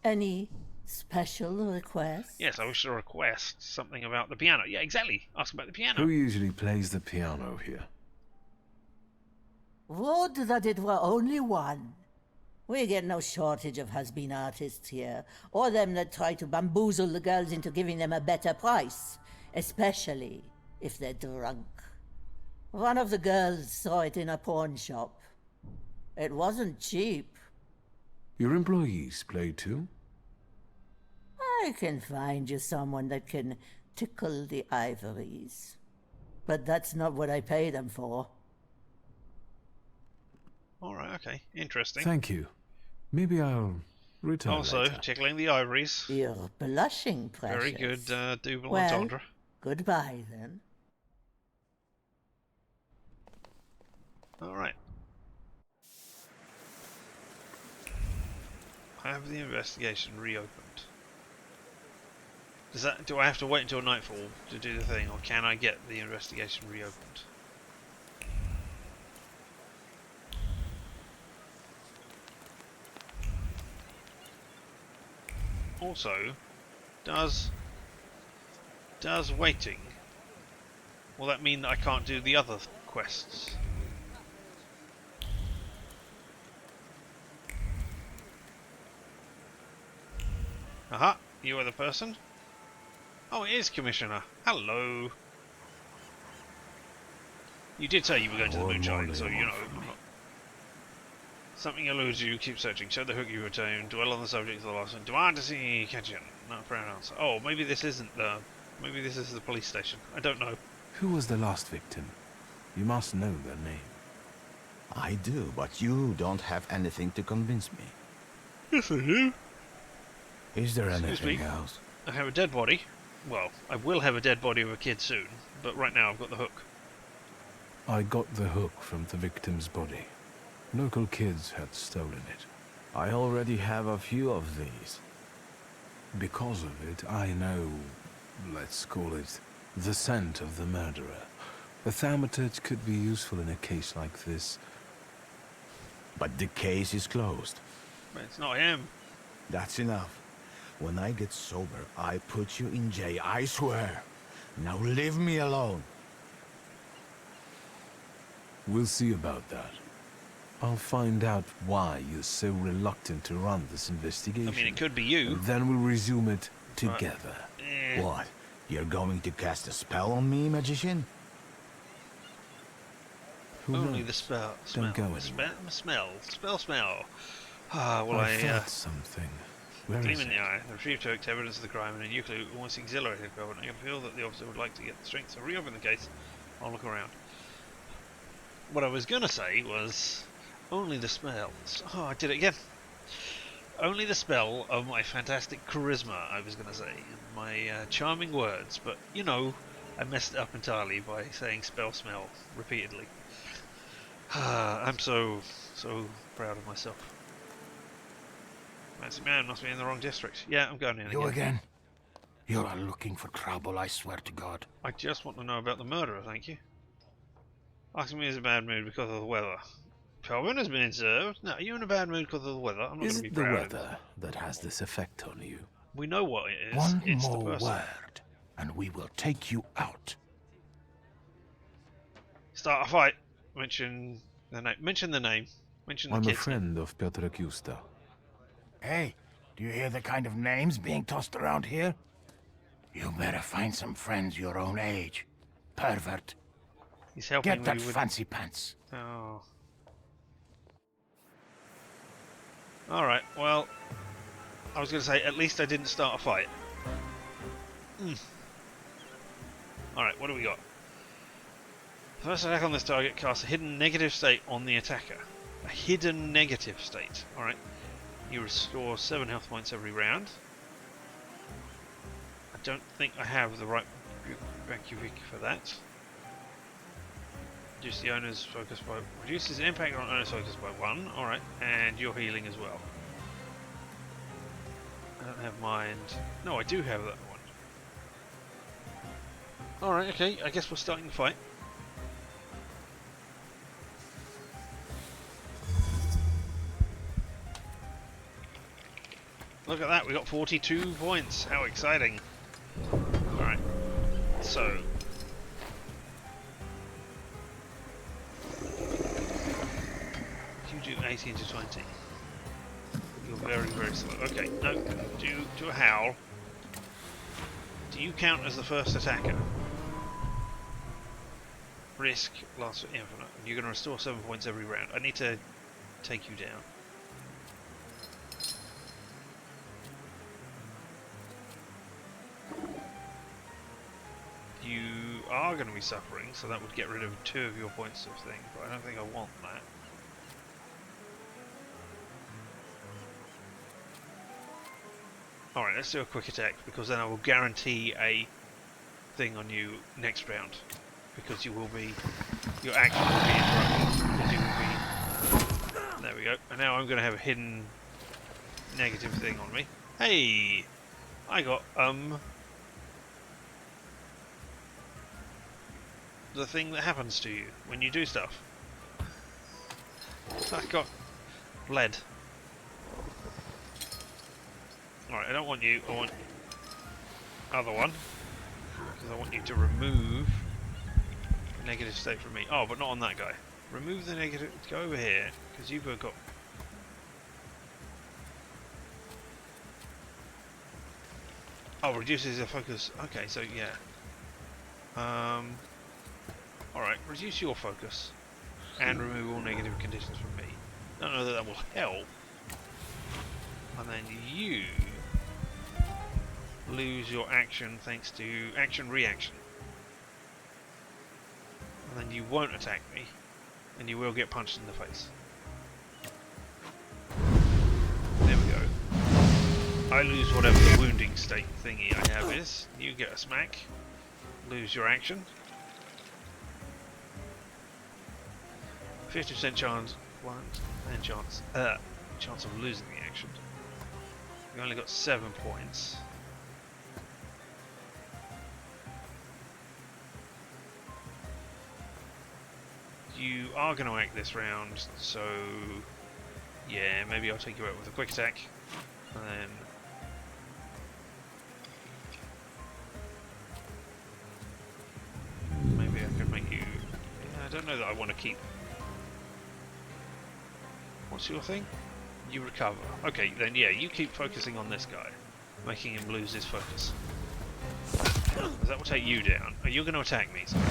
Any special requests? Yes, I wish to request something about the piano. Yeah, exactly. Ask about the piano. Who usually plays the piano here? Would that it were only one. We get no shortage of has-been artists here, or them that try to bamboozle the girls into giving them a better price, especially if they're drunk. One of the girls saw it in a pawn shop. It wasn't cheap. Your employees play too? I can find you someone that can tickle the ivories. But that's not what I pay them for. Alright, okay. Interesting. Thank you. Maybe I'll return also, later. tickling the ivories. You're blushing, precious. Very good double well, entendre. Goodbye, then. Alright. Have the investigation reopened. Do I have to wait until nightfall to do the thing, or can I get the investigation reopened? Also, does waiting, will that mean that I can't do the other quests? Aha, you are the person? Oh, it is Commissioner. Hello. You did say you were going to the moonshine, so you know. Something eludes you, keep searching. Show the hook you return. Dwell on the subject of the last one. Demand to see Kitchen. Not a proud answer. Oh, maybe this isn't the... maybe this is the police station. I don't know. Who was the last victim? You must know their name. I do, but you don't have anything to convince me. Yes, I do. Is there Excuse anything me. else? I have a dead body. Well, I will have a dead body of a kid soon, but right now I've got the hook. I got the hook from the victim's body. Local kids had stolen it. I already have a few of these. Because of it, I know, let's call it, the scent of the murderer. A thaumaturge could be useful in a case like this. But the case is closed. But it's not him. That's enough. When I get sober, I put you in jail, I swear. Now leave me alone. We'll see about that. I'll find out why you're so reluctant to run this investigation. I mean, it could be you. And then we'll resume it together. What? You're going to cast a spell on me, magician? Only the spell. Don't go Smell. Ah, well, I felt something. Where Gleam is in it? the eye. The retrieved hooked evidence of the crime and a nuclear almost exhilarated government. I can feel that the officer would like to get the strength to reopen the case. I'll look around. What I was gonna say was only the smells. Oh, I did it again. Only the spell of my fantastic charisma, I was gonna say, and my charming words, but you know, I messed it up entirely by saying smell repeatedly. I'm so proud of myself. Fancy man must be in the wrong district. Yeah, I'm going in You again? You are looking for trouble, I swear to God. I just want to know about the murderer, thank you. Asking me is a bad mood because of the weather. Calvin has been served. No, are you in a bad mood because of the weather? I'm not Is going to it be the proud of weather that has this effect on you? We know what it is. One it's more the person. word, and we will take you out. Start a fight. Mention the name. Mention the name. Mention the I'm a kid's name. friend of Piotr Gusta. Hey, do you hear the kind of names being tossed around here? You better find some friends your own age. Pervert. He's helping Get that me with... fancy pants. Oh. Alright, well... I was going to say, at least I didn't start a fight. Alright, what do we got? First attack on this target casts a hidden negative state on the attacker. A hidden negative state. Alright. You restore 7 health points every round. I don't think I have the right requisite for that. Reduce the owner's focus by... Reduces the impact on owner's focus by 1. Alright. And your healing as well. I don't have mind. No, I do have that one. Alright, okay. I guess we're starting the fight. Look at that, we got 42 points. How exciting. Alright. So. You do 18 to 20. You're very, very slow. Okay, no. Do a howl. Do you count as the first attacker? Risk lasts for infinite. You're going to restore 7 points every round. I need to take you down. You are going to be suffering, so that would get rid of 2 of your points of thing, but I don't think I want that. Alright, let's do a quick attack, because then I will guarantee a thing on you next round. Because you will be... your action will be interrupted. You will be... There we go. And now I'm going to have a hidden negative thing on me. Hey! I got, the thing that happens to you when you do stuff. I got bled. Alright, I don't want you, I want other one. Because I want you to remove the negative state from me. Oh, but not on that guy. Remove the negative, go over here, because you've got... Oh, reduces the focus. Okay, so yeah. Alright, reduce your focus and remove all negative conditions from me. Don't know that that will help. And then you lose your action thanks to action reaction. And then you won't attack me, and you will get punched in the face. There we go. I lose whatever the wounding state thingy I have is. You get a smack. Lose your action. 50% chance, and chance of losing the action. You only got 7 points. You are going to act this round, so yeah, maybe I'll take you out with a quick attack, and then maybe I could make you. Yeah, I don't know that I want to keep. What's your thing? You recover. Okay, then yeah, you keep focusing on this guy, making him lose his focus. That will take you down. Oh, you're going to attack me, sorry.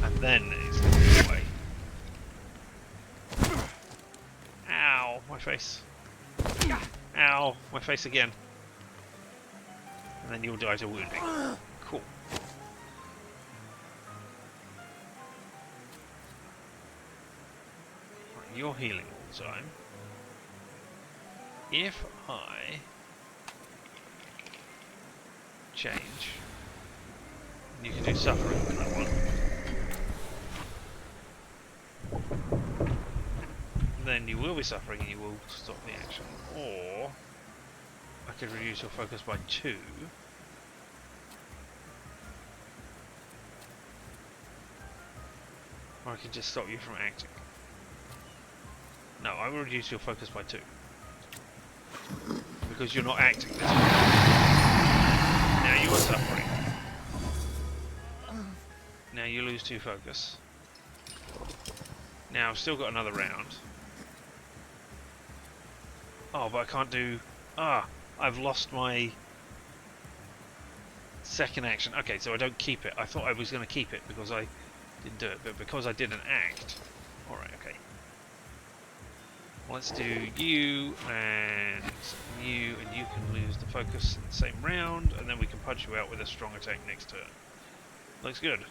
And then it's going to be away. Ow, my face. Ow, my face again. And then you'll die to wounding. Cool. Right, you're healing all the time. If I change, you can do suffering with that one. Then you will be suffering and you will stop the action. Or I could reduce your focus by 2. Or I can just stop you from acting. No, I will reduce your focus by 2. Because you're not acting this way. Now you are suffering. Now you lose 2 focus. Now I've still got another round. Oh, but I can't do... I've lost my second action. Okay, so I don't keep it. I thought I was going to keep it because I didn't do it, but because I didn't act... Alright, okay. Let's do you and you can lose the focus in the same round, and then we can punch you out with a strong attack next turn. Looks good.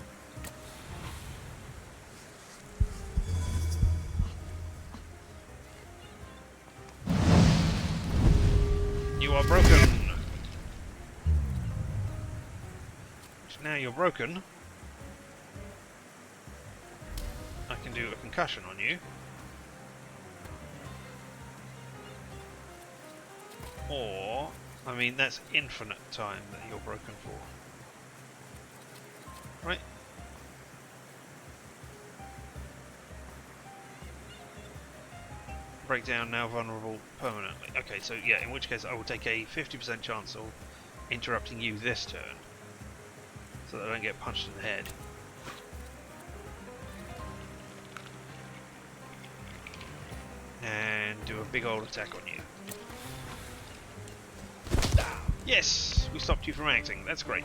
You are broken. Now you're broken. I can do a concussion on you. Or, I mean, that's infinite time that you're broken for. Right? Breakdown, now vulnerable permanently. Okay, so yeah, in which case I will take a 50% chance of interrupting you this turn. So that I don't get punched in the head. And do a big old attack on you. Yes! We stopped you from acting. That's great.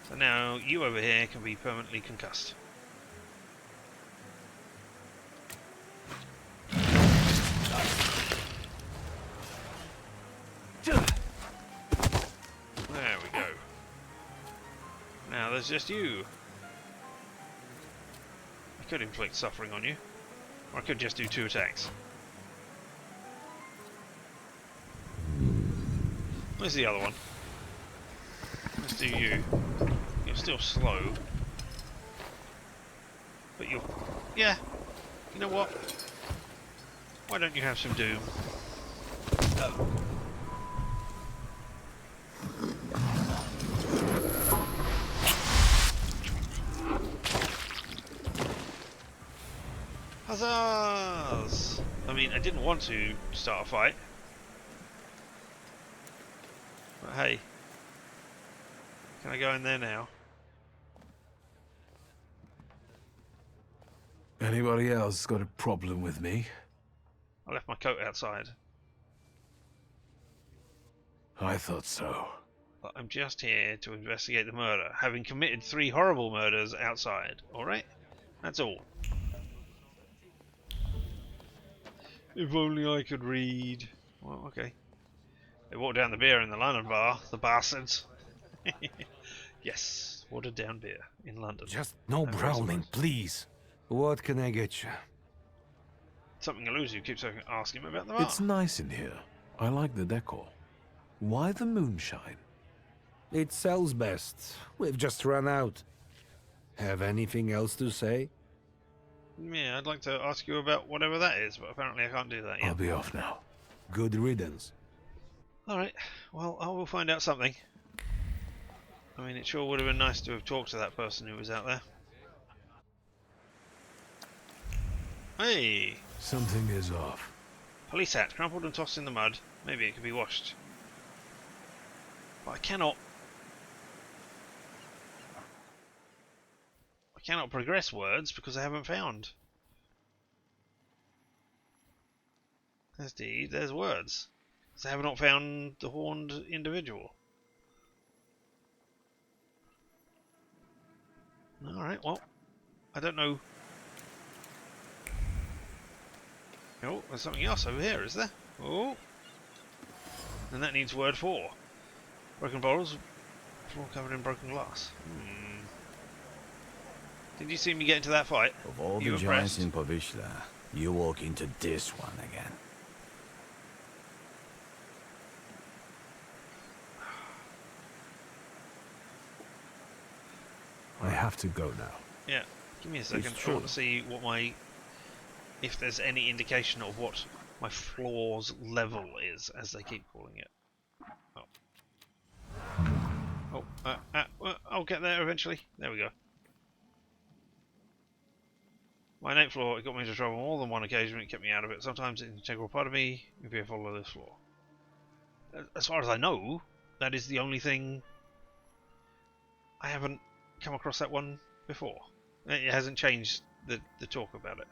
So now you over here can be permanently concussed. There we go. Now there's just you. I could inflict suffering on you. Or I could just do 2 attacks. Where's the other one? Let's do you. You're still slow. But you're... Yeah. You know what? Why don't you have some doom? Huzzahs! I mean, I didn't want to start a fight. But hey. Can I go in there now? Anybody else got a problem with me? I left my coat outside. I thought so. But I'm just here to investigate the murder, having committed 3 horrible murders outside. Alright? That's all. If only I could read. Well, okay. They walked down the beer in the London bar, the bastards. Yes. Watered down beer in London. Just no Very brawling, surprised. please. What can I get you? Something elusive keeps asking him about the bar. It's nice in here. I like the decor. Why the moonshine? It sells best. We've just run out. Have anything else to say? Yeah, I'd like to ask you about whatever that is, but apparently I can't do that yet. I'll be off now. Good riddance. Alright, well, I will find out something. I mean, it sure would have been nice to have talked to that person who was out there. Hey! Something is off. Police hat, crumpled and tossed in the mud. Maybe it could be washed. But I cannot progress words because I haven't found. There's deed, there's words. Because I have not found the horned individual. Alright, well, I don't know. Oh, there's something else over here, is there? Oh. And that needs word 4. Broken bottles, floor covered in broken glass. Did you see me get into that fight? Of all You the giants impressed? in Povishla, you walk into this one again. I have to go now. Yeah, give me a second. I want to see what my... if there's any indication of what my floor's level is, as they keep calling it. I'll get there eventually. There we go. My 8th floor, it got me into trouble on more than one occasion, it kept me out of it. Sometimes it's an integral part of me, if you follow this floor. As far as I know, that is the only thing... I haven't come across that one before. It hasn't changed the talk about it.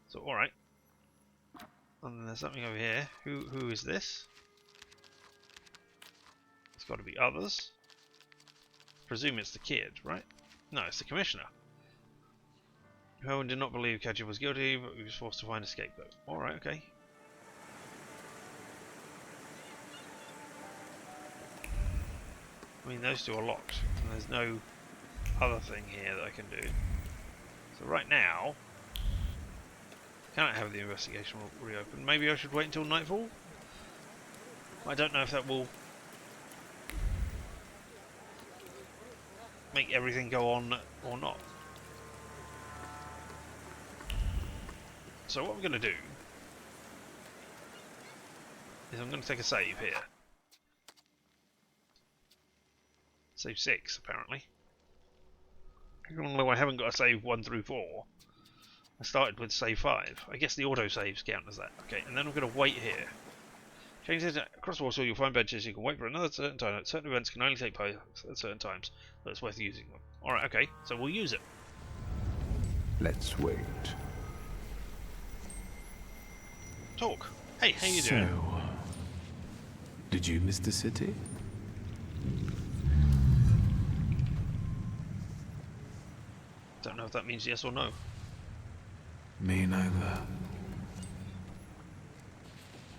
So, alright. And then there's something over here. Who is this? It's got to be others. Presume it's the kid, right? No, it's the commissioner. Hohen did not believe Kadja was guilty, but he was forced to find a scapegoat. Alright, okay. I mean, those two are locked, and there's no other thing here that I can do. So right now, can I have the investigation reopened? Maybe I should wait until nightfall? I don't know if that will make everything go on or not. So what I'm going to do is I'm going to take a save here. Save 6, apparently. Even though I haven't got a save 1 through 4, I started with save 5. I guess the auto-saves count as that. Okay, and then I'm going to wait here. Change it across Warsaw, you'll find benches you can wait for another certain time. Certain events can only take place at certain times, so it's worth using them. Alright, okay, so we'll use it. Let's wait. Talk. Hey, how you doing? So, did you miss the city? Don't know if that means yes or no. Me neither.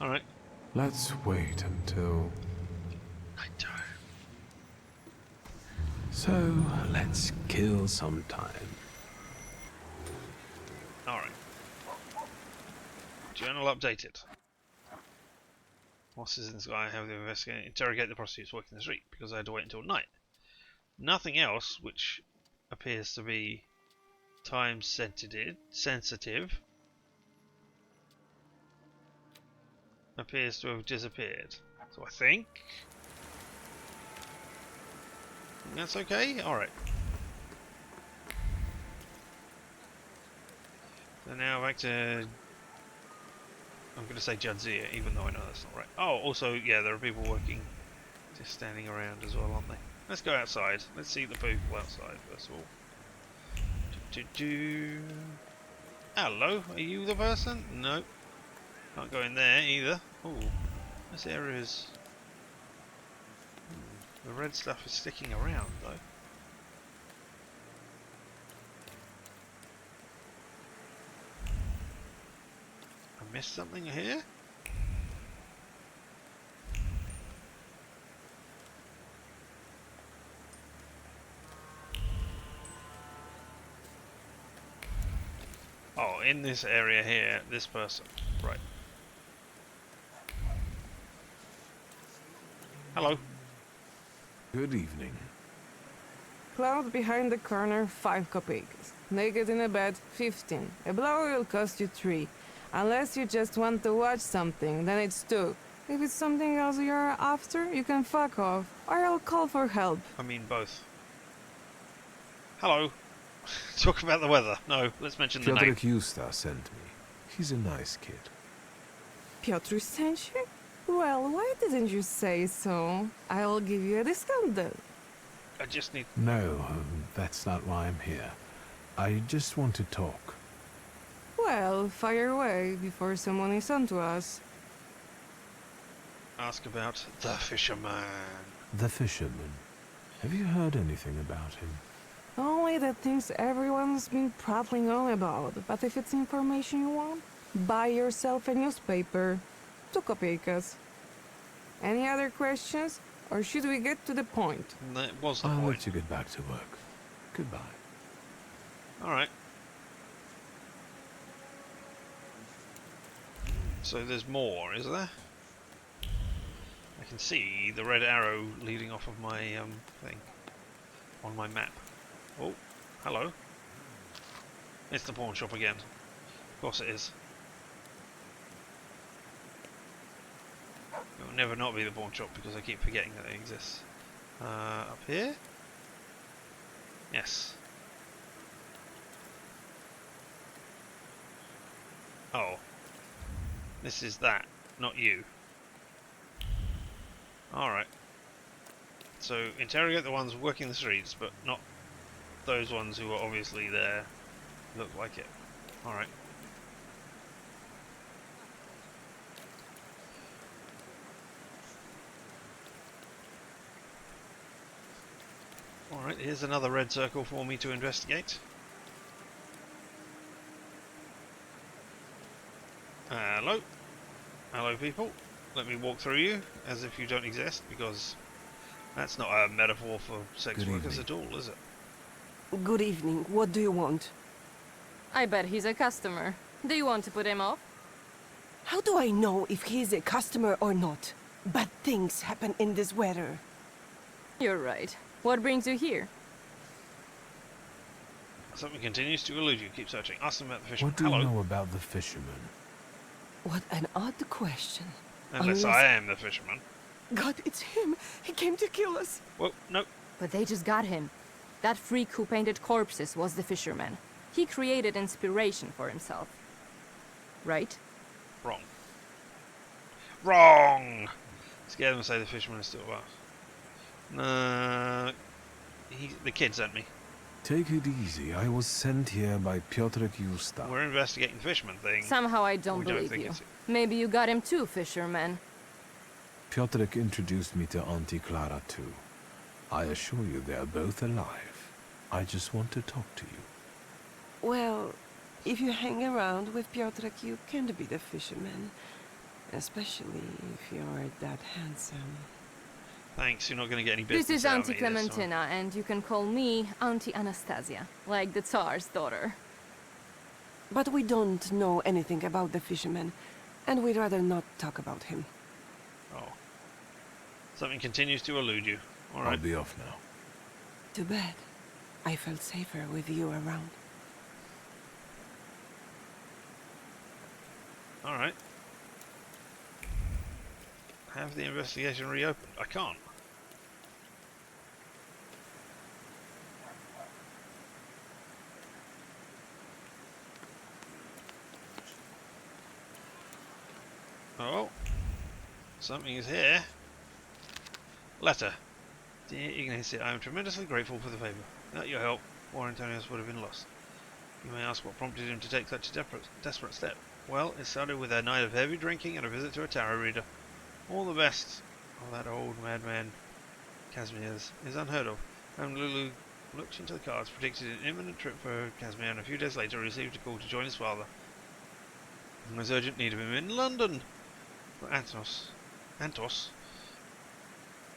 Alright. Let's wait until... Nighttime. So, let's kill some time. Alright. Journal updated. What is in this guy? I have the investigator interrogate the prostitutes working the street because I had to wait until night. Nothing else which appears to be time sensitive appears to have disappeared. So I think that's okay? Alright. So now back to... I'm going to say Jadzia, even though I know that's not right. Oh, also, yeah, there are people working, just standing around as well, aren't they? Let's go outside. Let's see the people outside, first of all. Hello, are you the person? No. Can't go in there either. Oh, this area is... the red stuff is sticking around, though. I missed something here? Oh, in this area here, this person. Right. Hello. Good evening. Cloud behind the corner, 5 kopecks. Naked in a bed, 15. A blow will cost you 3. Unless you just want to watch something, then it's 2. If it's something else you're after, you can fuck off, or I'll call for help. I mean both. Hello. Talk about the weather. No, let's mention the name. Piotrek sent me. He's a nice kid. Piotr sent you? Well, why didn't you say so? I'll give you a discount then. I just need... No, that's not why I'm here. I just want to talk. Well, fire away before someone is onto us. Ask about the fisherman. The fisherman. Have you heard anything about him? Only the things everyone's been prattling on about. But if it's information you want, buy yourself a newspaper. 2 kopeckas. Any other questions? Or should we get to the point? That was the I'll point. let you get back to work. Goodbye. Alright. So there's more, is there? I can see the red arrow leading off of my thing on my map. Oh, hello. It's the pawn shop again. Of course it is. It will never not be the pawn shop because I keep forgetting that it exists. Up here? Yes. Oh. This is that, not you. Alright. So, interrogate the ones working the streets, but not those ones who are obviously there. Look like it. Alright. Alright, here's another red circle for me to investigate. Hello. Hello people. Let me walk through you as if you don't exist, because that's not a metaphor for sex workers at all, is it? Good evening. What do you want? I bet he's a customer. Do you want to put him off? How do I know if he's a customer or not? Bad things happen in this weather. You're right. What brings you here? Something continues to elude you. Keep searching. Ask them about the fisherman. What do you know about the fisherman? What an odd question. Unless I am the fisherman. God, it's him. He came to kill us. Well, no. But they just got him. That freak who painted corpses was the fisherman. He created inspiration for himself. Right? Wrong. Wrong! Scare them and say the fisherman is still alive. No. The kid sent me. Take it easy. I was sent here by Piotrek Justa. We're investigating the fisherman thing. Somehow I don't believe you. Maybe you got him too, fisherman. Piotrek introduced me to Auntie Clara too. I assure you they are both alive. I just want to talk to you. Well, if you hang around with Piotrek, you can't be the fisherman. Especially if you're that handsome. Thanks, you're not going to get any business This is out Auntie of me this time. Clementina, and you can call me Auntie Anastasia, like the Tsar's daughter. But we don't know anything about the fisherman, and we'd rather not talk about him. Oh. Something continues to elude you. Alright. I'll be off now. Too bad. I felt safer with you around. Alright. Have the investigation reopened? I can't. Oh. Something is here. Letter. Dear Ignacy, I am tremendously grateful for the favour. Without your help, War Antonius would have been lost. You may ask what prompted him to take such a desperate step. Well, it started with a night of heavy drinking and a visit to a tarot reader. All the best of that old madman Casimir's is unheard of. And Lulu looked into the cards, predicted an imminent trip for Casimir, and a few days later received a call to join his father. And was urgent need of him in London. For Antos.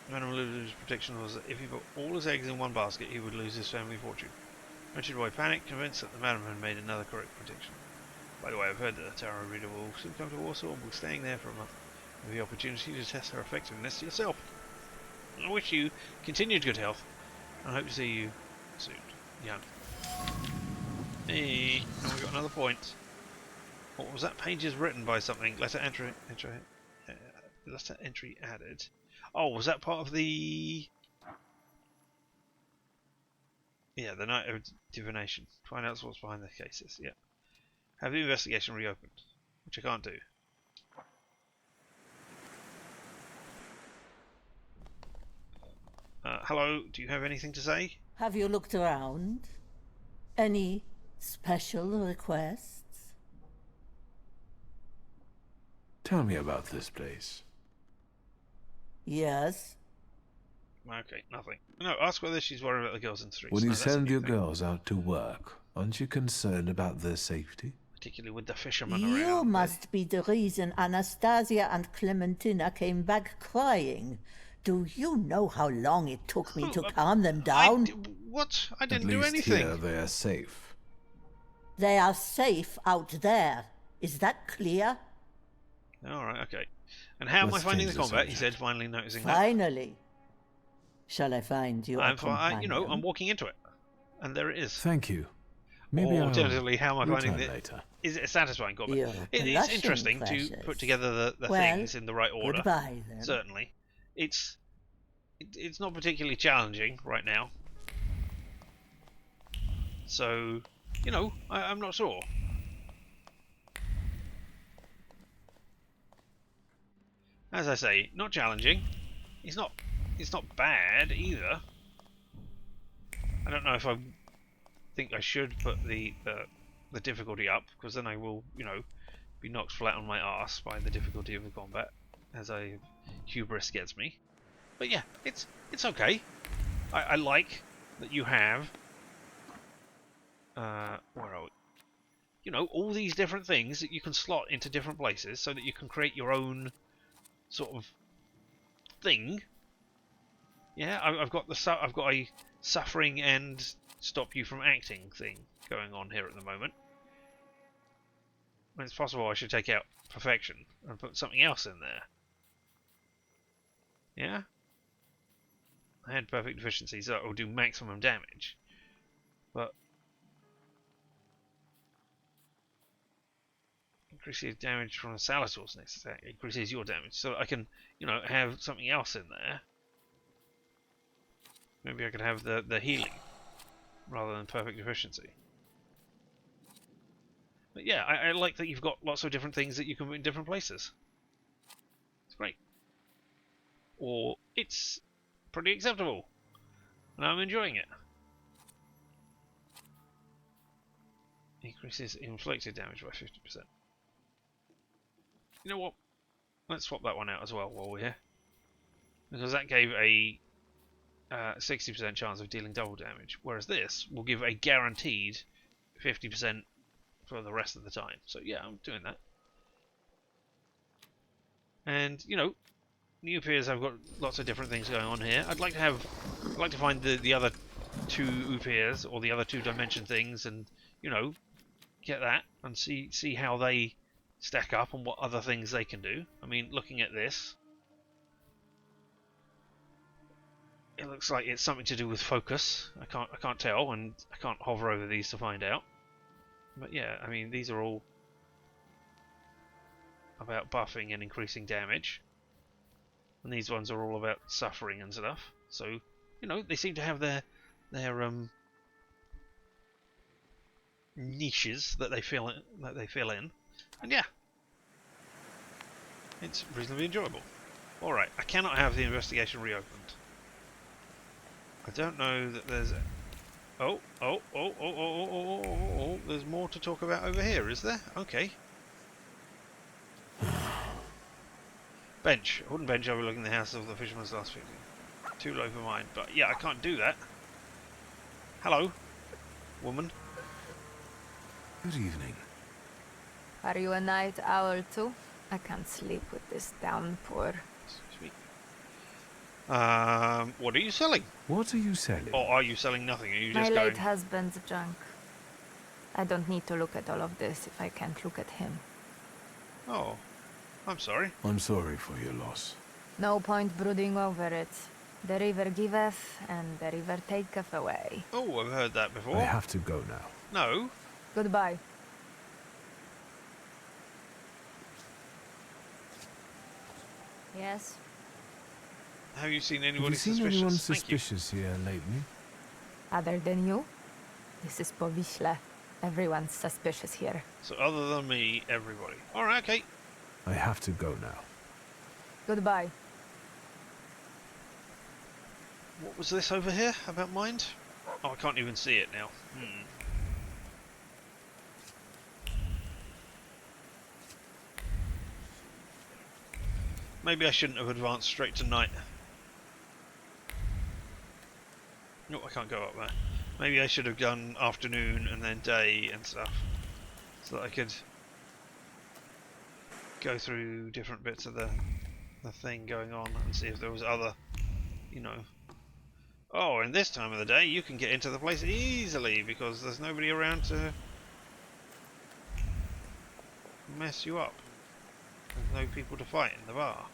Madame Lulu's prediction was that if he put all his eggs in one basket, he would lose his family fortune. Wretched boy panicked, convinced that the madam had made another correct prediction. By the way, I've heard that the Tarot Reader will soon come to Warsaw and will be staying there for a month. With the opportunity to test her effectiveness yourself. I wish you continued good health, and I hope to see you soon. Yeah. Hey, and we got another point. What was that? Page is written by something. Letter entry added. Oh, was that part of the? Yeah, the Night of Divination. Find out what's behind the cases. Yeah. Have the investigation reopened, which I can't do. Hello, do you have anything to say? Have you looked around? Any special requests? Tell me about this place. Yes. Okay, nothing. No, ask whether she's worried about the girls in the streets. When you No, that's a send new your thing. girls out to work, aren't you concerned about their safety? Particularly with the fishermen You around. must be the reason Anastasia and Clementina came back crying. Do you know how long it took me to calm them down? What? I didn't At do least anything. here they are safe. They are safe out there. Is that clear? Alright, okay. And how am I Let's finding the change the combat? He subject. said, finally noticing that. Finally. Shall I find you a companion? I'm walking into it. And there it is. Thank you. Maybe Or I'll alternatively, how am I finding return it? later. Is it a satisfying combat? You're It's blushing, interesting precious. to put together the Well, things in the right order. goodbye, then. Certainly. It's not particularly challenging right now. So, you know, I'm not sure. As I say, not challenging. It's not bad either. I don't know if I think I should put the difficulty up, because then I will, you know, be knocked flat on my arse by the difficulty of the combat, as hubris gets me. But yeah, it's okay. I like that you have where are we? You know, all these different things that you can slot into different places, so that you can create your own sort of thing. Yeah, I've got a suffering and stop you from acting thing going on here at the moment. It's possible I should take out perfection and put something else in there. Yeah? I had perfect efficiency, so it will do maximum damage. But increases damage from the Salutors next attack. Increases your damage. So I can, you know, have something else in there. Maybe I could have the healing rather than perfect efficiency. But yeah, I like that you've got lots of different things that you can put in different places. It's great. Or it's pretty acceptable. And I'm enjoying it. Increases inflicted damage by 50%. You know what? Let's swap that one out as well while we're here. Because that gave a 60% chance of dealing double damage. Whereas this will give a guaranteed 50% for the rest of the time. So yeah, I'm doing that. And, you know, new peers, I've got lots of different things going on here. I'd like to find the other two Upirs, or the other two dimension things, and, you know, get that and see how they stack up and what other things they can do. I mean, looking at this, it looks like it's something to do with focus. I can't tell, and I can't hover over these to find out. But yeah, I mean, these are all about buffing and increasing damage. And these ones are all about suffering and stuff. So, you know, they seem to have their niches that they fill in. And yeah, it's reasonably enjoyable. All right, I cannot have the investigation reopened. I don't know that there's. Oh! There's more to talk about over here, is there? Okay. Bench. Wooden bench overlooking the house of the fisherman's last victim. Too low for mine, but yeah, I can't do that. Hello, woman. Good evening. Are you a night owl too? I can't sleep with this downpour. Sweet. What are you selling? What are you selling? Or are you selling nothing? Are you My just late going? husband's junk. I don't need to look at all of this if I can't look at him. Oh, I'm sorry. I'm sorry for your loss. No point brooding over it. The river giveth, and the river taketh away. Oh, I've heard that before. I have to go now. No. Goodbye. Yes? Have you seen Have anybody you seen suspicious? anyone Thank you. suspicious here lately? Other than you? This is Povisla. Everyone's suspicious here. So other than me, everybody. Alright, okay. I have to go now. Goodbye. What was this over here about mind? Oh, I can't even see it now. Maybe I shouldn't have advanced straight to night. No, I can't go up there. Maybe I should have done afternoon and then day and stuff, so that I could go through different bits of the thing going on and see if there was other, you know. Oh, and this time of the day you can get into the place easily because there's nobody around to mess you up. There's no people to fight in the bar.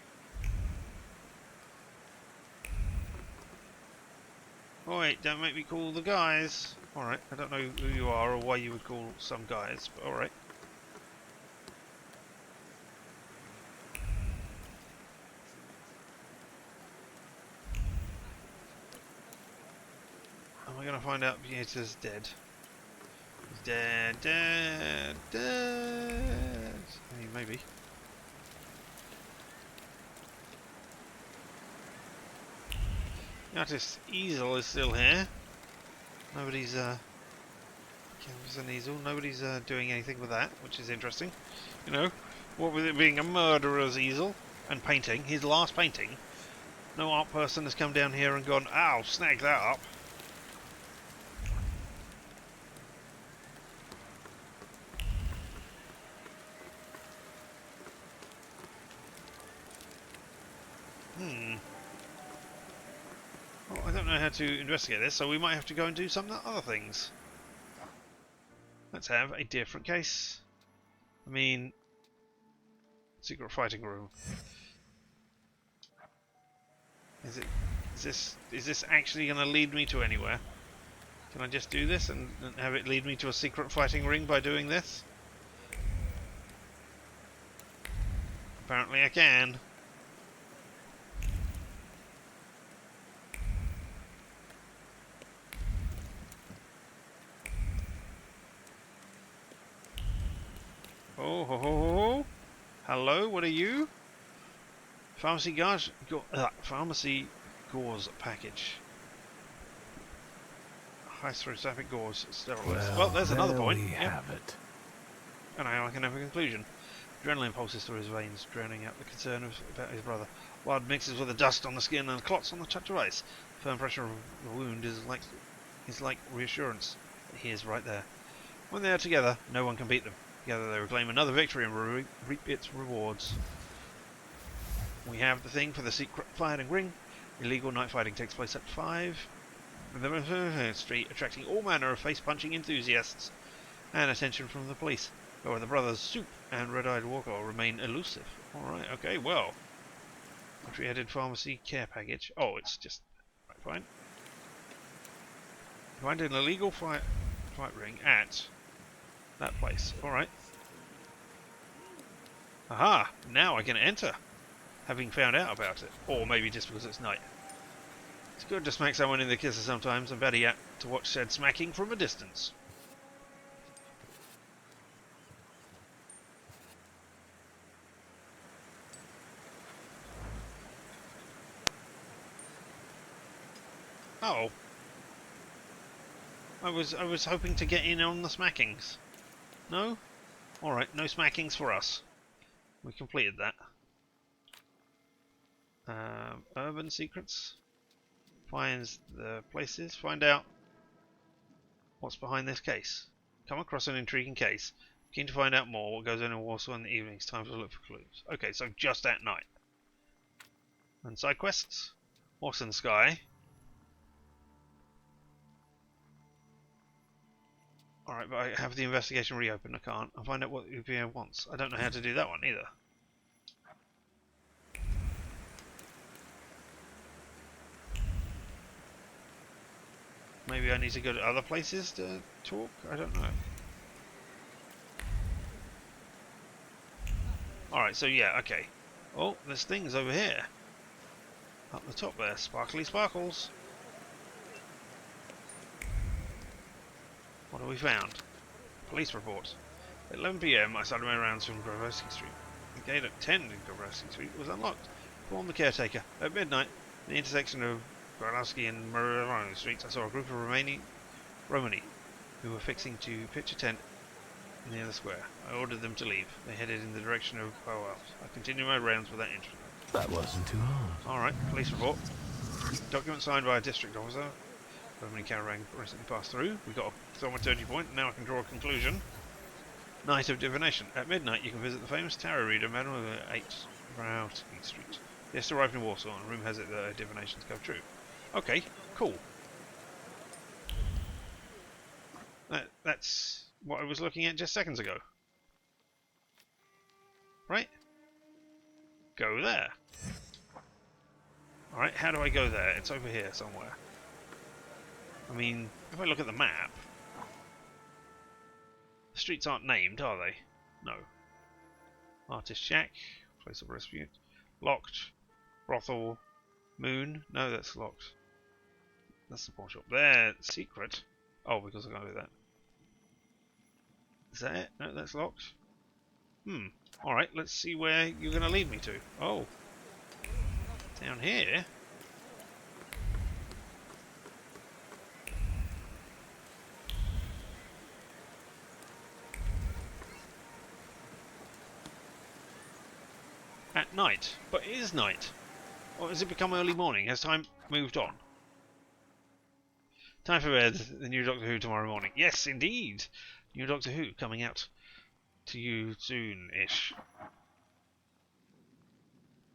Oh wait, don't make me call the guys. Alright, I don't know who you are or why you would call some guys, but alright. Am I gonna find out Pieter's dead? He's dead, dead, dead. I mean, maybe. The artist's easel is still here. Nobody's canvas and easel. Nobody's doing anything with that, which is interesting. You know, what with it being a murderer's easel and painting, his last painting, no art person has come down here and gone, "Ow, snag that up." Well, I don't know how to investigate this, so we might have to go and do some other things. Let's have a different case. I mean, secret fighting room. Is this actually going to lead me to anywhere? Can I just do this and have it lead me to a secret fighting ring by doing this? Apparently I can. Oh, ho, ho, ho. Hello, what are you? Pharmacy gauze, pharmacy gauze package. High through gauze sterilized. Well, there's another point. We have it. And now I can have a conclusion. Adrenaline pulses through his veins, drowning out the concern about his brother. Blood mixes with the dust on the skin and clots on the touch of ice. Firm pressure of the wound is like reassurance that he is right there. When they are together, no one can beat them. Together they reclaim another victory and reap its rewards. We have the thing for the secret fighting ring. Illegal night fighting takes place at 5. The street, attracting all manner of face-punching enthusiasts and attention from the police. However, the brothers Soup and Red-Eyed Walker remain elusive. Alright, okay, well. Entry-headed pharmacy care package. Oh, it's just... right, fine. Find an illegal fight ring at... that place. Alright. Aha! Now I can enter, having found out about it. Or maybe just because it's night. It's good to smack someone in the kisser sometimes, and better yet, to watch said smacking from a distance. Oh. I was hoping to get in on the smackings. No? Alright, no smackings for us. We completed that. Urban secrets. Finds the places. Find out what's behind this case. Come across an intriguing case. Keen to find out more. What goes on in Warsaw in the evenings. Time to look for clues. Okay, so just at night. And side quests. Horse in the Sky. Alright, but I have the investigation reopened. I can't. I'll find out what UPA wants. I don't know how to do that one either. Maybe I need to go to other places to talk? I don't know. Alright, so yeah, okay. Oh, there's things over here. Up the top there. Sparkly sparkles. What have we found? Police report. At 11 PM, I started my rounds from Gravesky Street. The gate at 10 in Gravesky Street was unlocked. Informed the caretaker. At midnight, at the intersection of Gravesky and Marino Streets, I saw a group of Romani who were fixing to pitch a tent near the square. I ordered them to leave. They headed in the direction of Vowels. I continued my rounds without incident. That wasn't too hard. Alright, police report. Document signed by a district officer. Romani caravan recently passed through. We got a Thaumaturge point, and now I can draw a conclusion. Night of Divination. At midnight, you can visit the famous tarot reader, Madame 8 Browski Street. Just arrived in Warsaw, and room has it that divinations come true. Okay, cool. That's what I was looking at just seconds ago. Right? Go there. Alright, how do I go there? It's over here somewhere. I mean, if I look at the map, the streets aren't named, are they? No. Artist Shack, place of dispute, locked, brothel, moon. No, that's locked. That's the pawn shop. There, secret. Oh, because I can't do that. Is that it? No, that's locked. Alright, let's see where you're going to lead me to. Oh. Down here? At night. But it is night. Or has it become early morning? Has time moved on? Time for bed. The new Doctor Who tomorrow morning. Yes, indeed. New Doctor Who coming out to you soon-ish.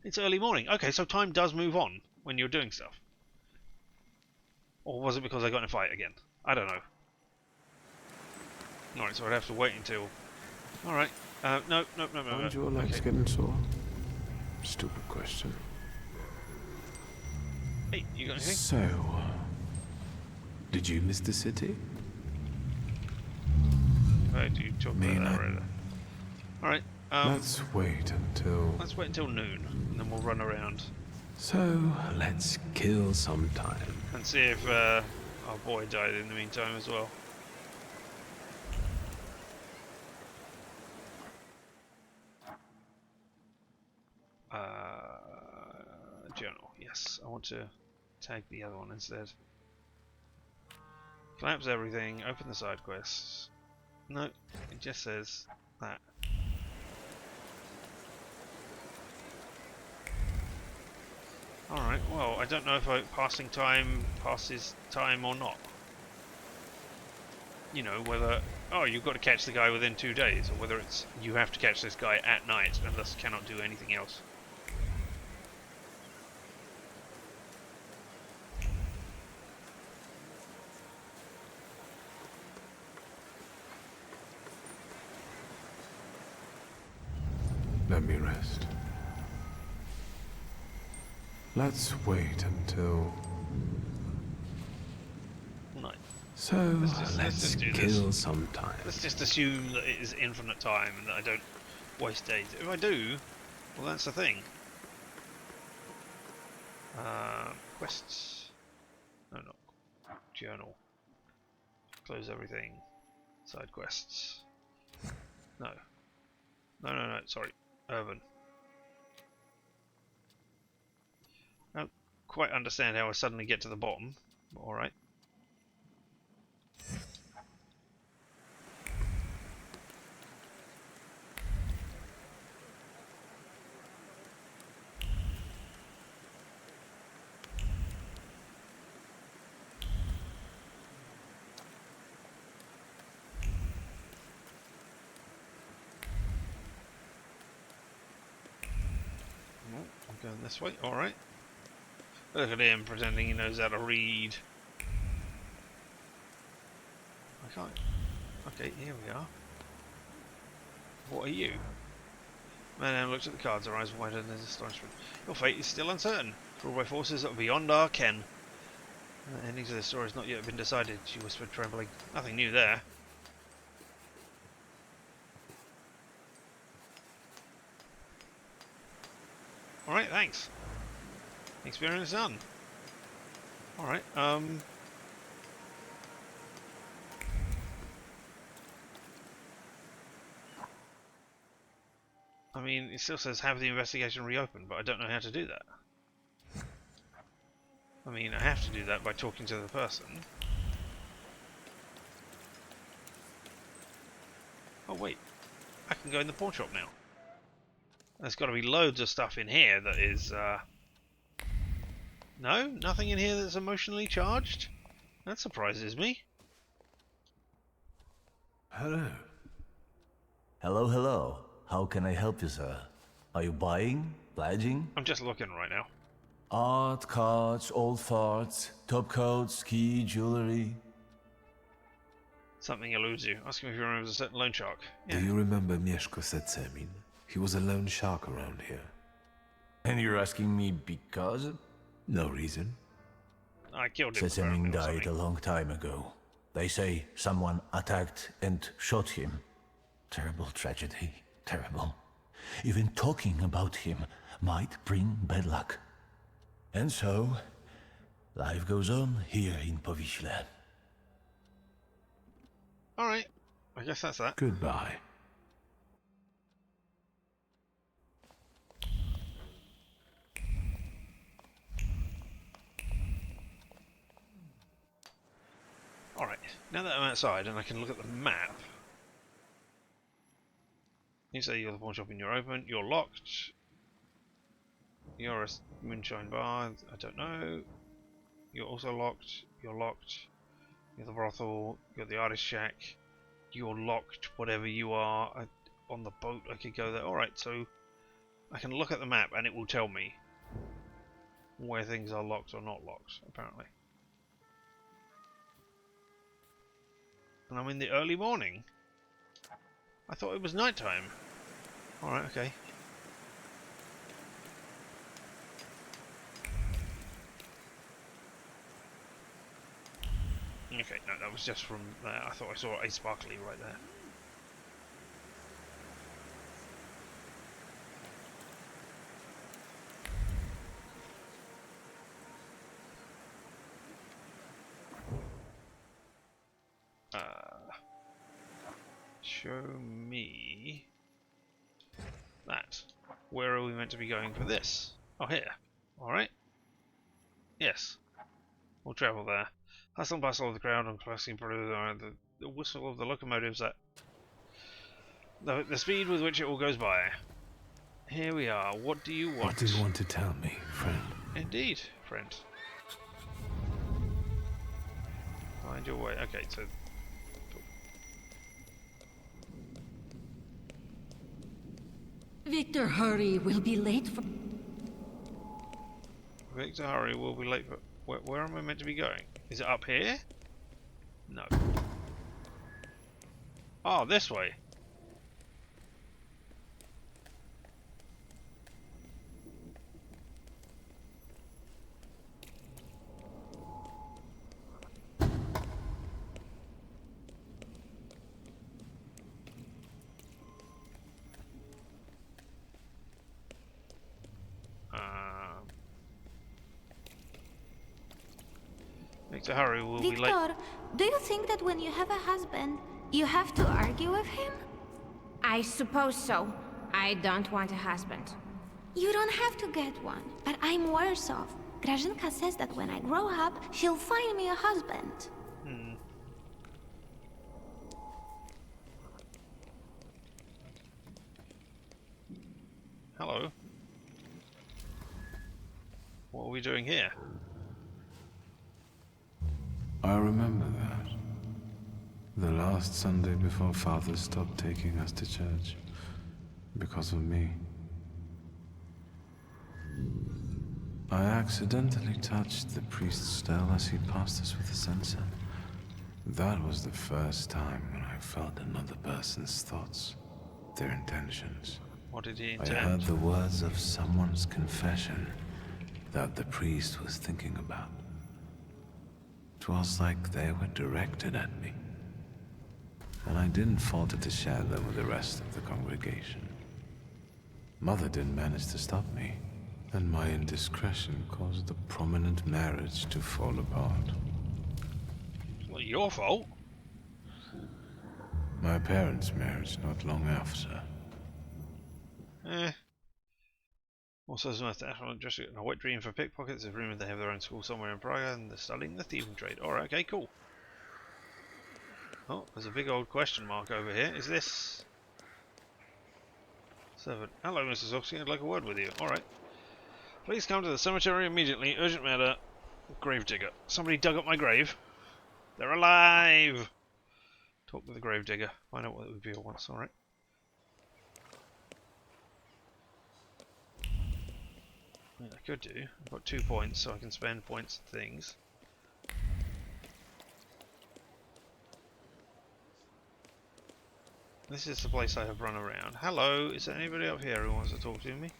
It's early morning. Okay, so time does move on when you're doing stuff. Or was it because I got in a fight again? I don't know. Alright, so I'd have to wait until... Alright. No. Aren't your legs getting sore? Stupid question. Hey, you got anything? So, did you miss the city? Do you talk about that already? Alright. Let's wait until noon, and then we'll run around. So, let's kill some time. And see if our boy died in the meantime as well. Journal. Yes, I want to tag the other one instead. Collapse everything, open the side quests. No, it just says that. Alright, well, I don't know if passing time passes time or not. You know, whether, oh, you've got to catch the guy within 2 days, or whether it's you have to catch this guy at night and thus cannot do anything else. Let me rest. Let's wait until... Night. So, let's kill some time. Let's just assume that it is infinite time and that I don't waste days. If I do, well, that's the thing. Quests. No, not journal. Close everything. Side quests. No. No, sorry. Urban. I don't quite understand how I suddenly get to the bottom. Alright. Going this way, alright. Look at him pretending he knows how to read. I can't. Okay, here we are. What are you? Man looked at the cards, her eyes widened in astonishment. Your fate is still uncertain. Ruled by forces that are beyond our ken. The ending to this story has not yet been decided, she whispered, trembling. Nothing new there. Alright, thanks. Experience done. Alright, I mean, it still says have the investigation reopened, but I don't know how to do that. I mean, I have to do that by talking to the person. Oh wait, I can go in the pawn shop now. There's got to be loads of stuff in here that is, No? Nothing in here that's emotionally charged? That surprises me. Hello. Hello, hello. How can I help you, sir? Are you buying? Pledging? I'm just looking right now. Art, cards, old farts, top coats, ski, jewelry. Something eludes you. Ask him if he remembers a certain loan shark. Yeah. Do you remember Mieszko Setsemin? He was a lone shark around here. And you're asking me because? No reason. I killed him. Setsemin died a long time ago. They say someone attacked and shot him. Terrible tragedy. Terrible. Even talking about him might bring bad luck. And so, life goes on here in Powiśle. Alright, I guess that's that. Goodbye. Alright, now that I'm outside and I can look at the map. You say you're the pawn shop and you're open, you're locked. You're a moonshine bar, I don't know. You're also locked, you're locked. You're the brothel, you're the artist shack. You're locked, whatever you are. On the boat I could go there. Alright, so I can look at the map and it will tell me where things are locked or not locked, apparently. And I'm in the early morning. I thought it was nighttime. Alright, okay. Okay, no, that was just from there. I thought I saw a sparkly right there. Show me that. Where are we meant to be going for this? Oh, here. Alright. Yes. We'll travel there. Hustle and bustle of the crowd and classing the whistle of the locomotives that the speed with which it all goes by. Here we are. What do you want? What do you want to tell me, friend? Indeed, friend. Find your way. Okay, so Wictor, hurry, we'll be late for... Wictor, hurry, we'll be late for... Where am I meant to be going? Is it up here? No. Oh, this way. Wictor, hurry, we'll be late. Wictor, do you think that when you have a husband, you have to argue with him? I suppose so. I don't want a husband. You don't have to get one, but I'm worse off. Grażynka says that when I grow up, she'll find me a husband. Hello. What are we doing here? I remember that. The last Sunday before Father stopped taking us to church. Because of me. I accidentally touched the priest's stele as he passed us with the censer. That was the first time when I felt another person's thoughts, their intentions. What did he I intend? heard the words of someone's confession that the priest was thinking about. It was like they were directed at me. And I didn't falter to share them with the rest of the congregation. Mother didn't manage to stop me, and my indiscretion caused the prominent marriage to fall apart. Well, your fault. My parents' marriage not long after. Also, as most national just a wet dream for pickpockets. It's rumored they have their own school somewhere in Prague and they're studying the thieving trade. Alright, okay, cool. Oh, there's a big old question mark over here. Is this... Servant. Hello, Mrs. Oxley. I'd like a word with you. Alright. Please come to the cemetery immediately. Urgent matter. Gravedigger. Somebody dug up my grave. They're alive! Talk with the gravedigger. Find out what it would be at once. Alright. I mean, I could do. I've got 2 points, so I can spend points on things. This is the place I have run around. Hello, is there anybody up here who wants to talk to me?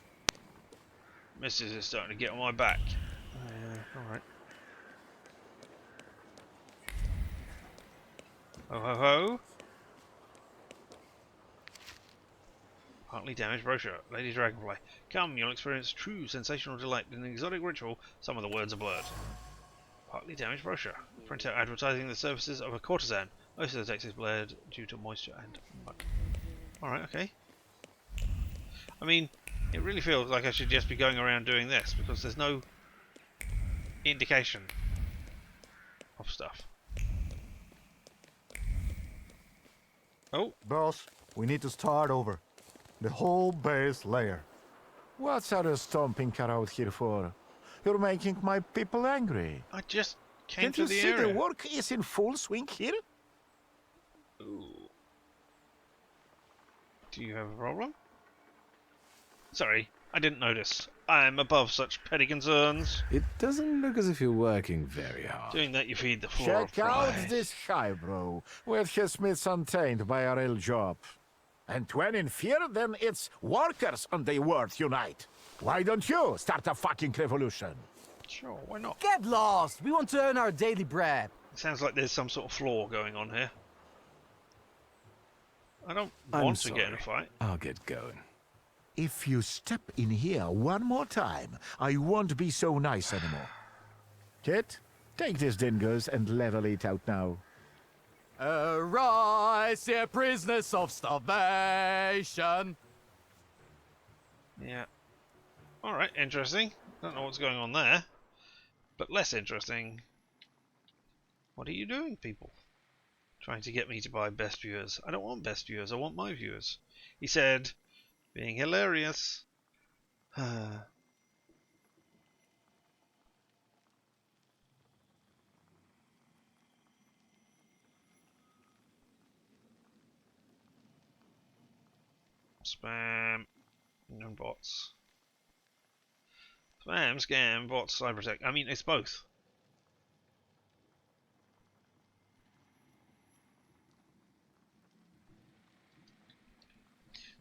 Mrs. is starting to get on my back. Alright. Ho ho ho! Partly damaged brochure. Lady Dragonfly. Come, you'll experience true sensational delight in an exotic ritual. Some of the words are blurred. Partly damaged brochure. Printout advertising the services of a courtesan. Most of the text is blurred due to moisture and mud. Alright, okay. I mean, it really feels like I should just be going around doing this because there's no indication of stuff. Oh. Boss, we need to start over. The whole base layer. What's are you stomping around here for? You're making my people angry. I just came Can't to you the see area. the work is in full swing here? Ooh. Do you have a problem? Sorry, I didn't notice. I'm above such petty concerns. It doesn't look as if you're working very hard. Doing that you feed the floor of Check out pride. this highbrow, where his myths untainted by a real job. And when in fear, then it's workers and the world unite. Why don't you start a fucking revolution? Sure, why not? Get lost! We want to earn our daily bread. It sounds like there's some sort of flaw going on here. I don't I'm want to get in a sorry. fight. I'll get going. If you step in here one more time, I won't be so nice anymore. Kit, take this dingoes and level it out now. Arise, ye prisoners of starvation. Yeah. Alright, interesting. Don't know what's going on there. But less interesting. What are you doing, people? Trying to get me to buy best viewers. I don't want best viewers, I want my viewers. He said, being hilarious. Spam. And bots. Spam, scam, bots, cyber attack. I mean, it's both.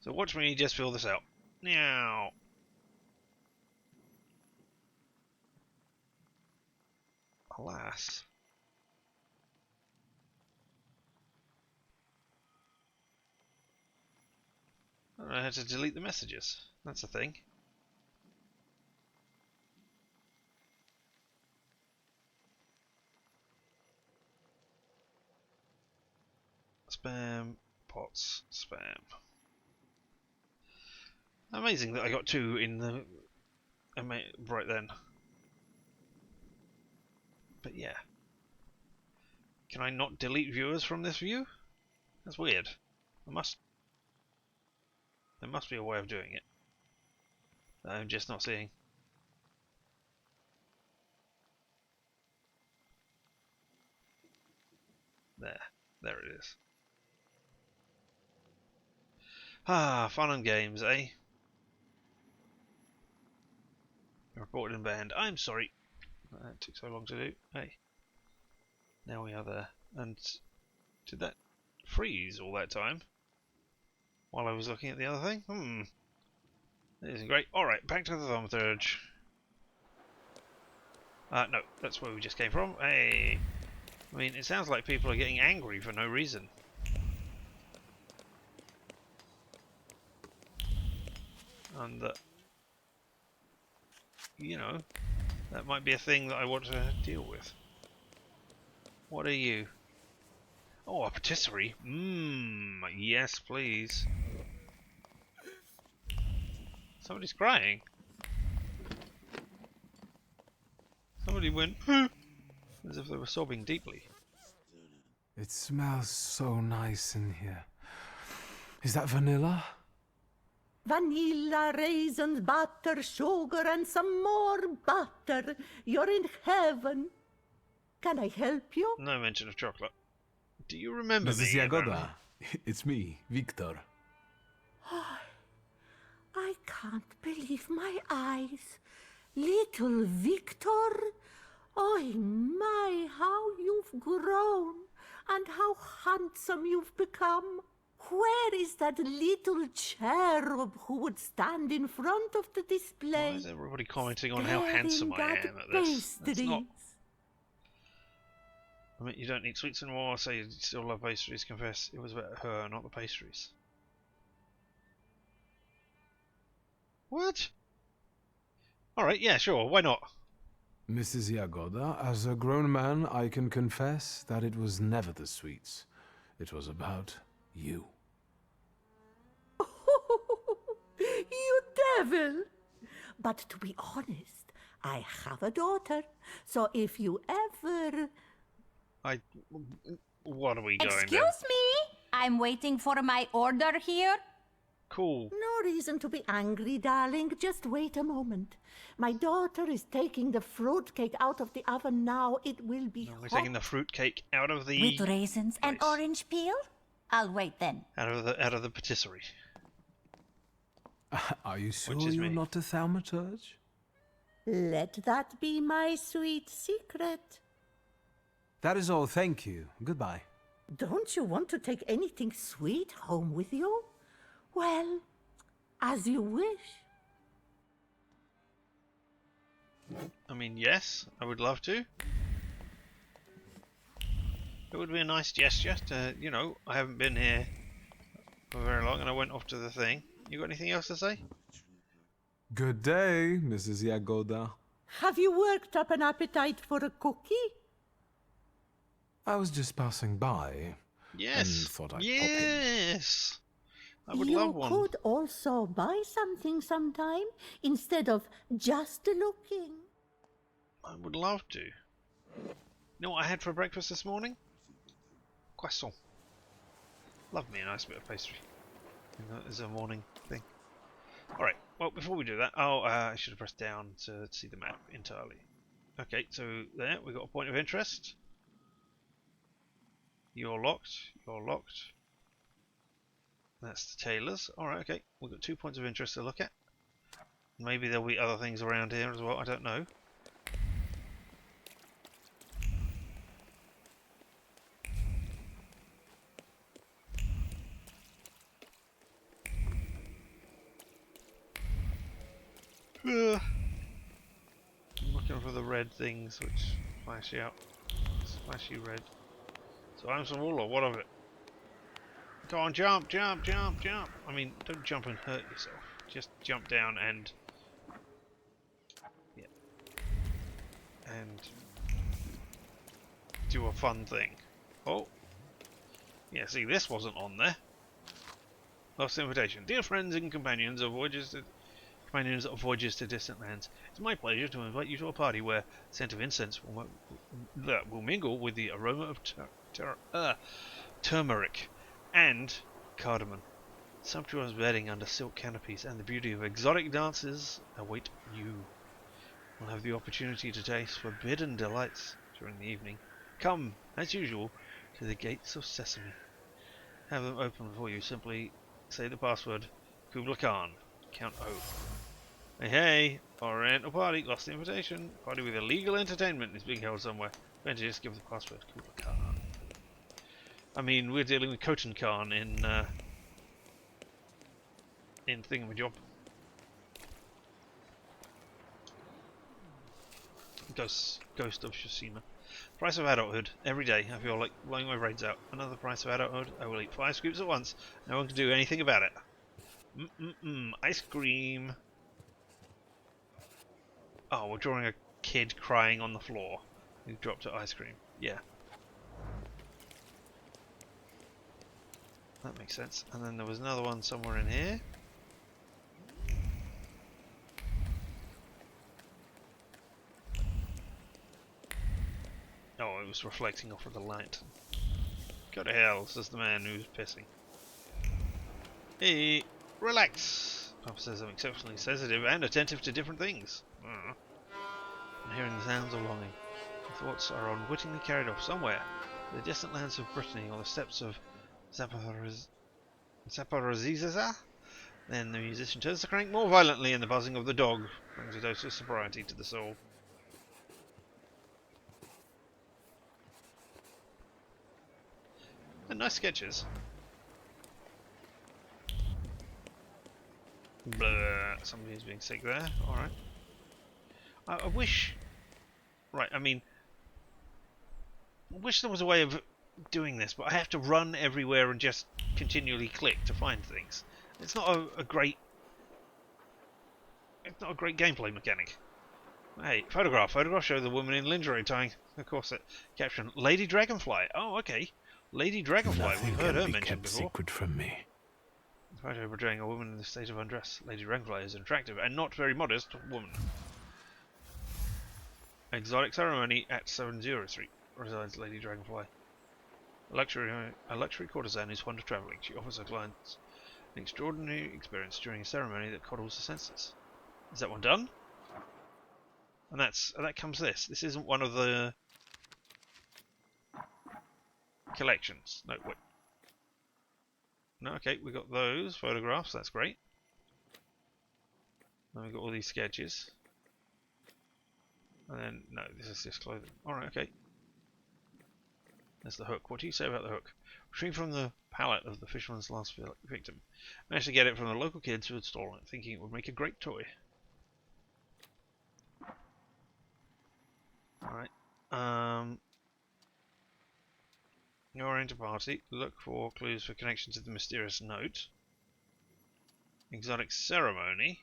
So watch me just fill this out. Now. Alas. I don't know how to delete the messages. That's a thing. Spam, pots, spam. Amazing that I got 2 in the right then. But yeah. Can I not delete viewers from this view? That's weird. There must be a way of doing it that I'm just not seeing. There it is. Ah, fun and games, eh? Reported and banned. I'm sorry. That took so long to do. Hey. Now we are there. And did that freeze all that time? While I was looking at the other thing? That isn't great. Alright, back to the Thaumaturge. No, that's where we just came from. Hey! I mean, it sounds like people are getting angry for no reason. And, you know, that might be a thing that I want to deal with. What are you? Oh, a patisserie? Yes, please. Somebody's crying. Somebody went, as if they were sobbing deeply. It smells so nice in here. Is that vanilla? Vanilla, raisins, butter, sugar, and some more butter. You're in heaven. Can I help you? No mention of chocolate. Do you remember Mrs. me? Jagoda, it's me, Wictor. I can't believe my eyes. Little Wictor. Oh my, how you've grown and how handsome you've become. Where is that little cherub who would stand in front of the display? Why is everybody commenting on how handsome I am at this? That's not... I mean, you don't eat sweets anymore, so you still love pastries. Confess it was about her, not the pastries. What? Alright, yeah, sure, why not? Mrs. Jagoda, as a grown man, I can confess that it was never the sweets. It was about you. You devil! But to be honest, I have a daughter, so if you ever... What are we going Excuse me? I'm waiting for my order here. Cool. No reason to be angry, darling. Just wait a moment. My daughter is taking the fruitcake out of the oven now. It will be hot. We're taking the fruitcake out of the... With raisins and orange peel? I'll wait then. Out of the patisserie. Are you sure you're not a Thaumaturge? Let that be my sweet secret. That is all, thank you. Goodbye. Don't you want to take anything sweet home with you? Well, as you wish. I mean, yes, I would love to. It would be a nice gesture to, you know, I haven't been here for very long and I went off to the thing. You got anything else to say? Good day, Mrs. Jagoda. Have you worked up an appetite for a cookie? I was just passing by. Yes. And thought I'd pop in. Yes. I would love one. You could also buy something sometime instead of just looking. I would love to. You know what I had for breakfast this morning? Croissant. Love me a nice bit of pastry. As a morning thing. Alright, well, before we do that, I should have pressed down to see the map entirely. Okay, so there, we've got a point of interest. You're locked, you're locked. That's the tailors. Alright, okay, we've got 2 points of interest to look at. Maybe there'll be other things around here as well, I don't know. I'm looking for the red things which flash out. Splashy red. So I'm some ruler, what of it? Go on, jump, jump, jump, jump! I mean, don't jump and hurt yourself. Just jump down and... yeah. And... do a fun thing. Oh! Yeah, see, this wasn't on there. Lost invitation. Dear friends and companions of voyages to distant lands, it's my pleasure to invite you to a party where the scent of incense will mingle with the aroma of turmeric and cardamom. Sumptuous bedding under silk canopies and the beauty of exotic dances await you. We'll have the opportunity to taste forbidden delights during the evening. Come, as usual, to the gates of Sesame. Have them open for you. Simply say the password Kubla Khan. Count O. Hey, hey! Oriental party. Lost the invitation. Party with illegal entertainment is being held somewhere. Better just give the password Kubla Khan. I mean, we're dealing with Khotan Khan in Thingamajob. Ghost of Shosima. Price of adulthood. Every day I feel like blowing my brains out. Another price of adulthood. I will eat 5 scoops at once. No one can do anything about it. Ice cream. Oh, we're drawing a kid crying on the floor who dropped her ice cream. Yeah. That makes sense. And then there was another one somewhere in here. Oh, it was reflecting off of the light. Go to hell, says the man who's pissing. Hey, relax. Papa says I'm exceptionally sensitive and attentive to different things. I'm hearing the sounds of longing. My thoughts are unwittingly carried off somewhere. The distant lands of Brittany or the steppes of Zaporizhzhia. Then the musician turns the crank more violently and the buzzing of the dog brings a dose of sobriety to the soul. And nice sketches. Blah, somebody's being sick there. Alright. I wish... Right, I mean... I wish there was a way of doing this, but I have to run everywhere and just continually click to find things. It's not a great... It's not a great gameplay mechanic. Hey, photograph. Photograph show the woman in lingerie tying the corset. Caption, Lady Dragonfly. Oh, okay. Lady Dragonfly. Nothing We've heard can her be mentioned kept before. secret from me. Photo portraying a woman in the state of undress. Lady Dragonfly is an attractive and not very modest woman. Exotic ceremony at 70 Street resides Lady Dragonfly. A luxury courtesan who's fond of travelling. She offers her clients an extraordinary experience during a ceremony that coddles the senses. Is that one done? And that comes this. This isn't one of the collections. No, wait. No, okay, we got those photographs. That's great. Then we got all these sketches. And then, no, this is just clothing. Alright, okay. There's the hook. What do you say about the hook? Retrieved from the pallet of the fisherman's last victim. Managed to get it from the local kids who had stolen it, thinking it would make a great toy. Alright. You're into party. Look for clues for connection to the mysterious note. Exotic ceremony.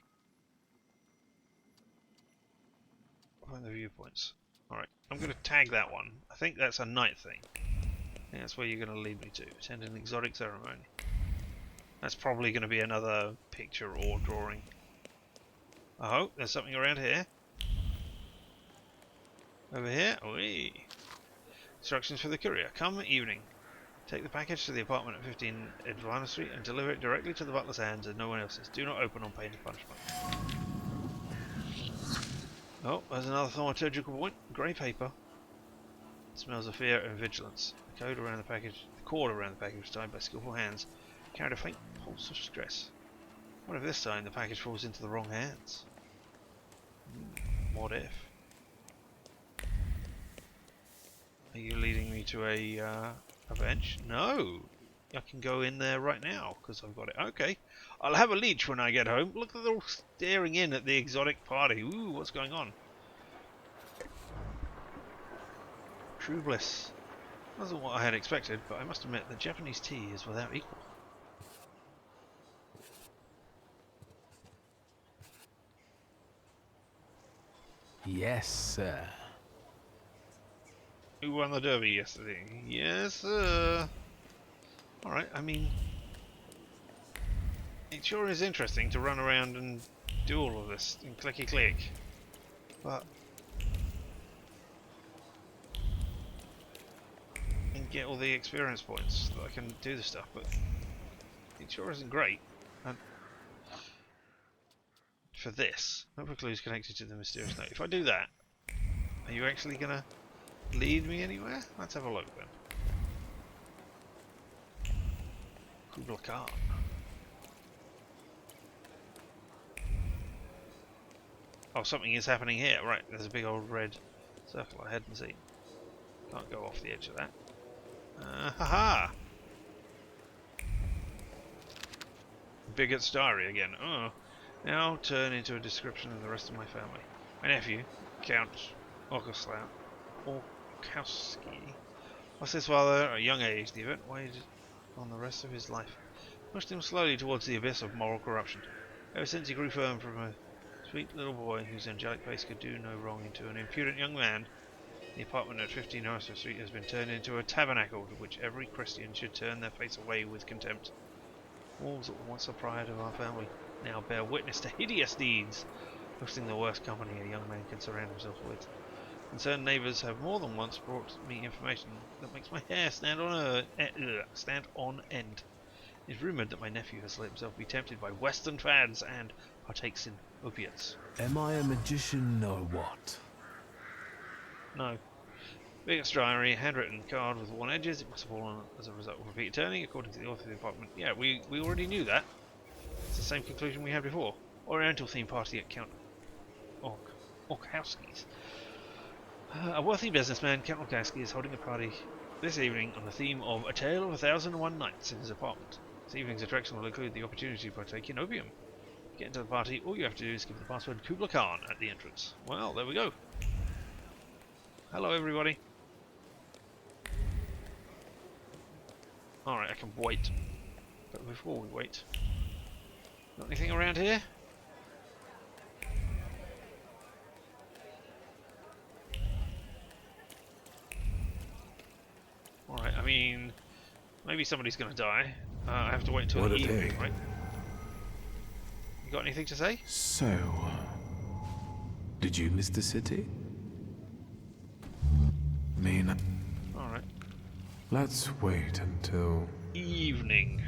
Find the viewpoints. Alright, I'm going to tag that one. I think that's a night thing. I think that's where you're going to lead me to. Attend an exotic ceremony. That's probably going to be another picture or drawing. Oh, there's something around here. Over here. Wee. Instructions for the courier. Come evening. Take the package to the apartment at 15 Edvana Street and deliver it directly to the butler's hands and no one else's. Do not open on pain of punishment. Oh, there's another thaumaturgical point. Grey paper. It smells of fear and vigilance. The cord around the package was tied by skillful hands. Carried a faint pulse of stress. What if this time the package falls into the wrong hands? What if? Are you leading me to a bench? No! I can go in there right now because I've got it. Okay. I'll have a leech when I get home. Look, they're all staring in at the exotic party. Ooh, what's going on? True bliss. Wasn't what I had expected, but I must admit that Japanese tea is without equal. Yes, sir. Who won the derby yesterday? Yes, sir. Alright, I mean... It sure is interesting to run around and do all of this and clicky click. But... and get all the experience points that I can do the stuff, but... It sure isn't great. And for this, no clues connected to the mysterious note. If I do that, are you actually gonna lead me anywhere? Let's have a look then. Kubla Khan. Oh, something is happening here. Right, there's a big old red circle I hadn't seen. Can't go off the edge of that. Haha! Bigot's diary again. Oh. Now turn into a description of the rest of my family. My nephew, Count Orkowski, lost his father at a young age. The event weighed on the rest of his life, pushed him slowly towards the abyss of moral corruption. Ever since he grew firm from a sweet little boy whose angelic face could do no wrong into an impudent young man, the apartment at 15 Warsaw Street has been turned into a tabernacle to which every Christian should turn their face away with contempt. Walls that were once the pride of our family now bear witness to hideous deeds, hosting the worst company a young man can surround himself with. Concerned neighbours have more than once brought me information that makes my hair stand on end. It is rumoured that my nephew has let himself be tempted by Western fads and partakes in opiates. Am I a magician or what? No. Bigot's diary, a handwritten card with worn edges. It must have fallen as a result of repeated turning, according to the author of the apartment. Yeah, we already knew that. It's the same conclusion we had before. Oriental themed party at Count Orkowski's. A wealthy businessman, Count Orkowski, is holding a party this evening on the theme of A Tale of 1001 Nights in his apartment. This evening's attraction will include the opportunity to partake in opium. To get into the party, all you have to do is give the password Kubla Khan at the entrance. Well, there we go. Hello, everybody. Alright, I can wait. But before we wait, got anything around here? Alright, I mean, maybe somebody's gonna die. I have to wait until the evening, right? You got anything to say? So, did you miss the city? Alright. Let's wait until... Evening.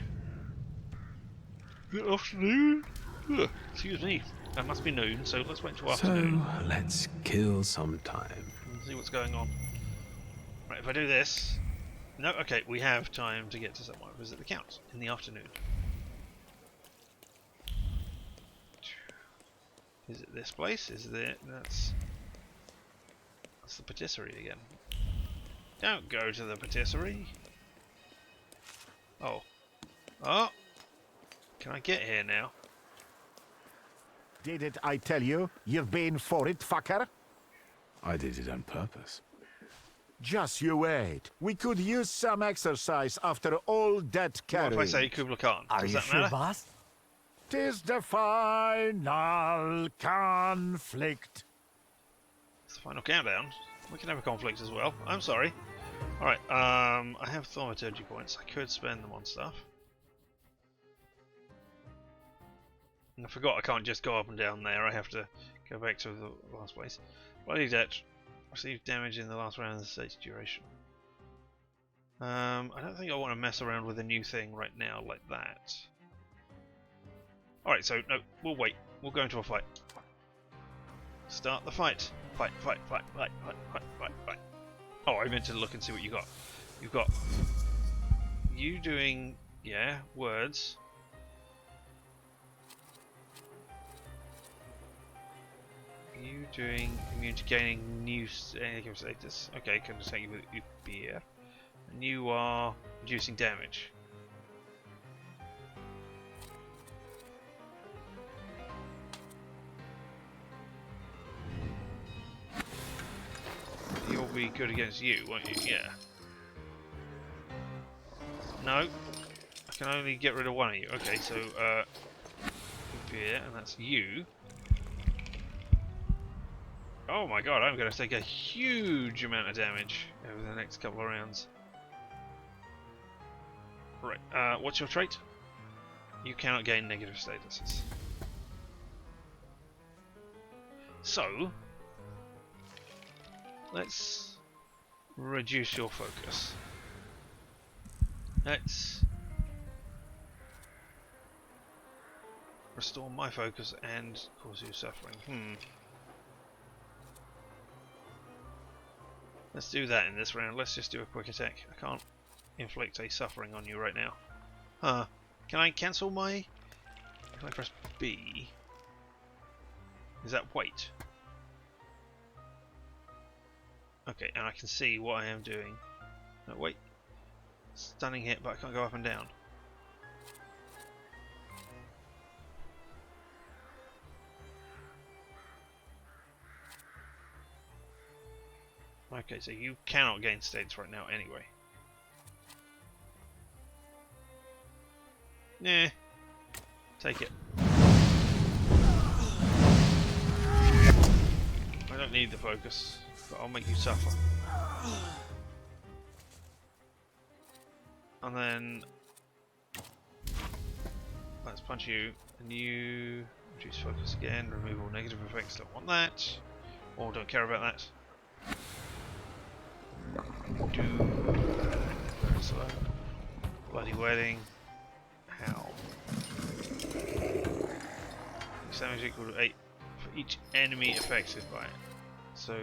Good afternoon? Ugh, excuse me. That must be noon, so let's wait until afternoon. So, let's kill some time. And see what's going on. Right, if I do this... No, okay, we have time to get to somewhere. Visit the Count in the afternoon. Is it this place? Is it... That's the patisserie again. Don't go to the patisserie. Oh. Oh! Can I get here now? Didn't I tell you? You're paying for it, fucker? I did it on purpose. Just you wait. We could use some exercise after all that carrying. What if I say Kubla Khan? Are Does you that sure, matter? boss? 'Tis the final conflict. It's the final countdown. We can have a conflict as well. I'm sorry. Alright, I have Thaumaturge points. I could spend them on stuff. And I forgot I can't just go up and down there. I have to go back to the last place. Bloody debt. Received damage in the last round of the stage duration. I don't think I want to mess around with a new thing right now like that. Alright, so no, we'll wait. We'll go into a fight. Start the fight. Fight, fight, fight, fight, fight, fight, fight, fight. Oh, I meant to look and see what you got. You've got you doing, yeah, words. You doing immune to gaining new status. Okay, can take you with beer. And you are reducing damage. You'll be good against you, won't you? Yeah. No. I can only get rid of one of you. Okay, so, beer, and that's you. Oh my god, I'm going to take a huge amount of damage over the next couple of rounds. Right, what's your trait? You cannot gain negative statuses. So, let's reduce your focus. Let's restore my focus and cause you suffering. Let's do that in this round. Let's just do a quick attack. I can't inflict a suffering on you right now. Huh. Can I cancel my... If I press B... Is that wait? Okay, and I can see what I am doing. No, wait. Stunning hit, but I can't go up and down. Okay, so you cannot gain states right now anyway. Nah. Take it. I don't need the focus, but I'll make you suffer. And then let's punch you, and you reduce focus again, remove all negative effects, don't want that, or don't care about that. Do very slow. Bloody wedding. How? Damage equal to 8 for each enemy affected by it. So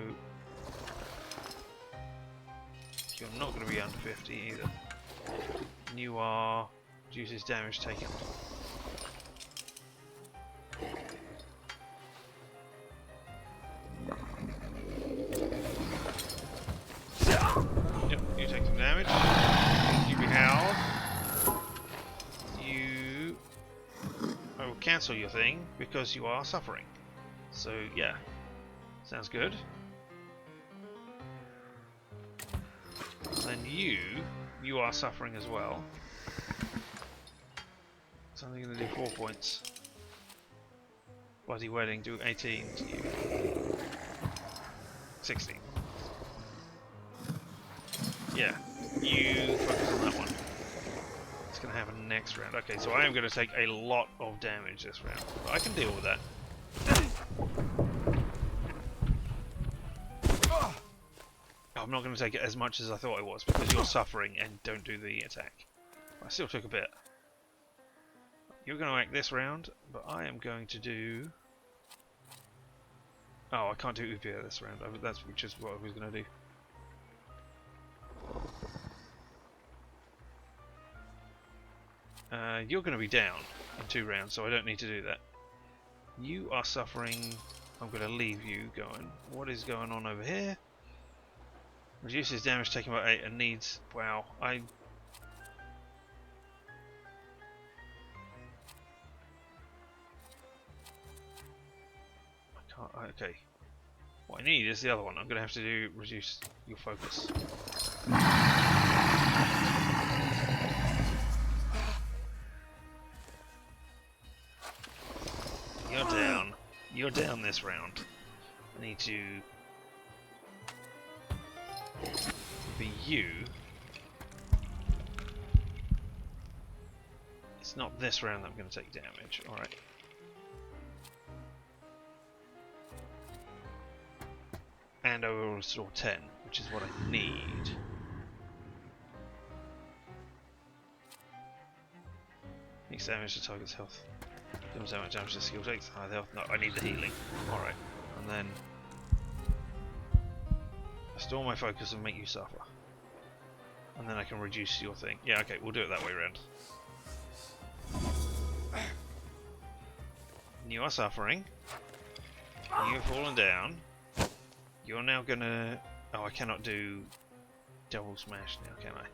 you're not going to be under 50 either. And you are reduces damage taken. Yep, you take some damage. You behowl. I will cancel your thing because you are suffering. So yeah, sounds good. And you are suffering as well. So I'm going to do 4 points. Bloody wedding, do 18 to you. 16. Yeah, you focus on that one. It's going to happen next round. Okay, so I am going to take a lot of damage this round, but I can deal with that. I'm not going to take it as much as I thought I was because you're suffering and don't do the attack. I still took a bit. You're going to act this round, but I am going to do... Oh, I can't do Upia this round. That's just what I was going to do. You're going to be down in 2 rounds, so I don't need to do that. You are suffering. I'm going to leave you going. What is going on over here? Reduces damage taken by 8 and needs... Wow, I can't... Okay. What I need is the other one. I'm going to have to do reduce your focus. You're down. You're down this round. I need to be you. It's not this round that I'm going to take damage. Alright. And I will restore 10, which is what I need. Makes damage to target's health. Deals damage to skill takes high health. No, I need the healing. Alright. And then restore my focus and make you suffer. And then I can reduce your thing. Yeah, okay, we'll do it that way around. You are suffering. You've fallen down. You're now gonna... Oh, I cannot do double smash now, can I?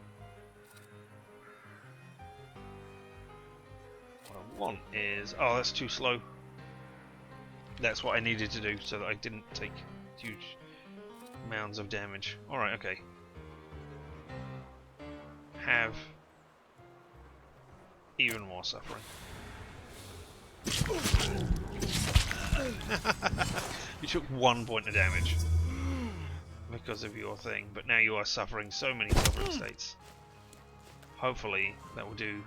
What I want is... Oh, that's too slow. That's what I needed to do so that I didn't take huge mounds of damage. Alright, okay. Have even more suffering. You took 1 point of damage because of your thing, but now you are suffering so many suffering states. Hopefully that will do...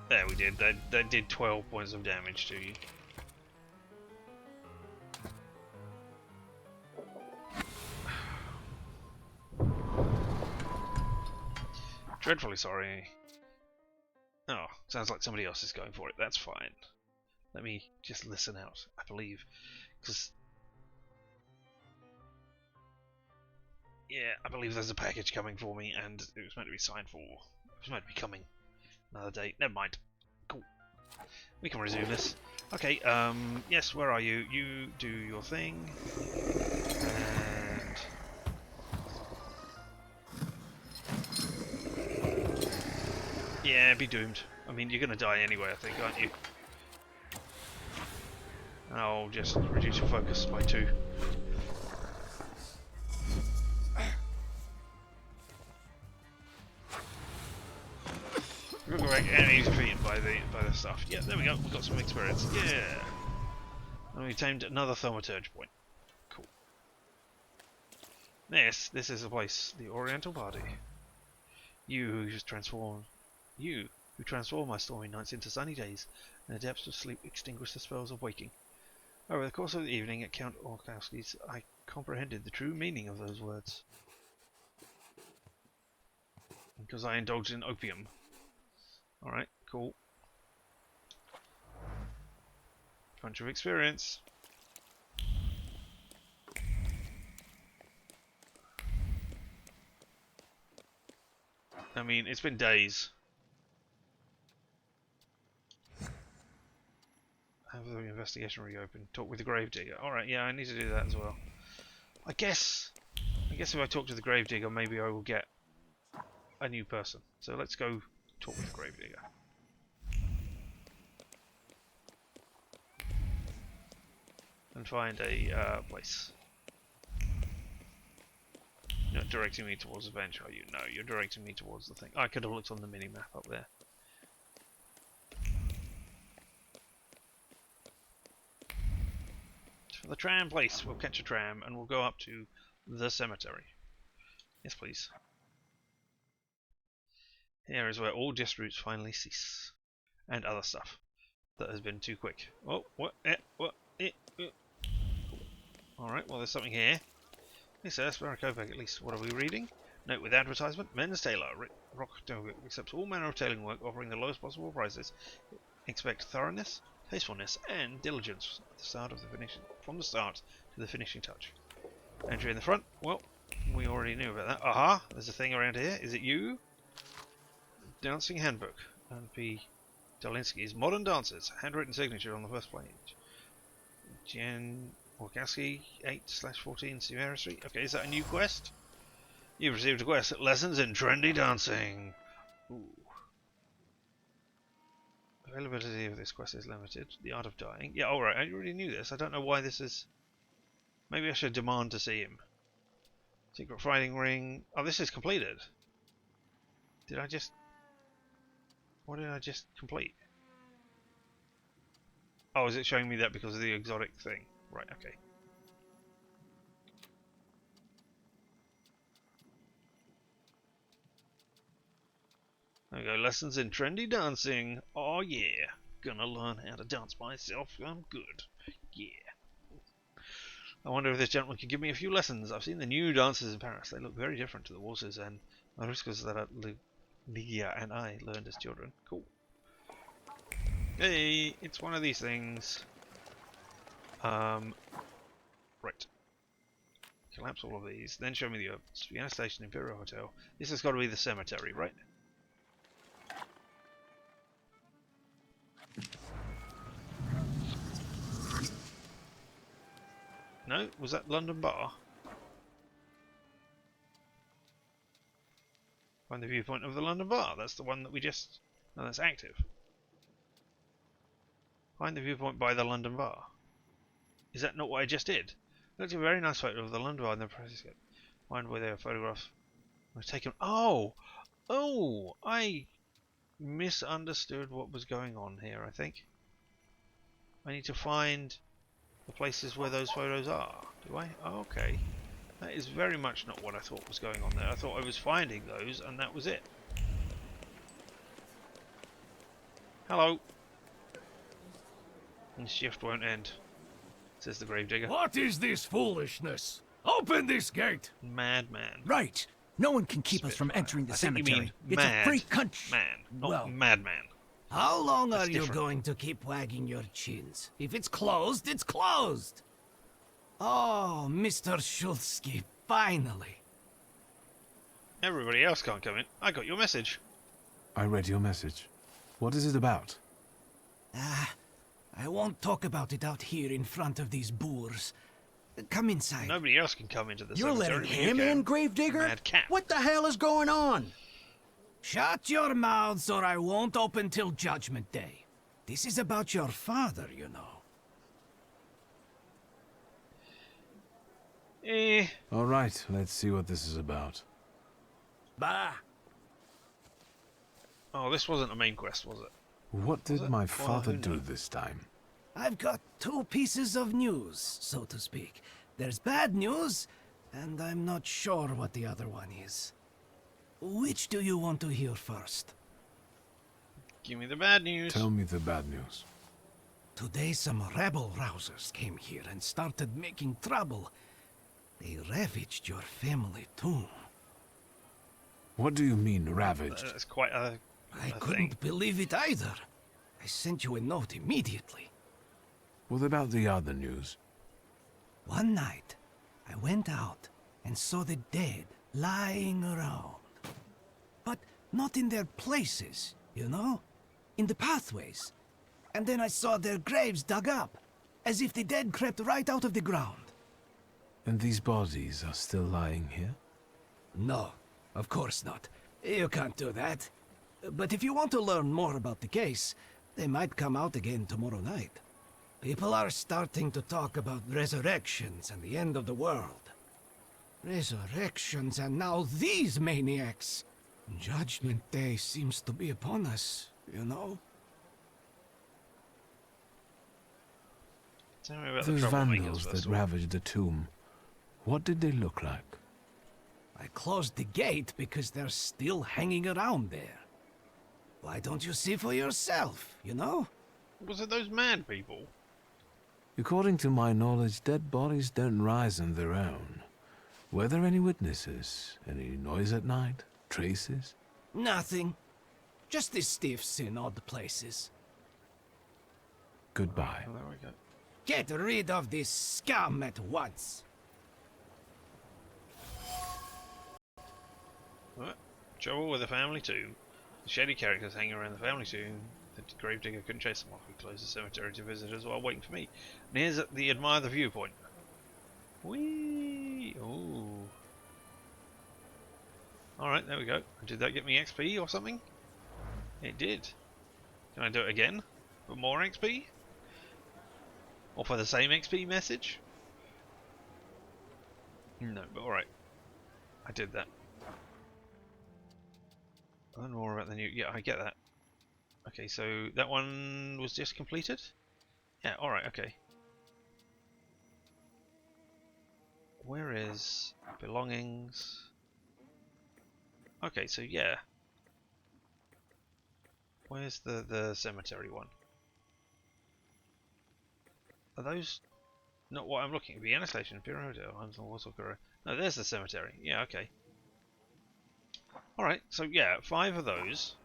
There we did. That did 12 points of damage to you. Dreadfully sorry. Oh, sounds like somebody else is going for it. That's fine. Let me just listen out, I believe. Because... Yeah, I believe there's a package coming for me, and it was meant to be signed for. It was meant to be coming another day. Never mind. Cool. We can resume this. Okay, yes, where are you? You do your thing. And... Yeah, be doomed. I mean, you're gonna die anyway, I think, aren't you? I'll just reduce your focus by 2. We'll go back enemies defeated by the stuff. Yeah, there we go. We got some experience. Yeah. And we tamed another Thaumaturge point. Cool. This is the place, the Oriental Party. You who transform my stormy nights into sunny days, and the depths of sleep extinguish the spells of waking. Over the course of the evening at Count Orkowski's, I comprehended the true meaning of those words. Because I indulged in opium. Alright, cool. Bunch of experience. I mean, it's been days. Have the investigation reopened. Talk with the gravedigger. Alright, yeah, I need to do that as well. I guess if I talk to the gravedigger, maybe I will get a new person. So let's go talk with the gravedigger. And find a place. You're not directing me towards the bench, are you? No, you're directing me towards the thing. I could have looked on the mini-map up there. For the tram place, we'll catch a tram and we'll go up to the cemetery. Yes, please. Here is where all disputes finally cease. And other stuff that has been too quick. Oh, what? Alright, well, there's something here. Hey, sir, spare a kopeck at least. What are we reading? Note with advertisement, Men's Tailor. Rock accepts all manner of tailoring work, offering the lowest possible prices. Expect thoroughness, tastefulness, and diligence at the start of the finishing, from the start to the finishing touch. Entry in the front. Well, we already knew about that. Aha! There's a thing around here. Is it you? Dancing Handbook. And P. Dolinsky's Modern Dancers. Handwritten signature on the first page. Jen Orkowski, 8/14 Sierra Street. Okay, is that a new quest? You've received a quest. Lessons in trendy dancing. Ooh. Availability of this quest is limited. The art of dying. Yeah, alright, I already knew this. I don't know why this is... Maybe I should demand to see him. Secret fighting ring. Oh, this is completed. Did I just... What did I just complete? Oh, is it showing me that because of the exotic thing? Right, okay. There we go. Lessons in trendy dancing. Oh yeah. Gonna learn how to dance myself. I'm good. Yeah. I wonder if this gentleman could give me a few lessons. I've seen the new dances in Paris. They look very different to the waltzes and mariscas that Ligia and I learned as children. Cool. Hey, it's one of these things. Right. Collapse all of these. Then show me the Vienna Station, Imperial Hotel. This has got to be the cemetery, right? No? Was that London Bar? Find the viewpoint of the London Bar. That's the one that we just... No, that's active. Find the viewpoint by the London Bar. Is that not what I just did? That's a very nice photo of the London Bar in the press. Find where their photograph was taken. Oh! Oh! I misunderstood what was going on here, I think. I need to find the places where those photos are. Do I? Oh, okay. That is very much not what I thought was going on there. I thought I was finding those and that was it. Hello. And shift won't end, says the gravedigger. What is this foolishness? Open this gate! Madman. Right. No one can keep us from entering the cemetery. It's a free country. Man, not madman. How long That's are you different. going to keep wagging your chins? If it's closed, it's closed. Oh, Mr. Shulsky, finally. Everybody else can't come in. I got your message. I read your message. What is it about? I won't talk about it out here in front of these boors. Come inside. Nobody else can come into the You're cemetery. letting but you him can. in, Gravedigger? Mad cat. What the hell is going on? Shut your mouths or I won't open till Judgment Day. This is about your father, you know. All right, let's see what this is about. Bah! Oh, this wasn't a main quest, was it? What did my father do this time? I've got two pieces of news, so to speak. There's bad news, and I'm not sure what the other one is. Which do you want to hear first? Give me the bad news. Tell me the bad news. Today some rebel rousers came here and started making trouble. They ravaged your family tomb. What do you mean, ravaged? That's quite a I couldn't believe it either. I sent you a note immediately. What about the other news? One night, I went out and saw the dead lying around. But not in their places, you know? In the pathways. And then I saw their graves dug up, as if the dead crept right out of the ground. And these bodies are still lying here? No, of course not. You can't do that. But if you want to learn more about the case, they might come out again tomorrow night. People are starting to talk about resurrections and the end of the world. Resurrections and now these maniacs. Judgment Day seems to be upon us, you know? Tell me about Those the vandals that ravaged the tomb. What did they look like? I closed the gate because they're still hanging around there. Why don't you see for yourself, you know? Was it those mad people? According to my knowledge, dead bodies don't rise on their own. Were there any witnesses? Any noise at night? Traces? Nothing. Just the stiffs in odd places. Goodbye. Oh, there we go. Get rid of this scum at once. What? Trouble with the family too. The shady characters hanging around the family too. The gravedigger couldn't chase them off. He closed the cemetery to visitors while waiting for me. And here's the admire the viewpoint. Whee! Ooh. Alright, there we go. Did that get me XP or something? It did. Can I do it again? For more XP? Or for the same XP message? No, but alright. I did that. Learn more about the new... Yeah, I get that. Okay, so that one was just completed? Yeah, alright, okay. Where is belongings? Okay, so yeah. Where's the cemetery one? Are those not what I'm looking at? Vienna Station, Bureau Hotel, Homes on Warsaw. No, there's the cemetery. Yeah, okay. Alright, so yeah, 5 of those.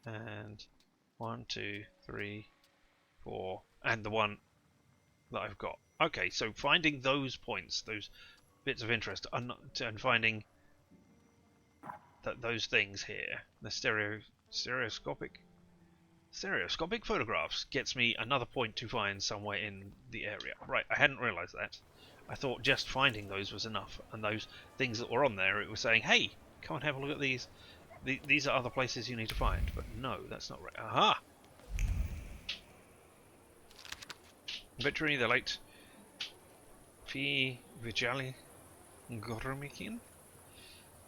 And 1, 2, 3, 4, and the one that I've got. Okay, so finding those points, those bits of interest, and finding those things here, the stereoscopic photographs, gets me another point to find somewhere in the area. Right, I hadn't realised that. I thought just finding those was enough, and those things that were on there, it was saying, hey, come and have a look at these. These are other places you need to find. But no, that's not right. Aha! Victory, the late Fi Vijali Goromikian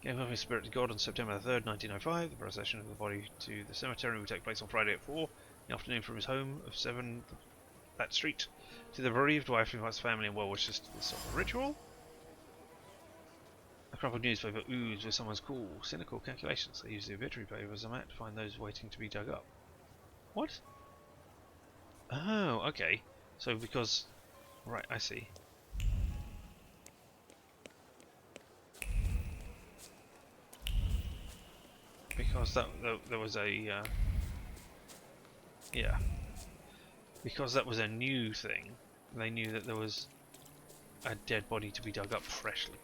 gave up his spirit to God on September 3rd, 1905. The procession of the body to the cemetery will take place on Friday at 4 in the afternoon from his home of 7 that street. To the bereaved wife who invites family and well wishes to the solemn ritual. A crumpled newspaper oozed with someone's cool, cynical calculations. They use the obituary paper as a map to find those waiting to be dug up. What? Oh, okay. So because... Right, I see. Because there was a... yeah. Because that was a new thing, they knew that there was a dead body to be dug up freshly.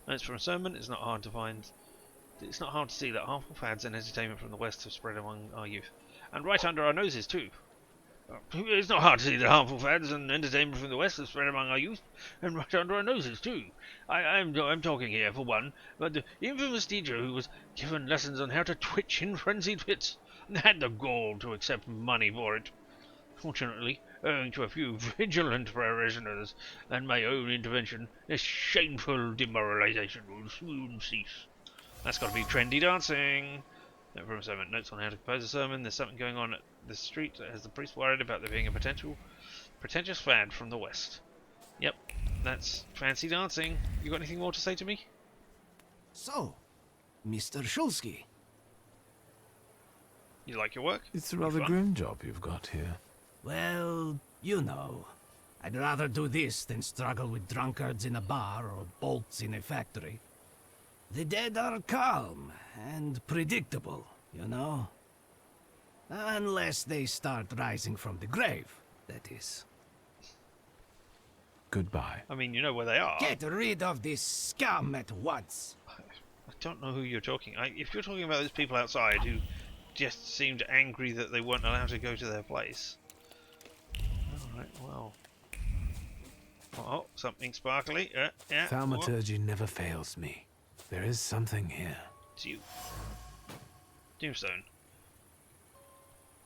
And as for a sermon, it's not hard to find. It's not hard to see that harmful fads and entertainment from the West have spread among our youth, and right under our noses too. It's not hard to see that harmful fads and entertainment from the West have spread among our youth, and right under our noses too. I'm talking here, for one, about the infamous teacher who was given lessons on how to twitch in frenzied fits, and had the gall to accept money for it. Fortunately, owing to a few vigilant parishioners and my own intervention, this shameful demoralization will soon cease. That's got to be trendy dancing. Note from a sermon. Notes on how to compose a sermon. There's something going on at the street that has the priest worried about there being a pretentious fad from the west. Yep, that's fancy dancing. You got anything more to say to me? So, Mr. Shulsky. You like your work? It's a rather grim job you've got here. Well, you know. I'd rather do this than struggle with drunkards in a bar or bolts in a factory. The dead are calm and predictable, you know? Unless they start rising from the grave, that is. Goodbye. I mean, you know where they are. Get rid of this scum at once. I don't know who you're talking. If you're talking about those people outside who just seemed angry that they weren't allowed to go to their place. Alright, well. Oh, something sparkly. Yeah. Thaumaturge never fails me. There is something here. It's you. Tombstone.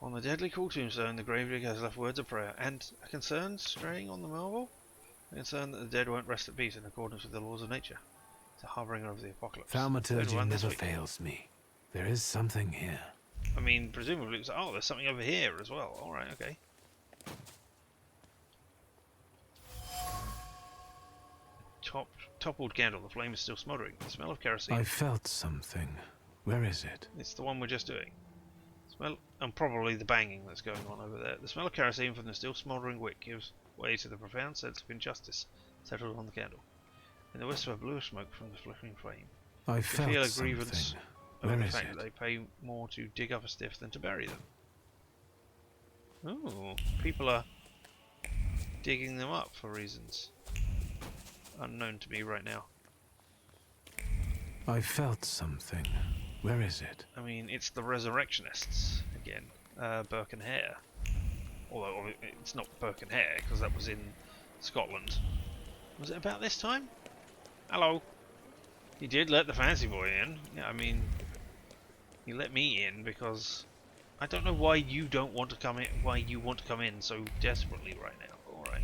On the deadly cool tombstone, the gravedigger has left words of prayer and a concern straying on the marble. A concern that the dead won't rest at peace in accordance with the laws of nature. It's a harbinger of the apocalypse. Thaumaturge never fails me. There is something here. I mean, presumably it's oh, there's something over here as well. Alright, okay. Toppled candle, the flame is still smoldering. The smell of kerosene. I felt something. Where is it? It's the one we're just doing. Smell, and probably the banging that's going on over there. The smell of kerosene from the still smouldering wick gives way to the profound sense of injustice settled on the candle. In the wisp of bluish smoke from the flickering flame, I you felt feel a something. grievance over the fact that they pay more to dig up a stiff than to bury them. Oh, people are digging them up for reasons unknown to me right now. I felt something. Where is it? I mean, it's the resurrectionists again, Burke and Hare. Although it's not Burke and Hare because that was in Scotland. Was it about this time? Hello. He did let the fancy boy in. Yeah, I mean, he let me in because I don't know why you don't want to come in. Why you want to come in so desperately right now? All right.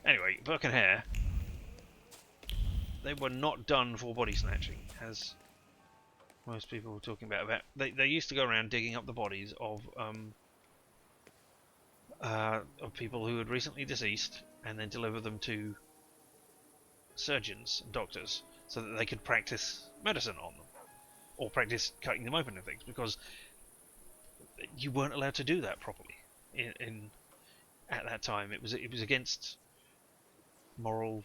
Anyway, Burke and Hare. They were not done for body snatching, as most people were talking about. They used to go around digging up the bodies of people who had recently deceased, and then deliver them to surgeons and doctors so that they could practice medicine on them, or practice cutting them open and things, because you weren't allowed to do that properly. At that time, it was against moral.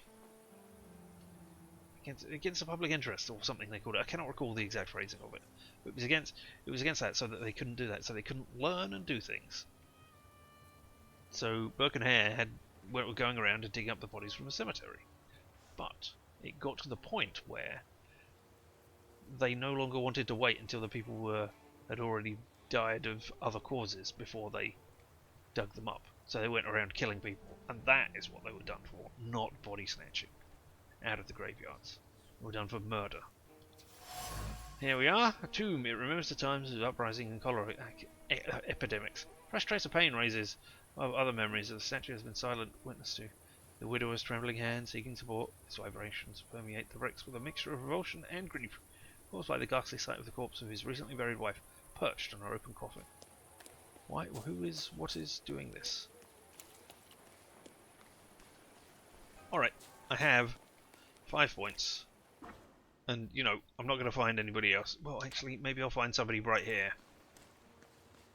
Against the public interest or something they called it. I cannot recall the exact phrasing of it. But it was against that, so that they couldn't do that, so they couldn't learn and do things. So Burke and Hare were going around and digging up the bodies from a cemetery. But it got to the point where they no longer wanted to wait until the people had already died of other causes before they dug them up. So they went around killing people, and that is what they were done for, not body snatching out of the graveyards. They were done for murder. Here we are, a tomb. It remembers the times of uprising and cholera epidemics. Fresh trace of pain raises other memories that the statue has been silent witness to. The widower's trembling hand seeking support. Its vibrations permeate the bricks with a mixture of revulsion and grief, caused by the ghastly sight of the corpse of his recently buried wife, perched on her open coffin. Why? What is doing this? Alright, I have 5 points. And, you know, I'm not going to find anybody else. Well, actually, maybe I'll find somebody right here.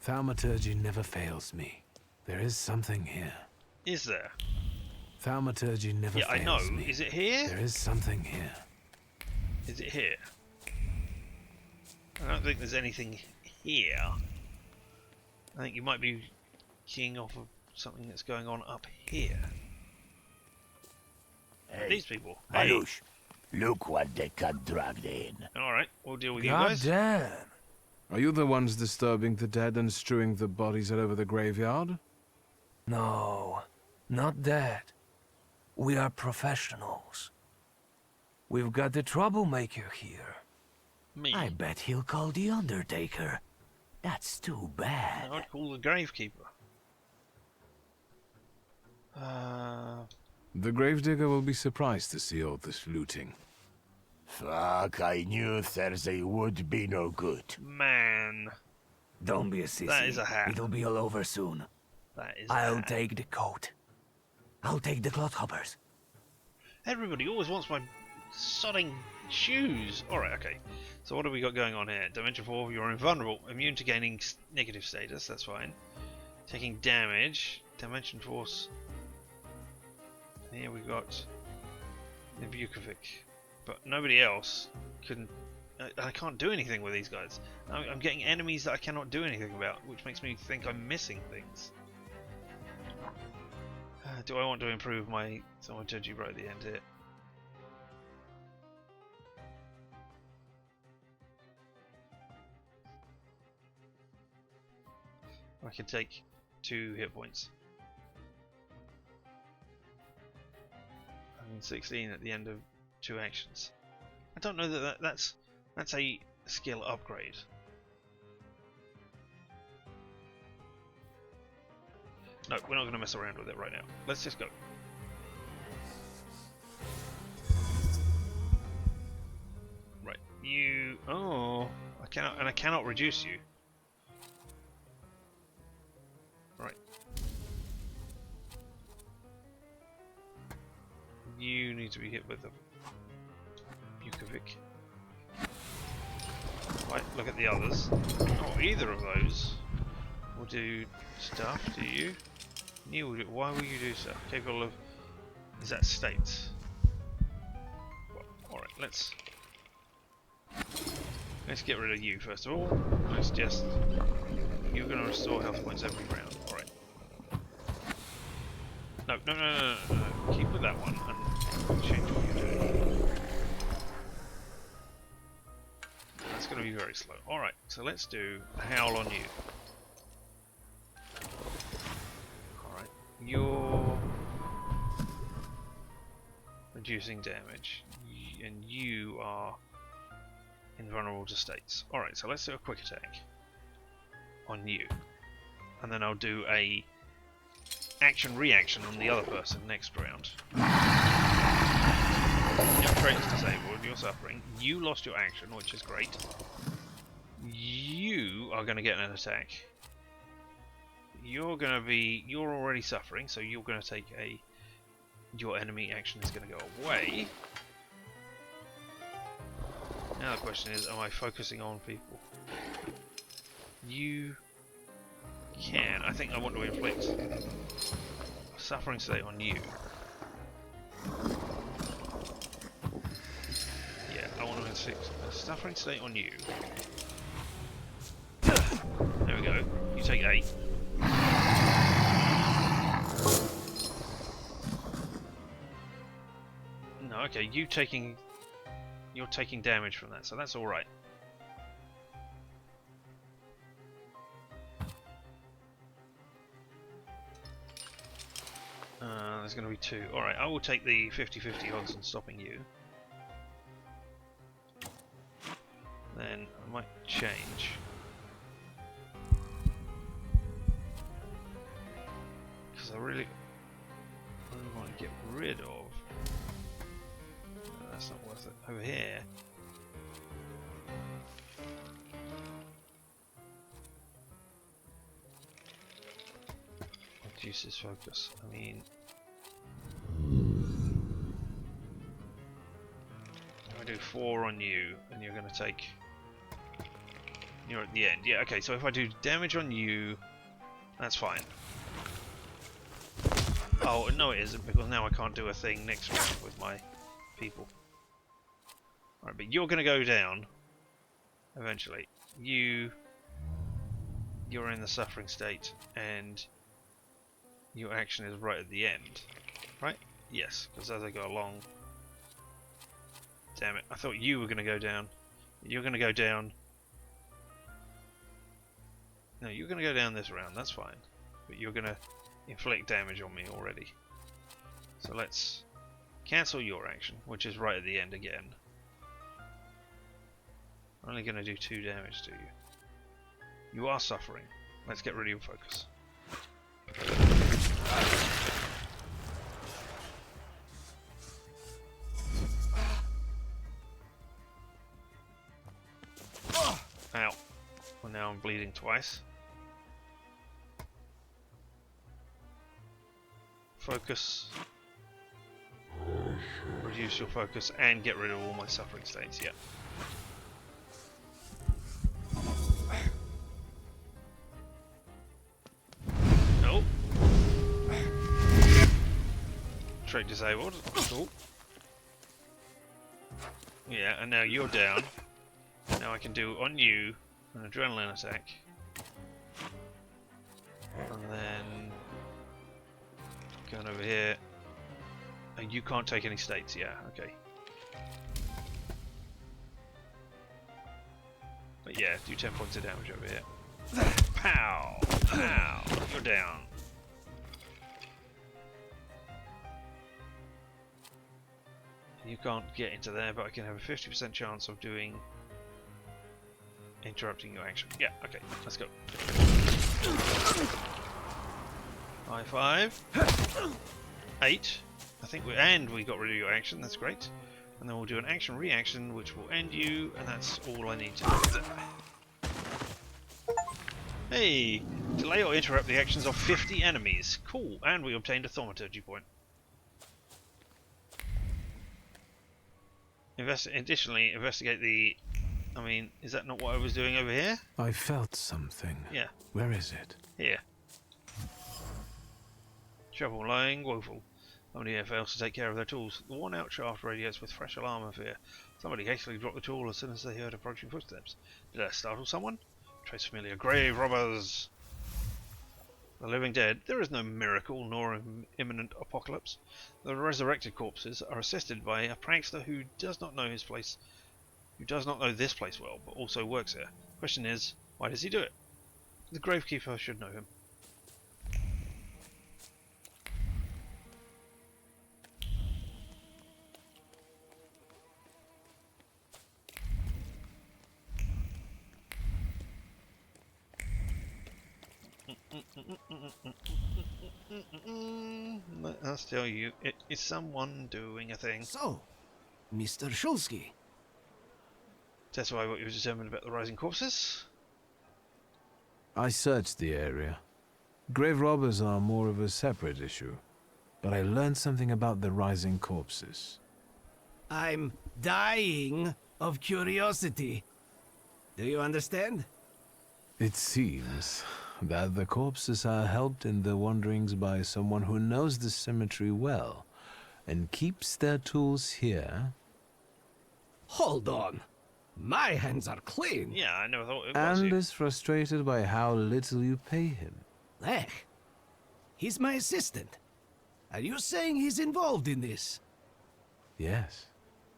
Thaumaturge never fails me. There is something here. Is there? Thaumaturge never fails me. Yeah, I know. Is it here? There is something here. Is it here? I don't think there's anything here. I think you might be keying off of something that's going on up here. Hey, these people. Alush, look what they got dragged in. Alright, we'll deal with God you guys. damn. Are you the ones disturbing the dead and strewing the bodies all over the graveyard? No, not that. We are professionals. We've got the troublemaker here. Me? I bet he'll call the Undertaker. That's too bad. I'd call the Gravekeeper. The gravedigger will be surprised to see all this looting. Fuck, I knew Thursday would be no good. Man. Don't be a sissy. That is a hat. It'll be all over soon. That is I'll take the coat. I'll take the clodhoppers. Everybody always wants my sodding shoes. Alright, okay. So what have we got going on here? Dimension 4, you're invulnerable. Immune to gaining negative status, that's fine. Taking damage. Dimension Force. And here we've got the Vukovic. But nobody else can... I can't do anything with these guys. I'm getting enemies that I cannot do anything about, which makes me think I'm missing things. Do I want to improve my Thaumaturge right at the end here? I can take 2 hit points. And 16 at the end of 2 actions. I don't know that that's a skill upgrade. No, we're not going to mess around with it right now. Let's just go. Right, you... Oh, I cannot reduce you. Right. You need to be hit with the Vukovic. Right, look at the others. Not either of those will do stuff, do you? Why will you do stuff? Capable of... Is that states? Well, alright, let's get rid of you first of all. Let's just... You're going to restore health points every round. Alright. No. Keep with that one and change what you're doing. That's going to be very slow. Alright, so let's do a howl on you. You're reducing damage, and you are invulnerable to states. Alright, so let's do a quick attack on you. And then I'll do a action-reaction on the other person next round. Your trait is disabled, you're suffering. You lost your action, which is great. You are going to get an attack. You're already suffering, so you're going to take your enemy action is going to go away. Now the question is, am I focusing on people? You can. I think I want to inflict a suffering state on you. Yeah, I want to inflict a suffering state on you. There we go. You take 8. No, okay, you're taking damage from that, so that's all right. There's going to be 2. All right, I will take the 50-50 odds on stopping you. Then I might change. Because I really want to get rid of... No, that's not worth it. Over here... Reduces focus. I mean... I do 4 on you, and you're going to take... You're at the end. Yeah, okay, so if I do damage on you, that's fine. Oh, no it isn't, because now I can't do a thing next round with my people. Alright, but you're going to go down, eventually. You're in the suffering state, and your action is right at the end. Right? Yes, because as I go along... Damn it, I thought you were going to go down. You're going to go down... No, you're going to go down this round, that's fine. But you're going to inflict damage on me already. So let's cancel your action, which is right at the end again. I'm only going to do 2 damage to you. You are suffering. Let's get rid of your focus. now I'm bleeding twice. Focus. Reduce your focus and get rid of all my suffering states, yeah. Nope. Trait disabled. Cool. Yeah, and now you're down. Now I can do on you an adrenaline attack. And then going over here. And you can't take any states, yeah, okay. But yeah, do 10 points of damage over here. Pow! Pow! You're down. You can't get into there, but I can have a 50% chance of doing... interrupting your action. Yeah, okay, let's go. High five. 8. I think we got rid of your action, that's great. And then we'll do an action reaction which will end you, and that's all I need to do. Hey! Delay or interrupt the actions of 50 enemies. Cool, and we obtained a Thaumaturge point. Additionally, investigate the... I mean, is that not what I was doing over here? I felt something. Yeah. Where is it? Here. Trouble lying, woeful. Somebody here fails to take care of their tools. The worn-out shaft radiates with fresh alarm and fear. Somebody hastily dropped the tool as soon as they heard approaching footsteps. Did I startle someone? Trace familiar grave robbers! The living dead. There is no miracle nor imminent apocalypse. The resurrected corpses are assisted by a prankster who does not know his place, who does not know this place well, but also works here. Question is, why does he do it? The gravekeeper should know him. I'll tell you, it is someone doing a thing. So, Mr. Shulsky. That's why what you were determined about the rising corpses? I searched the area. Grave robbers are more of a separate issue, but I learned something about the rising corpses. I'm dying of curiosity. Do you understand? It seems that the corpses are helped in their wanderings by someone who knows the cemetery well and keeps their tools here. Hold on. My hands are clean. Yeah, I never thought it was And you. is frustrated by how little you pay him. Lech, he's my assistant. Are you saying he's involved in this? Yes.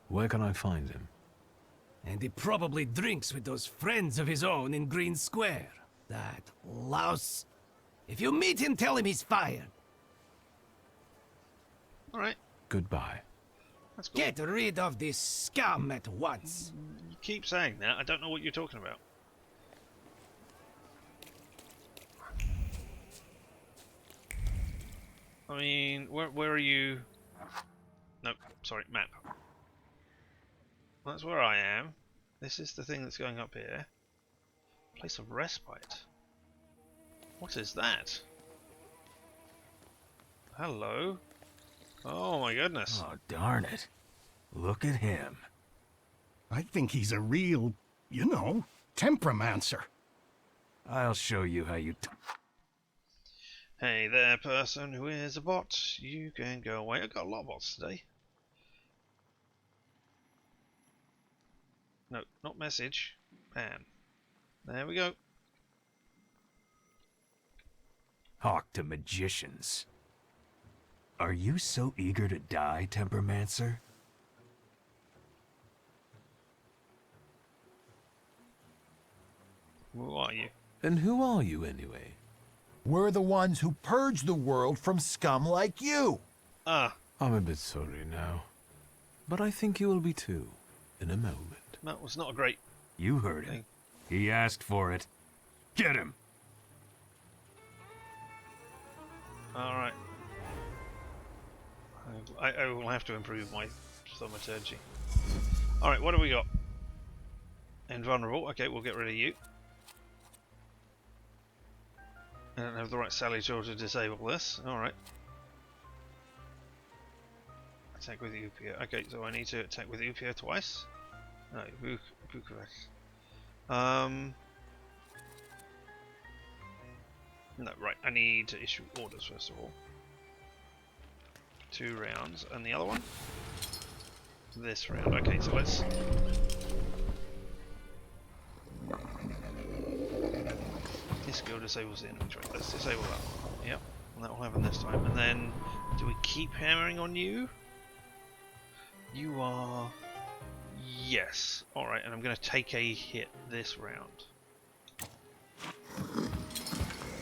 Where can I find him? And he probably drinks with those friends of his own in Green Square. That louse. If you meet him, tell him he's fired. Alright. Goodbye. That's cool. Get rid of this scum at once. You keep saying that. I don't know what you're talking about. I mean, where are you? No, sorry, map. That's where I am. This is the thing that's going up here. Place of respite. What is that? Hello? Oh my goodness. Oh, darn it. Look at him. I think he's a real, you know, temperamencer. I'll show you how you... Hey there, person who is a bot. You can go away. I've got a lot of bots today. No, not message. Pan. There we go. Talk to magicians. Are you so eager to die, Tempermancer? Who are you? And who are you, anyway? We're the ones who purge the world from scum like you. Ah. I'm a bit sorry now. But I think you will be too, in a moment. That was not a great... You heard him. He asked for it. Get him! Alright. I will have to improve my Thaumaturge. Alright, what have we got? Invulnerable. Okay, we'll get rid of you. I don't have the right salutor to disable this. Alright. Attack with Upia. Okay, so I need to attack with Upia twice? No, Bucharest. No, right, I need to issue orders first of all. 2 rounds, and the other one? This round. Okay, so let's... This skill disables the enemy trait. Let's disable that one. Yep, and that will happen this time. And then, do we keep hammering on you? You are... Yes. Alright, and I'm going to take a hit this round.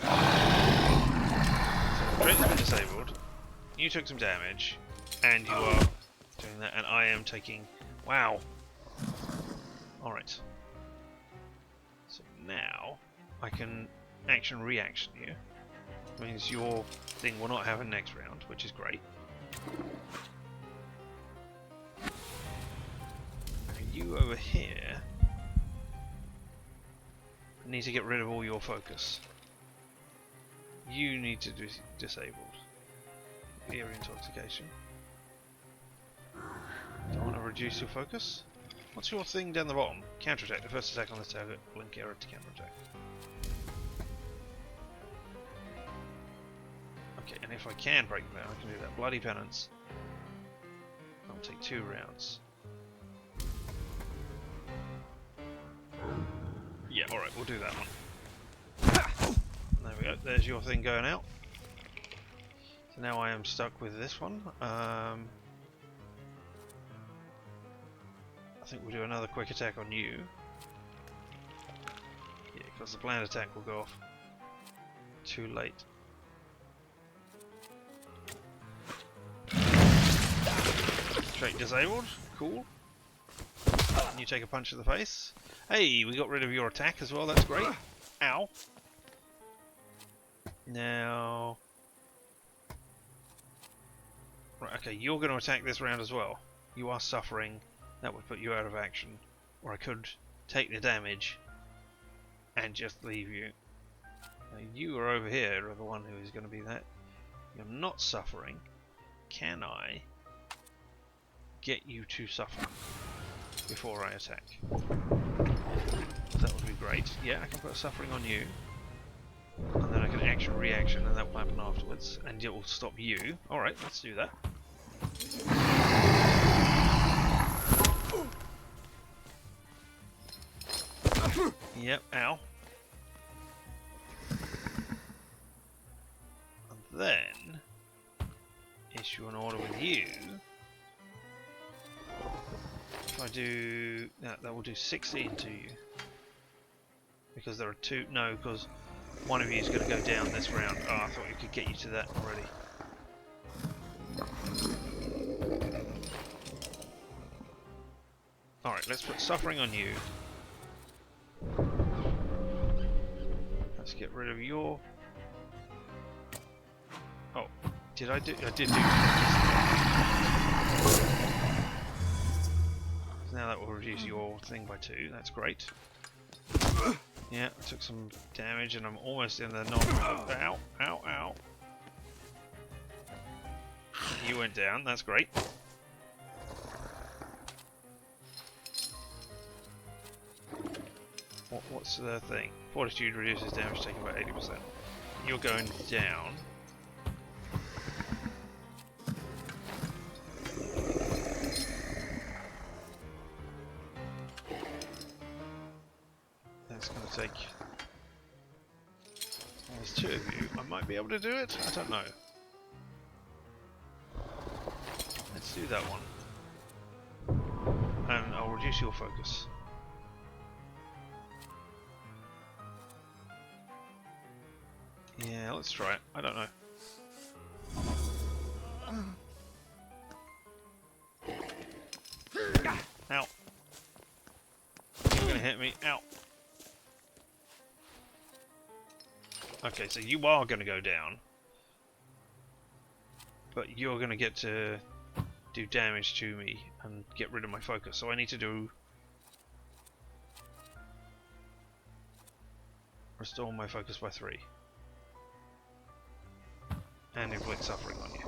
So, trait has been disabled. You took some damage, and you are doing that, and I am taking... Wow! Alright. So now, I can action-reaction you. Which means your thing will not happen next round, which is great. And you over here... need to get rid of all your focus. You need to be disabled. Ear intoxication. Don't want to reduce your focus. What's your thing down the bottom? Counterattack. The first attack on the target. Blink arrow to counterattack. Okay, and if I can break them out, I can do that. Bloody penance. I'll take 2 rounds. Yeah, alright, we'll do that one. There we go. There's your thing going out. So now I am stuck with this one. I think we'll do another quick attack on you. Yeah, because the bland attack will go off too late. Trait disabled. Cool. And you take a punch to the face. Hey, we got rid of your attack as well. That's great. Ow. Now... Right, okay, you're going to attack this round as well. You are suffering. That would put you out of action. Or I could take the damage and just leave you. Now you are over here, are the one who is going to be that. You're not suffering. Can I get you to suffer before I attack? That would be great. Yeah, I can put suffering on you. And then I can action reaction and that will happen afterwards. And it will stop you. Alright, let's do that. Yep, ow. And then issue an order with you. If I do that, that will do 16 to you. Because there are 2. No, because one of you is going to go down this round. Oh, I thought we could get you to that already. Alright, let's put suffering on you. Let's get rid of your... Oh, did I do... I did do... So now that will reduce your thing by 2, that's great. Yeah, I took some damage and I'm almost in the non... Ow, ow, ow. You went down, that's great. What's the thing? Fortitude reduces damage taken by 80%. You're going down. That's going to take... There's 2 of you. I might be able to do it? I don't know. Let's do that one. And I'll reduce your focus. Yeah, let's try it. I don't know. Ow. You're gonna hit me. Ow. Okay, so you are gonna go down. But you're gonna get to do damage to me and get rid of my focus. So I need to do... Restore my focus by 3. and inflict suffering on you.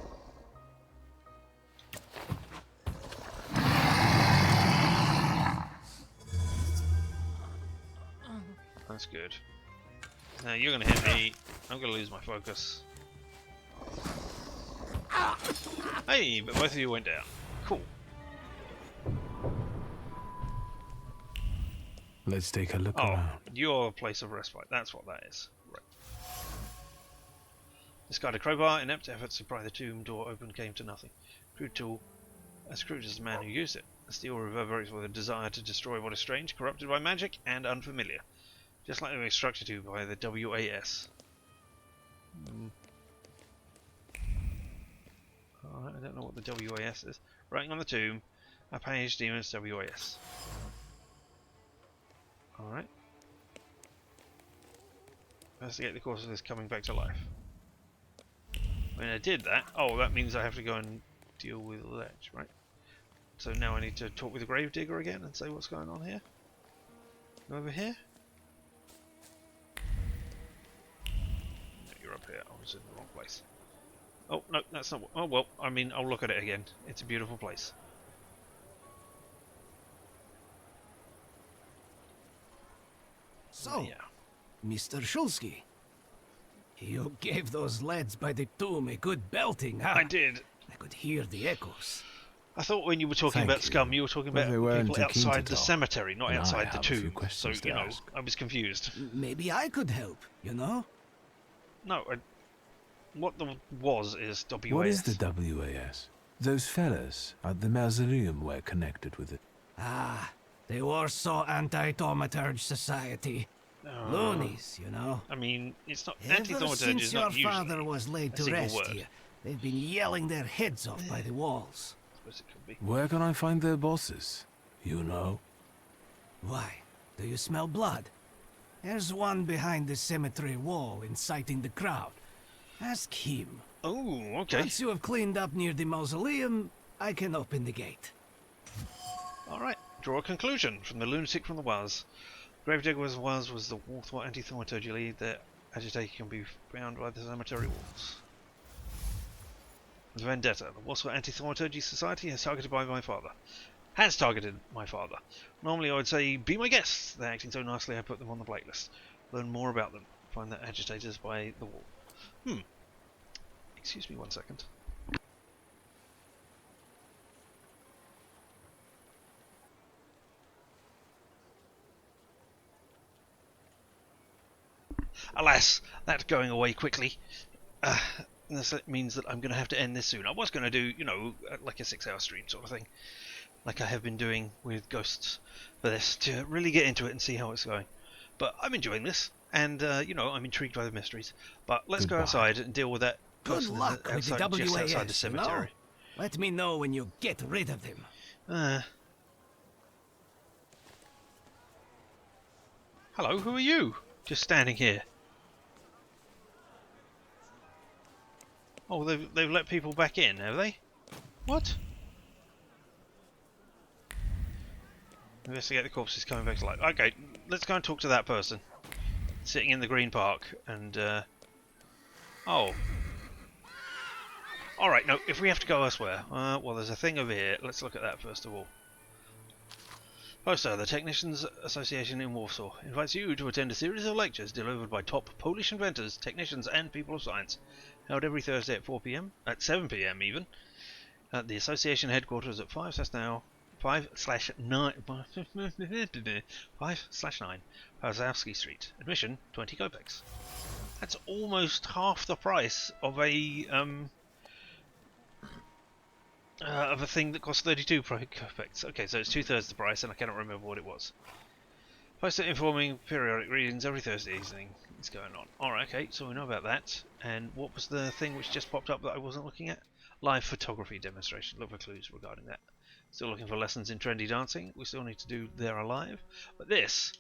That's good. Now you're going to hit me. I'm going to lose my focus. Hey, but both of you went down. Cool. Let's take a look around. Your place of respite. That's what that is. Right. Discard a crowbar. Inept efforts to pry the tomb door open came to nothing. Crude tool. As crude as the man who used it. The steel reverberates with a desire to destroy what is strange, corrupted by magic, and unfamiliar. Just like they were instructed to by the WAS. Alright, I don't know what the WAS is. Writing on the tomb. A page demons WAS. Alright. Investigate the cause of this coming back to life. When I did that, oh, that means I have to go and deal with the ledge, right? So now I need to talk with the gravedigger again and say what's going on here. Go over here. No, you're up here. I was in the wrong place. Oh, no, that's not. Oh, well, I mean, I'll look at it again. It's a beautiful place. So, Mr. Shulsky, you gave those lads by the tomb a good belting, huh? I did. I could hear the echoes. I thought when you were talking about scum, you were talking about people outside the cemetery, not outside the tomb. So, you know, I was confused. Maybe I could help, you know? No, what the was is WAS. What is the WAS? Those fellas at the mausoleum were connected with it. Ah, the Warsaw Anti-Thaumaturge Society. Loonies, you know. I mean, it's not Ever anti-thaumaturge since is your not father was laid to rest here, they've been yelling their heads off by the walls. It could be. Where can I find their bosses? You know? Why? Do you smell blood? There's one behind the cemetery wall inciting the crowd. Ask him. Oh, okay. Once you have cleaned up near the mausoleum, I can open the gate. Alright, draw a conclusion from the lunatic from the was. Gravedigger was the Warsaw Anti-Thaumaturge lead that agitated can be found by the cemetery walls. The vendetta. The Warsaw Anti-Thaumaturge Society has targeted my father. Has targeted my father. Normally I would say, be my guests. They're acting so nicely I put them on the blacklist. Learn more about them. Find the agitators by the wall. Excuse me 1 second. Alas, that's going away quickly. This means that I'm going to have to end this soon. I was going to do, you know, like a 6-hour stream sort of thing, like I have been doing with Ghosts for this, to really get into it and see how it's going. But I'm enjoying this, and, you know, I'm intrigued by the mysteries. But let's go outside and deal with that Good person luck with the outside, just outside the WAS, cemetery. No? Let me know when you get rid of them. Hello, who are you? Just standing here. Oh, they've let people back in, have they? What? Investigate the corpses coming back to life. Okay, let's go and talk to that person. Sitting in the green park and, oh. Alright, no, if we have to go elsewhere. Well, there's a thing over here. Let's look at that first of all. Poster, the Technicians Association in Warsaw invites you to attend a series of lectures delivered by top Polish inventors, technicians and people of science, held every Thursday at 4 PM, at 7 PM even, at the association headquarters at 5/9 Wazowski Street. Admission 20 kopecks. That's almost half the price of a thing that costs 32 kopecks. Okay, so it's 2/3 the price, and I cannot remember what it was. Poster informing periodic readings every Thursday evening is going on. Alright, okay, so we know about that. And what was the thing which just popped up that I wasn't looking at? Live photography demonstration. Look for clues regarding that. Still looking for lessons in trendy dancing. We still need to do They're Alive. But this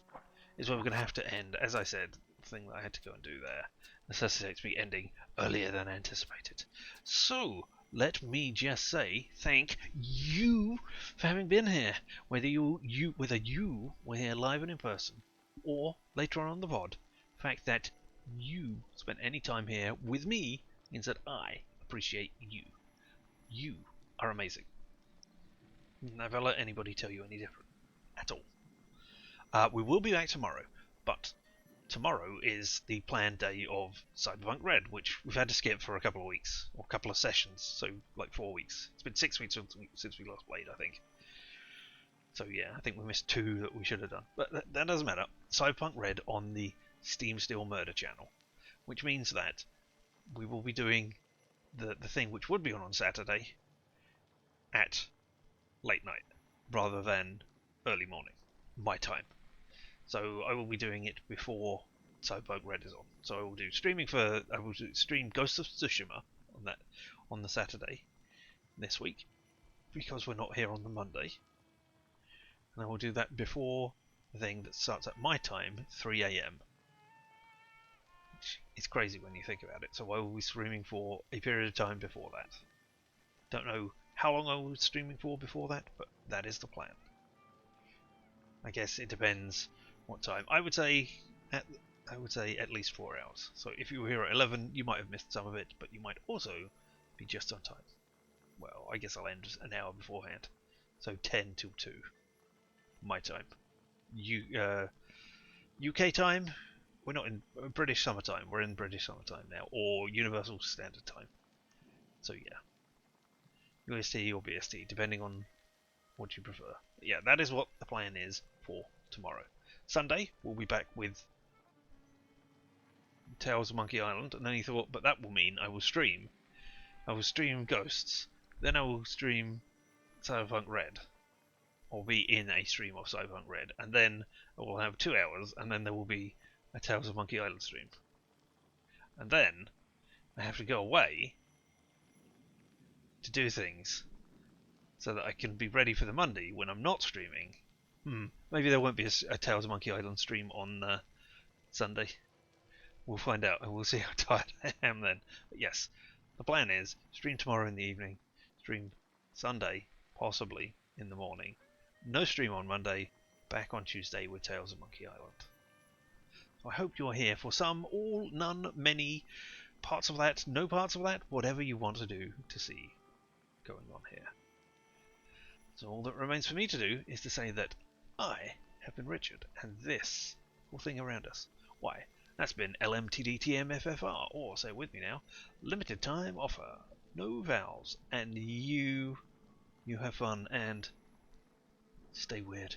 is where we're going to have to end. As I said, the thing that I had to go and do there necessitates me ending earlier than anticipated. So, let me just say thank you for having been here. Whether you were here live and in person, or later on the VOD, the fact that you spent any time here with me means that I appreciate you. You are amazing. Never let anybody tell you any different. At all. We will be back tomorrow, but tomorrow is the planned day of Cyberpunk Red, which we've had to skip for a couple of weeks, or a couple of sessions, so like 4 weeks. It's been 6 weeks since we last played, I think. So yeah, I think we missed 2 that we should have done. But that doesn't matter. Cyberpunk Red on the Steam Still Murder channel, which means that we will be doing the thing which would be on Saturday at late night, rather than early morning, my time. So I will be doing it before Cyberpunk Red is on. So I will stream Ghost of Tsushima on the Saturday this week, because we're not here on the Monday. And I will do that before the thing that starts at my time, 3 AM. Which is crazy when you think about it. So I will be streaming for a period of time before that. Don't know how long I will be streaming for before that, but that is the plan. I guess it depends what time. I would say at least 4 hours. So if you were here at 11, you might have missed some of it, but you might also be just on time. Well, I guess I'll end an hour beforehand. So 10 till 2. My time. UK time? We're not in British summertime. We're in British summertime now, or Universal Standard Time. So yeah. UST or BST, depending on what you prefer. But yeah, that is what the plan is for tomorrow. Sunday, we'll be back with Tales of Monkey Island, and then he thought, but that will mean I will stream Ghosts, then I will stream Cyberpunk Red, or be in a stream of Cyberpunk Red, and then I will have 2 hours, and then there will be a Tales of Monkey Island stream. And then I have to go away to do things so that I can be ready for the Monday when I'm not streaming. Maybe there won't be a Tales of Monkey Island stream on Sunday. We'll find out, and we'll see how tired I am then. But yes, the plan is stream tomorrow in the evening, stream Sunday, possibly in the morning. No stream on Monday, back on Tuesday with Tales of Monkey Island. So I hope you're here for some, all, none, many, parts of that, no parts of that, whatever you want to do to see going on here. So all that remains for me to do is to say that I have been Richard, and this whole thing around us, why, that's been LMTDTMFFR, or say it with me now, limited time offer, no vowels, and you have fun and stay weird.